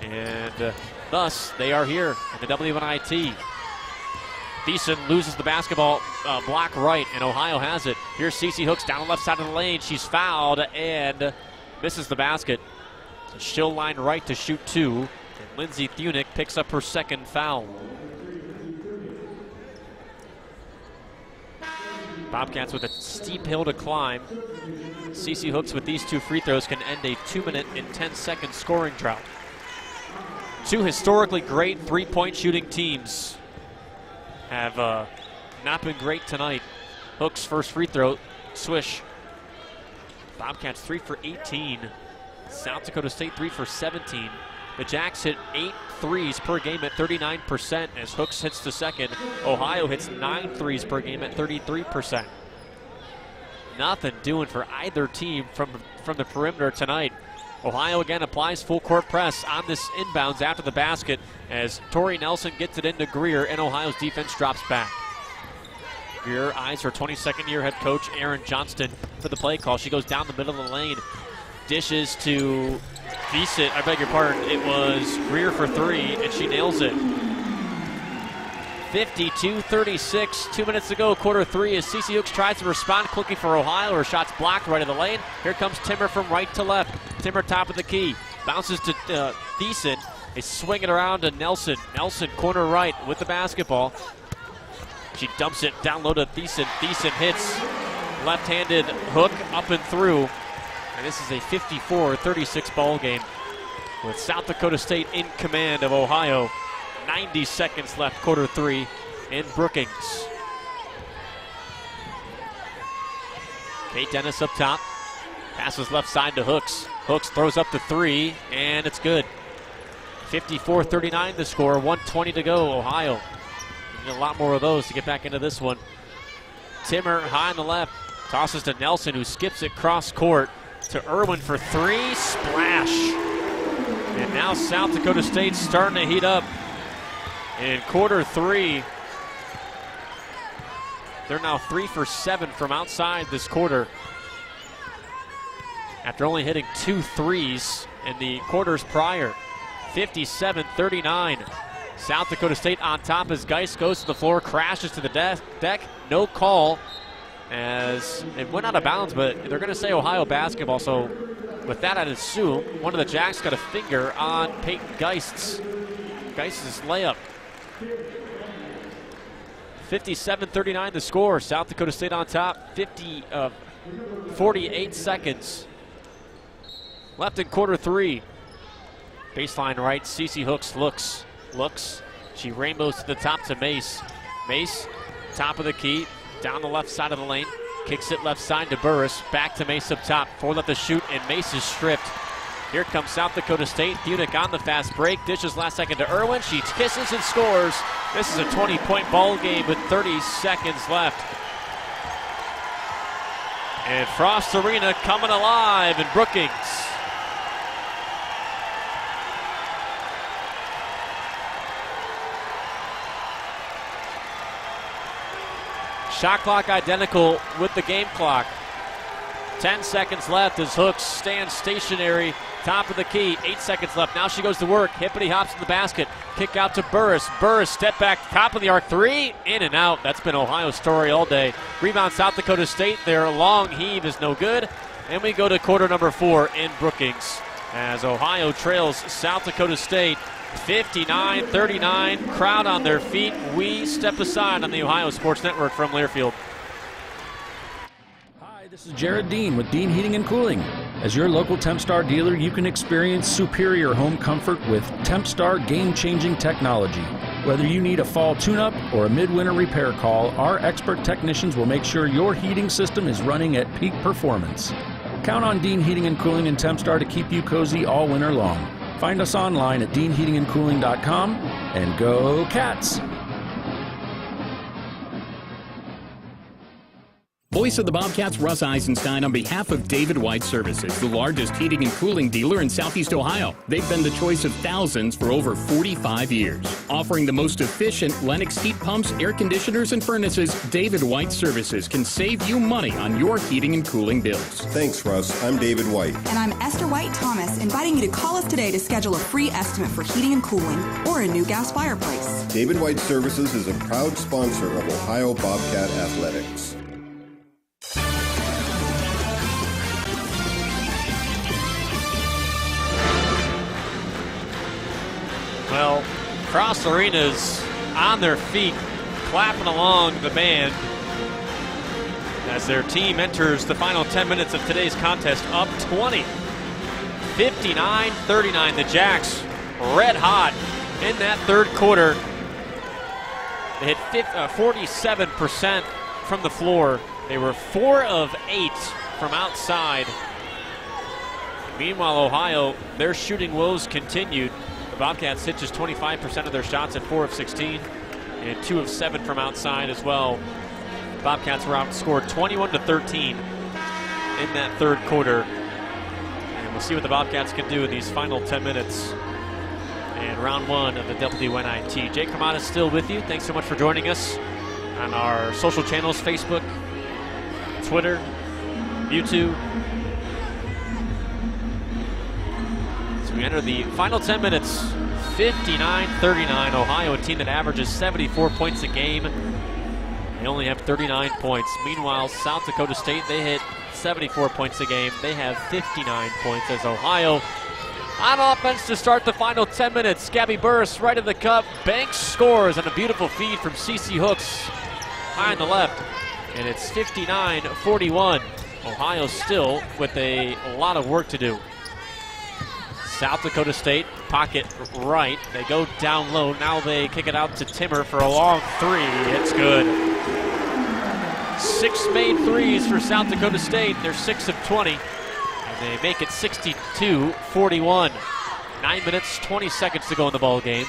Speaker 4: and thus they are here in the WNIT. Thiessen loses the basketball block right, and Ohio has it. Here's Cece Hooks down the left side of the lane. She's fouled and misses the basket. She'll line right to shoot 2, and Lindsey Thunick picks up her second foul. Bobcats with a steep hill to climb. CC Hooks with these 2 free throws can end a 2-minute and 10-second scoring drought. 2 historically great three-point shooting teams have not been great tonight. Hooks first free throw, swish. Bobcats 3 for 18. South Dakota State 3 for 17. The Jacks hit 8 threes per game at 39% as Hooks hits the second. Ohio hits 9 threes per game at 33%. Nothing doing for either team from the perimeter tonight. Ohio again applies full court press on this inbounds after the basket as Tori Nelson gets it into Greer and Ohio's defense drops back. Greer eyes her 22nd year head coach Aaron Johnston for the play call. She goes down the middle of the lane, dishes to Visit, I beg your pardon, it was Greer for 3 and she nails it. 52-36, 2 minutes to go, quarter 3 as CC Hooks tries to respond quickly for Ohio. Her shot's blocked right of the lane. Here comes Timmer from right to left. Timmer top of the key, bounces to Thiessen. They swing it around to Nelson. Nelson corner right with the basketball. She dumps it down low to Thiessen. Thiessen hits left-handed hook up and through. And this is a 54-36 ball game with South Dakota State in command of Ohio. 90 seconds left, quarter 3 in Brookings. Kate Dennis up top. Passes left side to Hooks. Hooks throws up the 3, and it's good. 54-39 the score, 1:20 to go, Ohio. Need a lot more of those to get back into this one. Timmer high on the left. Tosses to Nelson, who skips it cross court. To Irwin for 3, splash. And now South Dakota State's starting to heat up. In quarter 3, they're now 3 for 7 from outside this quarter. After only hitting 2 threes in the quarters prior. 57-39. South Dakota State on top as Geis goes to the floor, crashes to the deck. No call, as it went out of bounds, but they're going to say Ohio basketball. So with that, I'd assume one of the Jacks got a finger on Peyton Geist's layup. 57-39 the score. South Dakota State on top. 48 seconds left in quarter 3. Baseline right. CC Hooks looks. She rainbows to the top to Mace. Mace, top of the key. Down the left side of the lane, kicks it left side to Burris, back to Mace up top, 4 left to shoot, and Mace is stripped. Here comes South Dakota State. Thunick on the fast break, dishes last second to Irwin. She kisses and scores. This is a 20-point ball game with 30 seconds left. And Frost Arena coming alive in Brookings. Shot clock identical with the game clock. 10 seconds left as Hooks stands stationary, top of the key. 8 seconds left. Now she goes to work. Hippity hops in the basket. Kick out to Burris. Burris step back, top of the arc 3, in and out. That's been Ohio's story all day. Rebound South Dakota State. Their long heave is no good. And we go to quarter number 4 in Brookings as Ohio trails South Dakota State 59-39, crowd on their feet. We step aside on the Ohio Sports Network from Learfield.
Speaker 17: Hi, this is Jared Dean with Dean Heating and Cooling. As your local Tempstar dealer, you can experience superior home comfort with Tempstar game-changing technology. Whether you need a fall tune-up or a midwinter repair call, our expert technicians will make sure your heating system is running at peak performance. Count on Dean Heating and Cooling and Tempstar to keep you cozy all winter long. Find us online at deanheatingandcooling.com and go Cats!
Speaker 12: Voice of the Bobcats, Russ Eisenstein, on behalf of David White Services, the largest heating and cooling dealer in Southeast Ohio. They've been the choice of thousands for over 45 years. Offering the most efficient Lennox heat pumps, air conditioners, and furnaces, David White Services can save you money on your heating and cooling bills.
Speaker 13: Thanks, Russ. I'm David White.
Speaker 14: And I'm Esther White Thomas, inviting you to call us today to schedule a free estimate for heating and cooling or a new gas fireplace.
Speaker 13: David White Services is a proud sponsor of Ohio Bobcat Athletics.
Speaker 4: Well, Frost Arena's on their feet, clapping along the band. as their team enters the final 10 minutes of today's contest up 20. 59-39, the Jacks red hot in that third quarter. They hit 47% from the floor. They were 4 of 8 from outside. Meanwhile, Ohio, their shooting woes continued. The Bobcats hit just 25% of their shots at 4 of 16 and 2 of 7 from outside as well. The Bobcats were outscored 21-13 in that third quarter. And we'll see what the Bobcats can do in these final 10 minutes. And round 1 of the WNIT. Jake Kermott is still with you. Thanks so much for joining us on our social channels, Facebook, Twitter, YouTube. So we enter the final 10 minutes, 59-39. Ohio, a team that averages 74 points a game. They only have 39 points. Meanwhile, South Dakota State, they hit 74 points a game. They have 59 points as Ohio on offense to start the final 10 minutes. Gabby Burris right of the cup. Banks scores on a beautiful feed from Cece Hooks high on the left. And it's 59-41. Ohio still with a lot of work to do. South Dakota State, pocket right. They go down low. Now they kick it out to Timmer for a long 3. It's good. 6 made threes for South Dakota State. They're 6 of 20. And they make it 62-41. 9 minutes, 20 seconds to go in the ball game.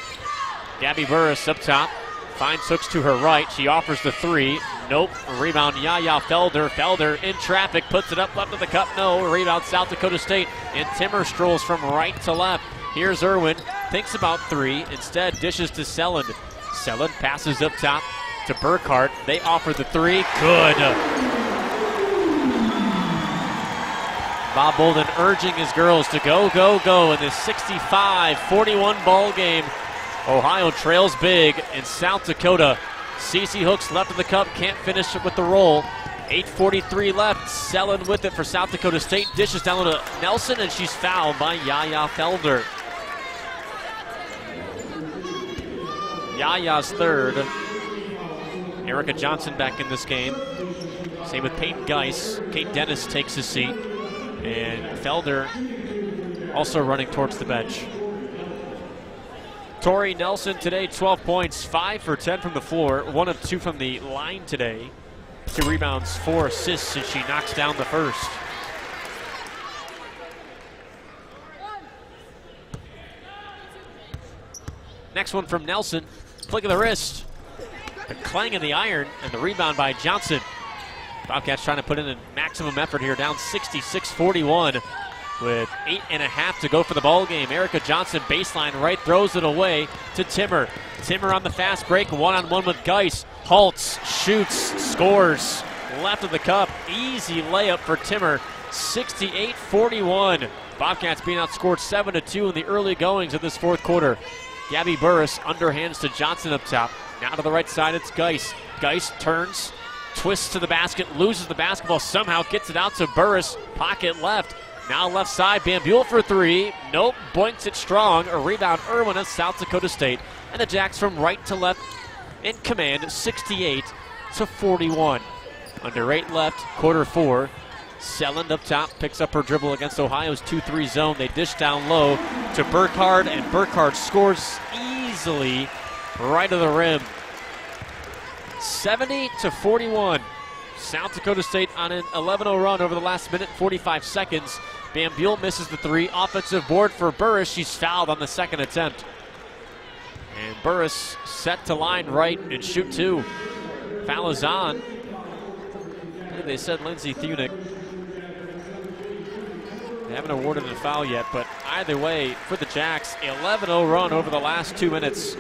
Speaker 4: Gabby Burris up top. Finds Hooks to her right. She offers the 3. Nope. Rebound, Yaya Felder. Felder in traffic. Puts it up left of the cup. No. Rebound, South Dakota State. And Timmer strolls from right to left. Here's Irwin. Thinks about 3. Instead, dishes to Selland. Selland passes up top to Burkhart. They offer the 3. Good. Bob Bolden urging his girls to go, go, go in this 65-41 ball game. Ohio trails big in South Dakota. Cece Hooks left of the cup, can't finish it with the roll. 8:43 left, Selland with it for South Dakota State. Dishes down to Nelson, and she's fouled by Yaya Felder. Yaya's third. Erica Johnson back in this game. Same with Peyton Geis. Kate Dennis takes his seat. And Felder also running towards the bench. Tori Nelson today, 12 points, 5 for 10 from the floor, 1 of 2 from the line today. 2 rebounds, 4 assists, and she knocks down the first. Next one from Nelson, flick of the wrist. The clang of the iron, and the rebound by Johnson. Bobcats trying to put in a maximum effort here, down 66-41. With 8.5 to go for the ball game. Erica Johnson, baseline right, throws it away to Timmer. Timmer on the fast break, one-on-one with Geis. Halts, shoots, scores. Left of the cup, easy layup for Timmer. 68-41. Bobcats being outscored 7-2 in the early goings of this fourth quarter. Gabby Burris underhands to Johnson up top. Now to the right side, it's Geis. Geis turns, twists to the basket, loses the basketball, somehow gets it out to Burris. Pocket left. Now left side, Bambule for 3. Nope, boinks it strong. A rebound, Irwin of South Dakota State. And the Jacks from right to left in command, 68-41. Under 8 left, quarter 4. Selland up top, picks up her dribble against Ohio's 2-3 zone. They dish down low to Burkhart, and Burkhart scores easily right of the rim. 70-41. South Dakota State on an 11-0 run over the last minute, 45 seconds. Bambule misses the 3. Offensive board for Burris. She's fouled on the second attempt. And Burris set to line right and shoot 2. Foul is on. I think they said Lindsey Thunick. They haven't awarded a foul yet, but either way, for the Jacks, 11-0 run over the last 2 minutes.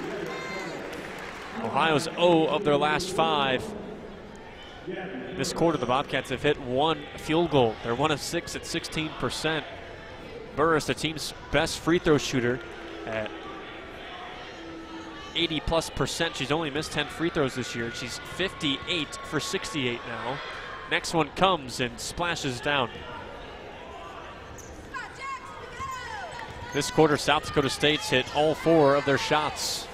Speaker 4: Ohio's 0 of their last 5. This quarter, the Bobcats have hit 1 field goal. They're 1 of 6 at 16%. Burris, the team's best free throw shooter at 80+%. She's only missed 10 free throws this year. She's 58 for 68 now. Next one comes and splashes down. This quarter, South Dakota State's hit all 4 of their shots.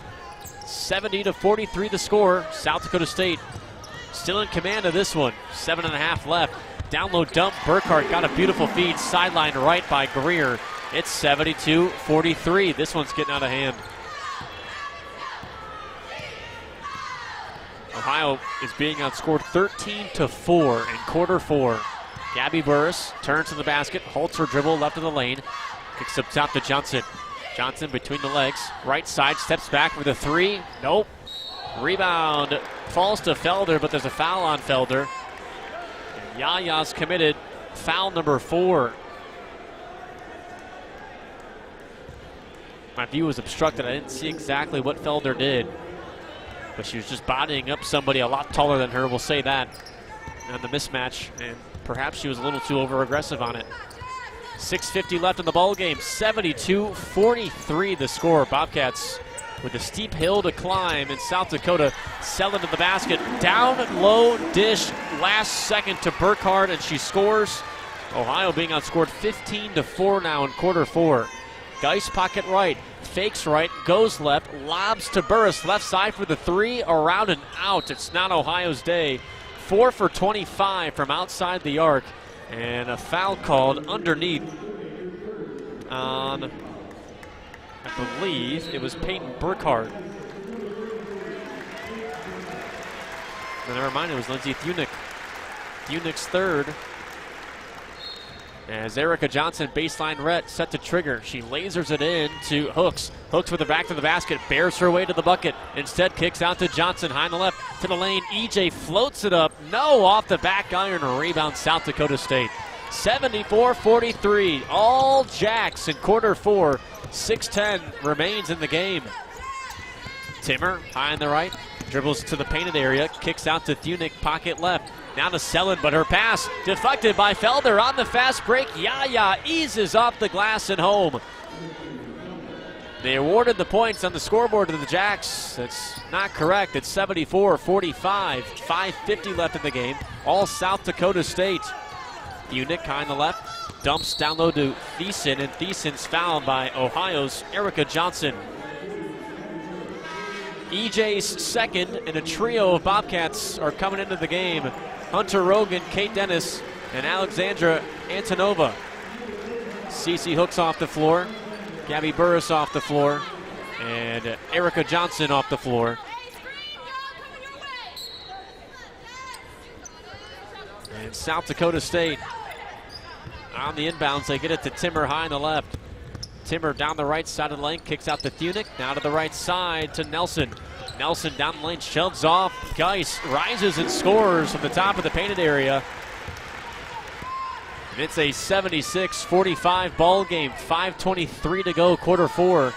Speaker 4: 70-43 the score. South Dakota State still in command of this one. 7.5 left. Down low dump. Burkhart got a beautiful feed. Sideline right by Greer. It's 72-43. This one's getting out of hand. Ohio is being outscored 13-4 in quarter 4. Gabby Burris turns to the basket, holds her dribble left of the lane, kicks up top to Johnson. Johnson between the legs, right side, steps back for the 3. Nope. Rebound falls to Felder, but there's a foul on Felder. And Yaya's committed foul number 4. My view was obstructed. I didn't see exactly what Felder did, but she was just bodying up somebody a lot taller than her, we'll say that, on the mismatch, and perhaps she was a little too over-aggressive on it. 6:50 left in the ball game. 72-43 the score. Bobcats with a steep hill to climb in South Dakota. Selling to the basket. Down low dish. Last second to Burkhart, and she scores. Ohio being outscored 15-4 now in quarter 4. Geis pocket right. Fakes right. Goes left. Lobs to Burris. Left side for the 3. Around and out. It's not Ohio's day. 4 for 25 from outside the arc. And a foul called underneath on, I believe, it was Peyton Burkhart. No, never mind, it was Lindsay Thunick. Thunick's third. As Erica Johnson, baseline ret, set to trigger. She lasers it in to Hooks. Hooks with the back to the basket, bears her way to the bucket. Instead kicks out to Johnson, high on the left, to the lane. EJ floats it up. No, off the back iron. Rebound South Dakota State. 74-43. All Jacks in quarter 4. 6:10 remains in the game. Timmer, high on the right, dribbles to the painted area, kicks out to Thunick, pocket left. Now to Sellen, but her pass deflected by Felder on the fast break. Yaya eases off the glass and home. They awarded the points on the scoreboard to the Jacks. That's not correct. It's 74-45. 5:50 left in the game. All South Dakota State. Thunick high on the left. Dumps down low to Thiessen, and Thiessen's fouled by Ohio's Erica Johnson. EJ's second, and a trio of Bobcats are coming into the game. Hunter Rogan, Kate Dennis, and Alexandra Antonova. Cece Hooks off the floor, Gabby Burris off the floor, and Erica Johnson off the floor. And South Dakota State on the inbounds. They get it to Timmer high on the left. Timmer down the right side of the lane, kicks out to Thunick. Now to the right side to Nelson. Nelson down the lane, shoves off. Geis rises and scores from the top of the painted area. And it's a 76-45 ball game. 5:23 to go, quarter 4.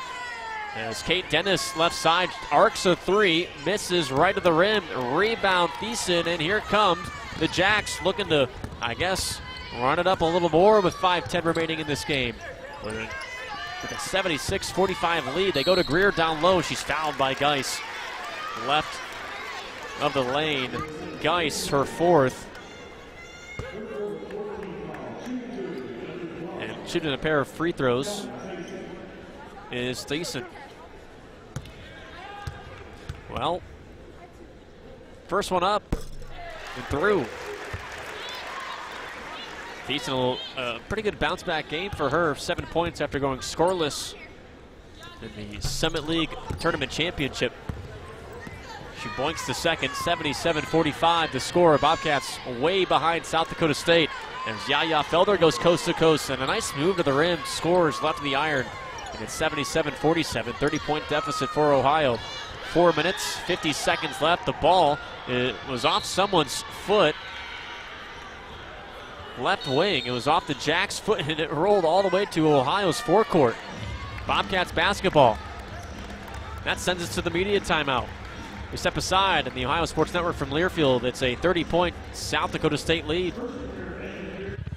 Speaker 4: As Kate Dennis left side arcs a 3, misses right to the rim. Rebound Thiessen, and here comes the Jacks looking to, I guess, run it up a little more with 5:10 remaining in this game. With a 76-45 lead, they go to Greer down low. She's fouled by Geis. Left of the lane. Geis, her 4th. And shooting a pair of free throws is Thiessen. Well, first one up and through. Thiessen, a pretty good bounce back game for her. 7 points after going scoreless in the Summit League Tournament Championship. She boinks the second. 77-45 the score. Bobcats way behind South Dakota State as Yaya Felder goes coast to coast, and a nice move to the rim, scores left of the iron, and it's 77-47, 30-point deficit for Ohio. 4 minutes, 50 seconds left. The ball was off someone's foot. Left wing. It was off the Jacks' foot, and it rolled all the way to Ohio's forecourt. Bobcats basketball. That sends us to the media timeout. We step aside in the Ohio Sports Network from Learfield. It's a 30-point South Dakota State lead.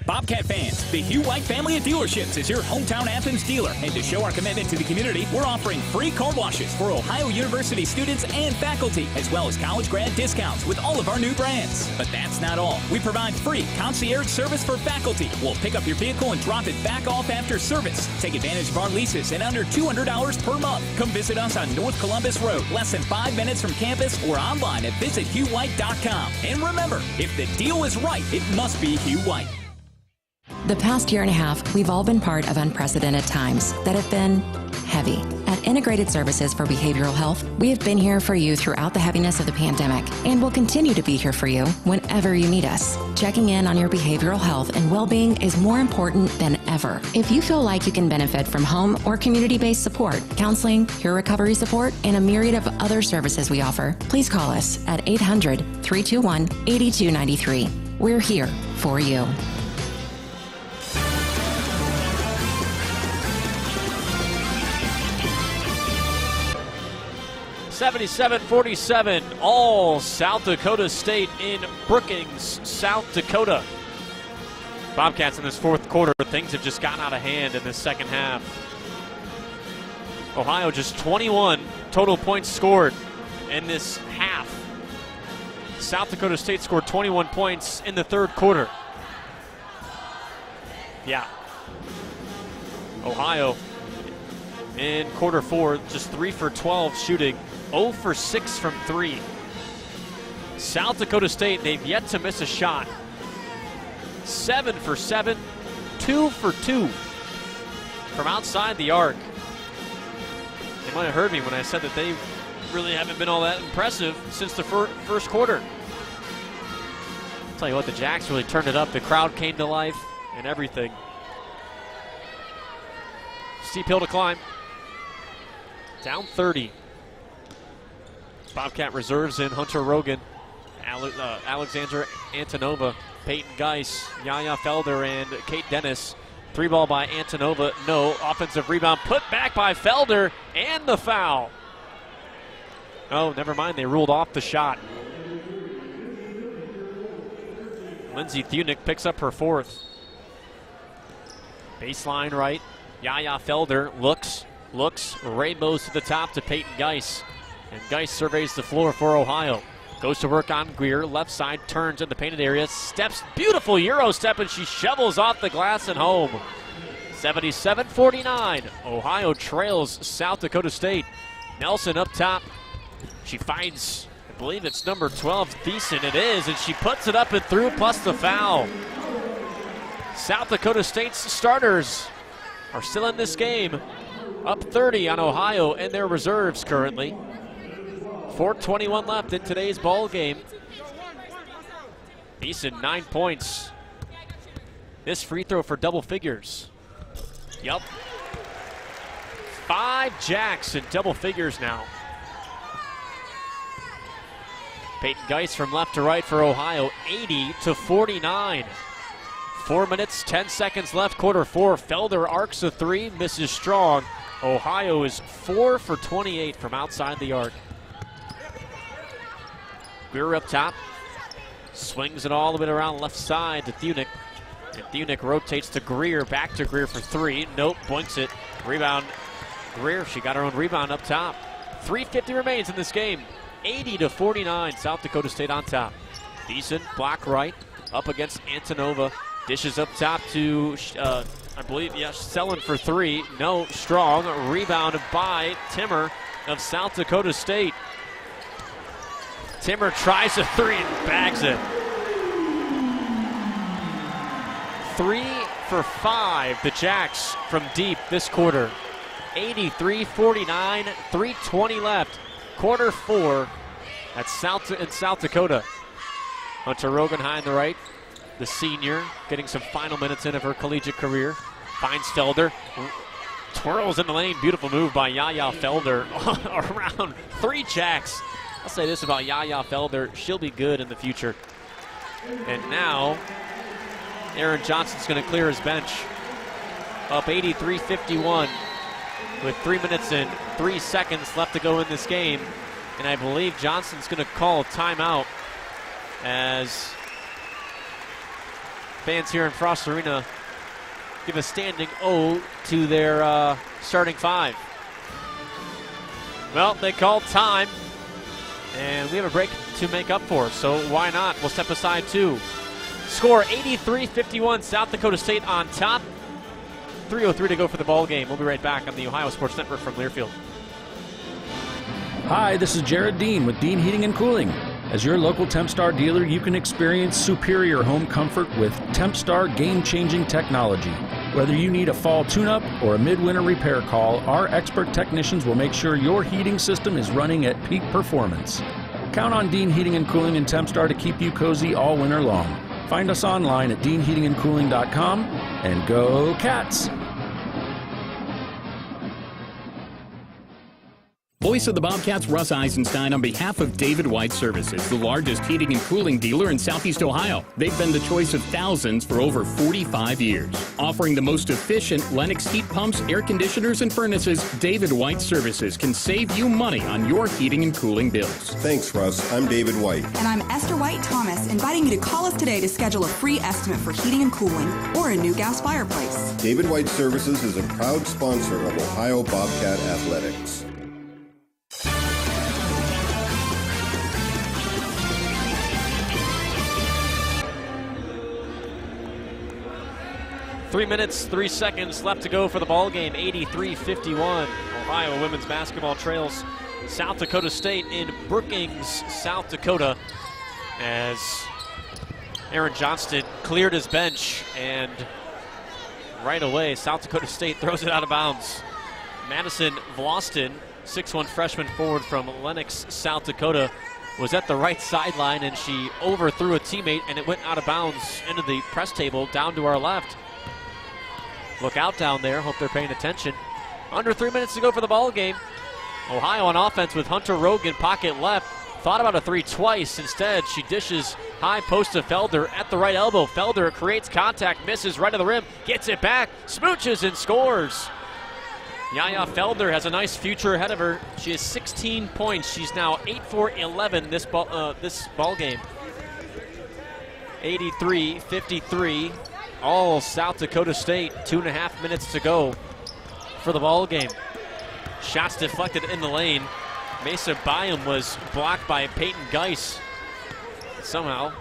Speaker 12: Bobcat fans, the Hugh White family of dealerships is your hometown Athens dealer. And to show our commitment to the community, we're offering free car washes for Ohio University students and faculty, as well as college grad discounts with all of our new brands. But that's not all. We provide free concierge service for faculty. We'll pick up your vehicle and drop it back off after service. Take advantage of our leases at under $200 per month. Come visit us on North Columbus Road, less than 5 minutes from campus, or online at visithughwhite.com. And remember, if the deal is right, it must be Hugh White.
Speaker 18: The past year and a half, we've all been part of unprecedented times that have been heavy. At Integrated Services for Behavioral Health, we have been here for you throughout the heaviness of the pandemic and will continue to be here for you whenever you need us. Checking in on your behavioral health and well-being is more important than ever. If you feel like you can benefit from home or community-based support, counseling, peer recovery support, and a myriad of other services we offer, please call us at 800-321-8293. We're here for you.
Speaker 4: 77-47, all South Dakota State in Brookings, South Dakota. Bobcats in this fourth quarter, things have just gotten out of hand in this second half. Ohio just 21 total points scored in this half. South Dakota State scored 21 points in the third quarter. Yeah. Ohio in quarter four, just 3 for 12 shooting. 0 for 6 from 3. South Dakota State, they've yet to miss a shot. 7 for 7, 2 for 2 from outside the arc. They might have heard me when I said that they really haven't been all that impressive since the first quarter. I'll tell you what, the Jacks really turned it up. The crowd came to life and everything. Steep hill to climb. Down 30. Bobcat reserves in Hunter Rogan, Alexandra Antonova, Peyton Geis, Yaya Felder, and Kate Dennis. 3-ball by Antonova, no. Offensive rebound put back by Felder, and the foul. Oh, never mind, they ruled off the shot. Lindsay Thunick picks up her fourth. Baseline right, Yaya Felder looks, rainbows to the top to Peyton Geis. And Geis surveys the floor for Ohio. Goes to work on Greer. Left side, turns in the painted area. Steps, beautiful Euro step, and she shovels off the glass and home. 77-49. Ohio trails South Dakota State. Nelson up top. She finds, I believe it's number 12, Thiessen. It is, and she puts it up and through, plus the foul. South Dakota State's starters are still in this game. Up 30 on Ohio and their reserves currently. 4:21 left in today's ball game. Thiessen, 9 points. This free throw for double figures. Yup. 5 Jacks in double figures now. Peyton Geis from left to right for Ohio, 80-49. 4 minutes, 10 seconds left, quarter four. Felder arcs a three, misses strong. Ohio is 4 for 28 from outside the arc. Greer up top, swings it all the way around left side to Thunick. And Thunick rotates to Greer, back to Greer for three. Nope, blinks it. Rebound, Greer, she got her own rebound up top. 3:50 remains in this game. 80-49, South Dakota State on top. Thiessen, block right, up against Antonova. Dishes up top to, I believe, yes, Sellen for three. No, Strong, rebound by Timmer of South Dakota State. Timmer tries a three and bags it. 3 for 5, the Jacks from deep this quarter. 83-49, 3:20 left. Quarter four at South Dakota. Hunter Rogan high on the right. The senior getting some final minutes in of her collegiate career. Finds Felder. Twirls in the lane. Beautiful move by Yaya Felder. Around 3 Jacks. I'll say this about Yaya Felder. She'll be good in the future. And now, Aaron Johnson's going to clear his bench. Up 83-51 with 3 minutes and 3 seconds left to go in this game. And I believe Johnson's going to call a timeout as Fans here in Frost Arena give a standing O to their starting five. Well, they called time, and we have a break to make up for, so why not? We'll step aside too. Score 83-51, South Dakota State on top. 3:03 to go for the ball game. We'll be right back on the Ohio Sports Network from Learfield.
Speaker 17: Hi, this is Jared Dean with Dean Heating and Cooling. As your local Tempstar dealer, you can experience superior home comfort with Tempstar game-changing technology. Whether you need a fall tune-up or a midwinter repair call, our expert technicians will make sure your heating system is running at peak performance. Count on Dean Heating and Cooling and Tempstar to keep you cozy all winter long. Find us online at deanheatingandcooling.com and go Cats!
Speaker 12: Voice of the Bobcats, Russ Eisenstein, on behalf of David White Services, the largest heating and cooling dealer in Southeast Ohio. They've been the choice of thousands for over 45 years. Offering the most efficient Lennox heat pumps, air conditioners, and furnaces, David White Services can save you money on your heating and cooling bills.
Speaker 13: Thanks, Russ. I'm David White.
Speaker 14: And I'm Esther White Thomas, inviting you to call us today to schedule a free estimate for heating and cooling or a new gas fireplace.
Speaker 13: David White Services is a proud sponsor of Ohio Bobcat Athletics.
Speaker 4: 3 minutes, 3 seconds left to go for the ball game. 83-51. Ohio women's basketball trails South Dakota State in Brookings, South Dakota, as Aaron Johnston cleared his bench, and right away South Dakota State throws it out of bounds. Madison Vlosten, 6'1" freshman forward from Lennox, South Dakota, was at the right sideline, and she overthrew a teammate, and it went out of bounds into the press table down to our left. Look out down there. Hope they're paying attention. Under 3 minutes to go for the ball game. Ohio on offense with Hunter Rogan pocket left. Thought about a three twice. Instead, she dishes high post to Felder at the right elbow. Felder creates contact, misses right of the rim, gets it back, smooches and scores. Yaya Felder has a nice future ahead of her. She has 16 points. She's now 8 for 11 this ball game. 83-53. All South Dakota State. 2.5 minutes to go for the ball game. Shots deflected in the lane. Mesa Byam was blocked by Peyton Geis. Somehow,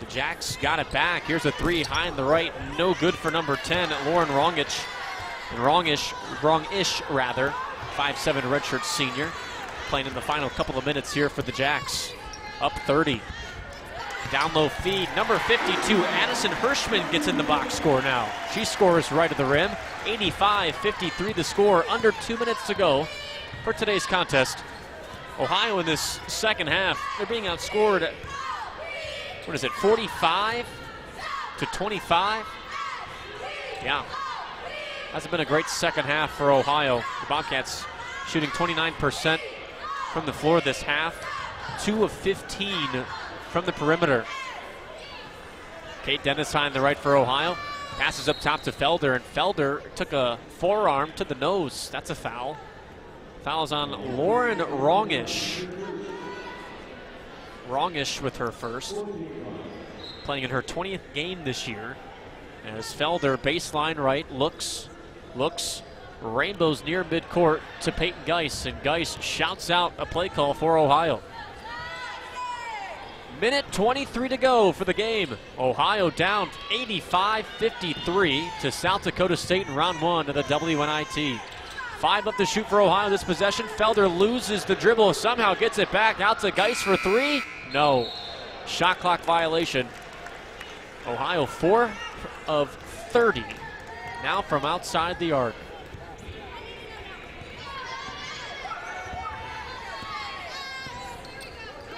Speaker 4: the Jacks got it back. Here's a three high in the right. No good for number 10, Lauren Wrongish. Wrongish, 5'7" redshirt senior. Playing in the final couple of minutes here for the Jacks. Up 30. Down low feed. Number 52, Addison Hirschman gets in the box score now. She scores right at the rim. 85-53 the score. Under 2 minutes to go for today's contest. Ohio in this second half, they're being outscored at, 45-25? Yeah. Hasn't been a great second half for Ohio. The Bobcats shooting 29% from the floor this half. 2 of 15 from the perimeter. Kate Dennis high on the right for Ohio. Passes up top to Felder, and Felder took a forearm to the nose. That's a foul. Foul's on Lauren Wrongish. Wrongish with her first. Playing in her 20th game this year. As Felder, baseline right, looks, rainbows near midcourt to Peyton Geis, and Geis shouts out a play call for Ohio. Minute 23 to go for the game. Ohio down 85-53 to South Dakota State in round one of the WNIT. 5 left to shoot for Ohio this possession. Felder loses the dribble, somehow gets it back out to Geis for 3. No. Shot clock violation. Ohio 4 of 30. Now from outside the arc.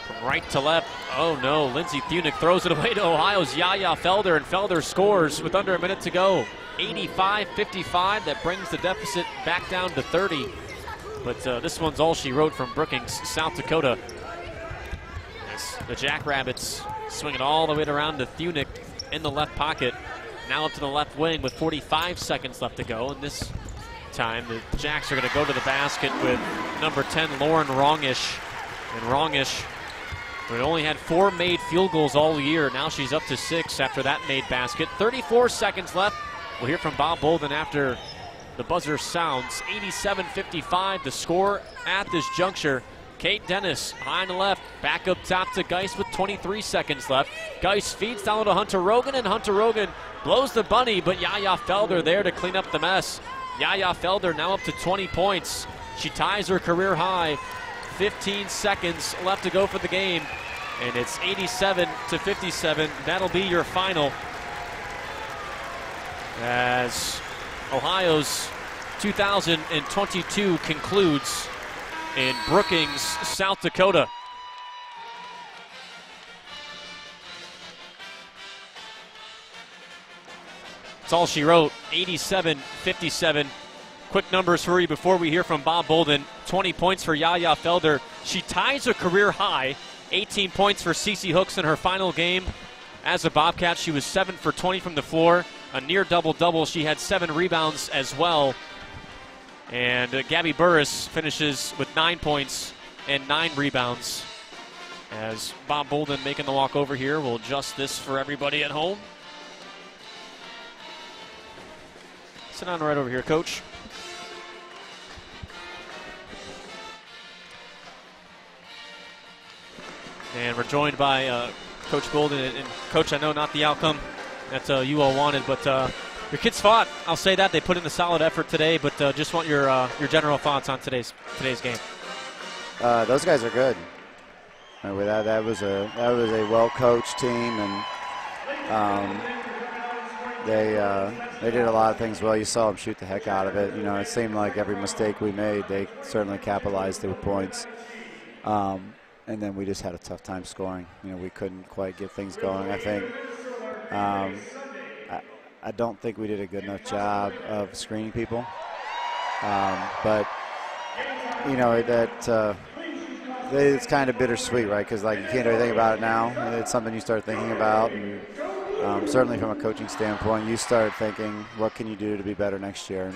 Speaker 4: From right to left. Oh no, Lindsey Thunick throws it away to Ohio's Yaya Felder, and Felder scores with under a minute to go. 85-55, that brings the deficit back down to 30. But this one's all she wrote from Brookings, South Dakota. As the Jackrabbits swing it all the way around to Thunick in the left pocket. Now up to the left wing with 45 seconds left to go. And this time the Jacks are going to go to the basket with number 10, Lauren Wrongish. And Wrongish But only had 4 made field goals all year. Now she's up to 6 after that made basket. 34 seconds left. We'll hear from Bob Bolden after the buzzer sounds. 87-55 the score at this juncture. Kate Dennis high on the left, back up top to Geist with 23 seconds left. Geist feeds down to Hunter Rogan, and Hunter Rogan blows the bunny, but Yaya Felder there to clean up the mess. Yaya Felder now up to 20 points. She ties her career high. 15 seconds left to go for the game, and it's 87-57. That'll be your final as Ohio's 2022 concludes in Brookings, South Dakota. That's all she wrote, 87-57. Quick numbers for you before we hear from Bob Bolden. 20 points for Yaya Felder. She ties a career high. 18 points for Cece Hooks in her final game. As a Bobcat, she was 7 for 20 from the floor. A near double-double. She had 7 rebounds as well. And Gabby Burris finishes with 9 points and 9 rebounds. As Bob Bolden making the walk over here, we'll adjust this for everybody at home. Sit down right over here, Coach. And we're joined by Coach Bolden. And Coach, I know not the outcome that you all wanted, but your kids fought. I'll say that. They put in a solid effort today, but just want your general thoughts on today's game.
Speaker 10: Those guys are good. That was a well-coached team, and they did a lot of things well. You saw them shoot the heck out of it. You know, it seemed like every mistake we made, they certainly capitalized with points. And then we just had a tough time scoring. You know, we couldn't quite get things going. I think I don't think we did a good enough job of screening people. But you know, it's kind of bittersweet, right? Because like you can't do anything about it now. It's something you start thinking about, and certainly from a coaching standpoint, you start thinking, what can you do to be better next year, and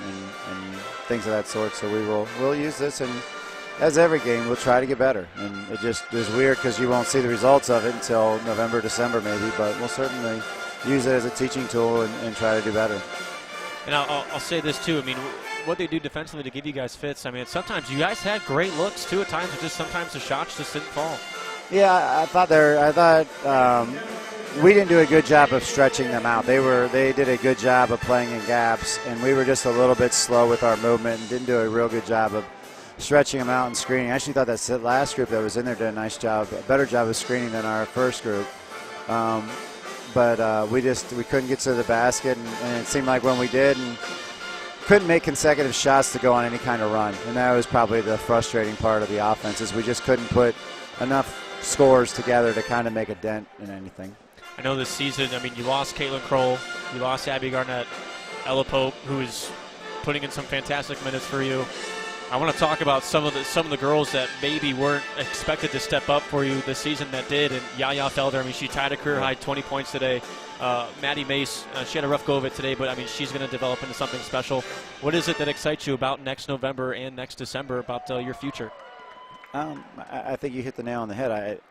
Speaker 10: things of that sort. So we'll use this, and as every game, we'll try to get better. And it just is weird because you won't see the results of it until November, December maybe, but we'll certainly use it as a teaching tool and try to do better.
Speaker 4: And I'll say this too. I mean, what they do defensively to give you guys fits. I mean, sometimes you guys had great looks too. At times, sometimes the shots just didn't fall.
Speaker 10: Yeah, I thought we didn't do a good job of stretching them out. They did a good job of playing in gaps, and we were just a little bit slow with our movement and didn't do a real good job of stretching them out and screening. I actually thought that last group that was in there did a better job of screening than our first group. But we couldn't get to the basket, and it seemed like when we did, and couldn't make consecutive shots to go on any kind of run. And that was probably the frustrating part of the offense, is we just couldn't put enough scores together to kind of make a dent in anything.
Speaker 4: I know this season, I mean, you lost Caitlin Kroll, you lost Abby Garnett, Ella Pope, who is putting in some fantastic minutes for you. I want to talk about some of the girls that maybe weren't expected to step up for you this season that did. And Yaya Felder, I mean, she tied a career high 20 points today. Maddie Mace, she had a rough go of it today, but I mean, she's going to develop into something special. What is it that excites you about next November and next December about your future?
Speaker 10: I think you hit the nail on the head.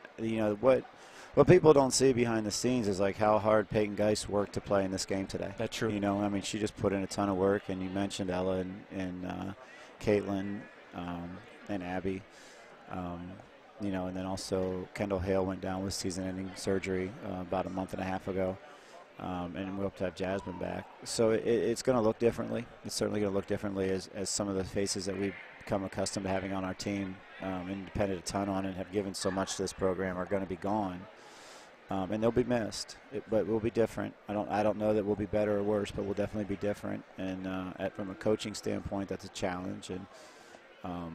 Speaker 10: What people don't see behind the scenes is like how hard Peyton Geist worked to play in this game today.
Speaker 4: That's true.
Speaker 10: You know, I mean, she just put in a ton of work, and you mentioned Ella and Caitlin and Abby, you know, and then also Kendall Hale went down with season-ending surgery about a month and a half ago, and we hope to have Jasmine back. So it's going to look differently. It's certainly going to look differently as some of the faces that we've become accustomed to having on our team and depended a ton on and have given so much to this program are going to be gone. And they'll be missed, but we'll be different. I don't know that we'll be better or worse, but we'll definitely be different. And from a coaching standpoint, that's a challenge. And I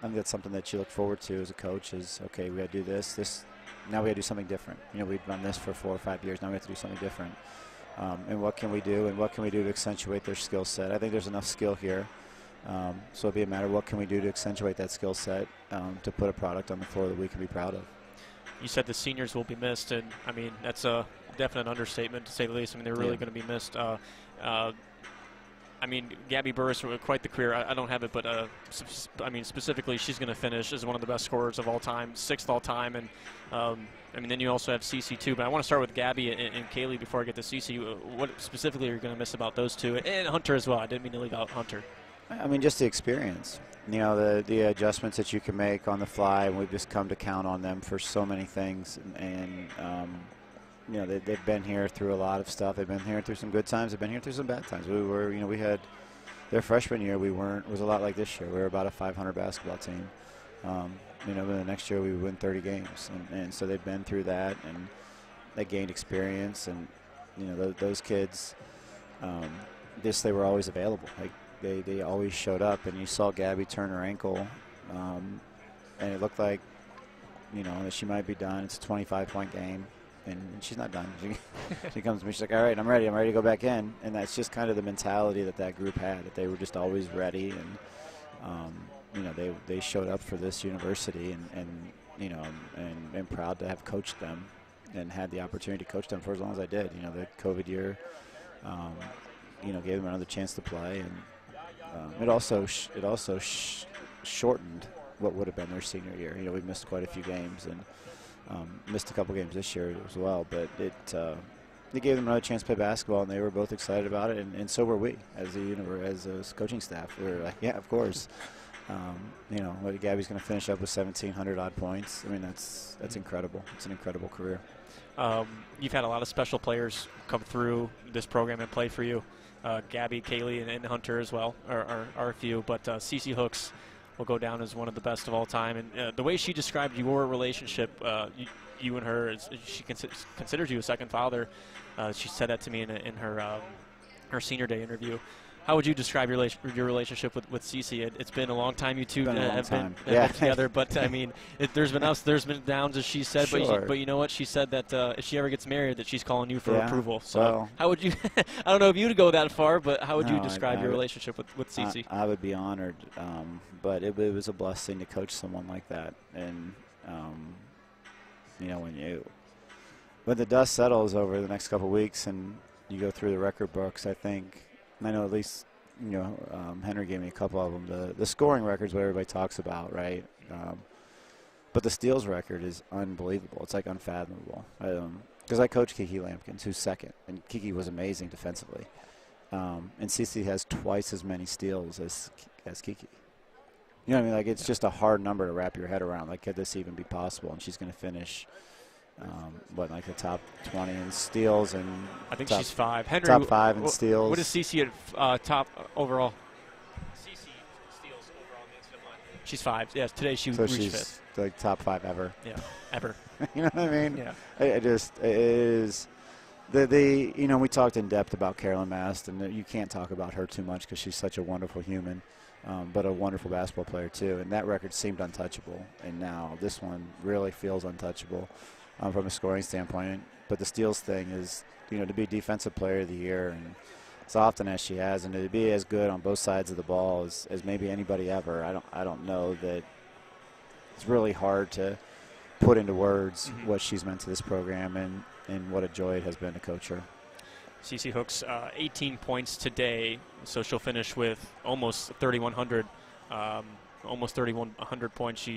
Speaker 10: think that's something that you look forward to as a coach is, okay, we got to do this. Now we got to do something different. You know, we've done this for 4 or 5 years. Now we have to do something different. And what can we do? And what can we do to accentuate their skill set? I think there's enough skill here. So it'll be a matter of what can we do to accentuate that skill set to put a product on the floor that we can be proud of.
Speaker 4: You said the seniors will be missed, and I mean that's a definite understatement to say the least. I mean they're really going to be missed. I I mean, Gabby Burris, quite the career. I don't have it, but I mean, specifically, she's going to finish as one of the best scorers of all time, 6th all time, and I mean, then you also have Cece too. But I want to start with Gabby and Kaylee before I get to Cece. What specifically are you going to miss about those two, and Hunter as well? I didn't mean to leave out Hunter.
Speaker 10: I mean, just the experience. You know, the adjustments that you can make on the fly, and we've just come to count on them for so many things. And you know, they've been here through a lot of stuff. They've been here through some good times. They've been here through some bad times. We had their freshman year. It was a lot like this year. We were about a 500 basketball team. You know, the next year we would win 30 games, and so they've been through that, and they gained experience. And you know, those kids, they were always available. Like they always showed up. And you saw Gabby turn her ankle, and it looked like, you know, that she might be done. It's a 25-point game. And she's not done. She comes to me, she's like, all right, I'm ready to go back in. And that's just kind of the mentality that group had, that they were just always ready. And, you know, they showed up for this university and you know, and proud to have coached them and had the opportunity to coach them for as long as I did. You know, the COVID year, you know, gave them another chance to play. And it also shortened what would have been their senior year. You know, we missed quite a few games and missed a couple games this year as well, but it gave them another chance to play basketball, and they were both excited about it, and so were we as a coaching staff. We were like, yeah, of course. You know, Gabby's going to finish up with 1,700 odd points. I mean, that's incredible. It's an incredible career.
Speaker 4: You've had a lot of special players come through this program and play for you. Gabby, Kaylee, and Hunter as well are a few, but Cece Hooks will go down as one of the best of all time. And the way she described your relationship, you and her, she considers you a second father. She said that to me in her senior day interview. How would you describe your relationship with Cece? It's been a long time you two have been together, but I mean, there's been ups, there's been downs, as she said. Sure. But you know what? She said that if she ever gets married, that she's calling you for approval. So well, how would you? I don't know if you'd go that far, but how would you describe your relationship with Cece?
Speaker 10: I would be honored, but it was a blessing to coach someone like that. And you know, when the dust settles over the next couple of weeks and you go through the record books, I think. I know at least, you know, Henry gave me a couple of them. The scoring record's what everybody talks about, right? But the steals record is unbelievable. It's like unfathomable. Because I coached Kiki Lampkins, who's second, and Kiki was amazing defensively. And Cece has twice as many steals as Kiki. You know what I mean? Like, it's just a hard number to wrap your head around. Like, could this even be possible? And she's going to finish like the top 20 in steals, and
Speaker 4: I think she's 5. Henry,
Speaker 10: top 5 in steals.
Speaker 4: What is Cece at top overall? Cece steals overall against Finland. She's 5. Yes, today she reached 5th.
Speaker 10: Like top 5 ever.
Speaker 4: Yeah, ever.
Speaker 10: You know what I mean?
Speaker 4: Yeah.
Speaker 10: It is you know, we talked in depth about Carolyn Mast, and you can't talk about her too much because she's such a wonderful human, but a wonderful basketball player too. And that record seemed untouchable, and now this one really feels untouchable. From a scoring standpoint, but the steals thing is, you know, to be defensive player of the year, and as often as she has, and to be as good on both sides of the ball as maybe anybody ever. I don't know that it's really hard to put into words what she's meant to this program and what a joy it has been to coach her.
Speaker 4: Cece Hooks, 18 points today, so she'll finish with almost 3,100, almost 3,100 points.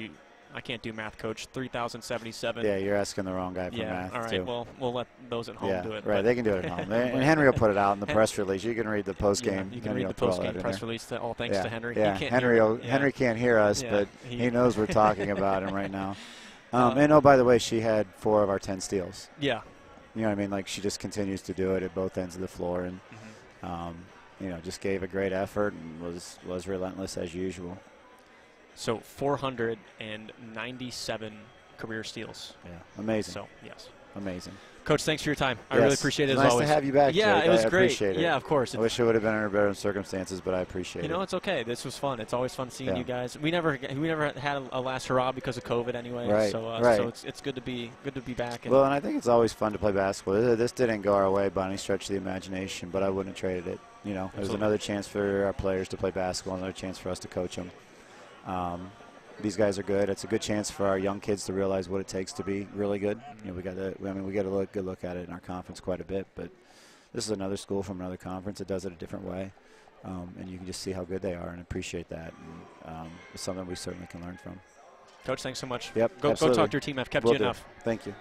Speaker 4: I can't do math, Coach. 3,077.
Speaker 10: Yeah, you're asking the wrong guy for math.
Speaker 4: All right.
Speaker 10: Too.
Speaker 4: Well, we'll let those at home do it.
Speaker 10: Right, they can do it at home. And Henry will put it out in the press release. You can read the postgame.
Speaker 4: You can read the postgame press release. Thanks to Henry.
Speaker 10: Yeah, Henry can't hear us, but he knows we're talking about him right now. And oh, by the way, she had 4 of our 10 steals.
Speaker 4: Yeah.
Speaker 10: You know what I mean? Like, she just continues to do it at both ends of the floor, and you know, just gave a great effort and was relentless as usual.
Speaker 4: So 497 career steals.
Speaker 10: Yeah, amazing.
Speaker 4: So, yes.
Speaker 10: Amazing.
Speaker 4: Coach, thanks for your time. I really appreciate it as
Speaker 10: always.
Speaker 4: always.
Speaker 10: Nice to have you back,
Speaker 4: Yeah,
Speaker 10: Jake.
Speaker 4: it was
Speaker 10: I
Speaker 4: great.
Speaker 10: Appreciate it.
Speaker 4: Yeah, of course.
Speaker 10: I wish it would have been under better circumstances, but I appreciate it.
Speaker 4: You know, it's okay. This was fun. It's always fun seeing you guys. We never had a last hurrah because of COVID anyway.
Speaker 10: Right.
Speaker 4: So it's good to be back.
Speaker 10: And I think it's always fun to play basketball. This didn't go our way by any stretch of the imagination, but I wouldn't have traded it. You know, it was another chance for our players to play basketball, another chance for us to coach them. These guys are good. It's a good chance for our young kids to realize what it takes to be really good. You know, we got a good look at it in our conference quite a bit, but this is another school from another conference that does it a different way. and you can just see how good they are and appreciate that. And it's something we certainly can learn from.
Speaker 4: Coach, thanks so much.
Speaker 10: Yep,
Speaker 4: go talk to your team. I've kept you enough.
Speaker 10: Thank you.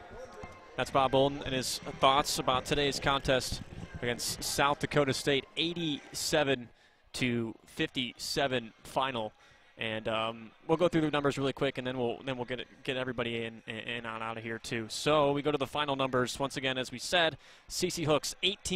Speaker 4: That's Bob Bolden and his thoughts about today's contest against South Dakota State, 87-57 final. And we'll go through the numbers really quick, and then we'll get everybody in and out of here too. So we go to the final numbers once again, as we said. CC Hooks 18.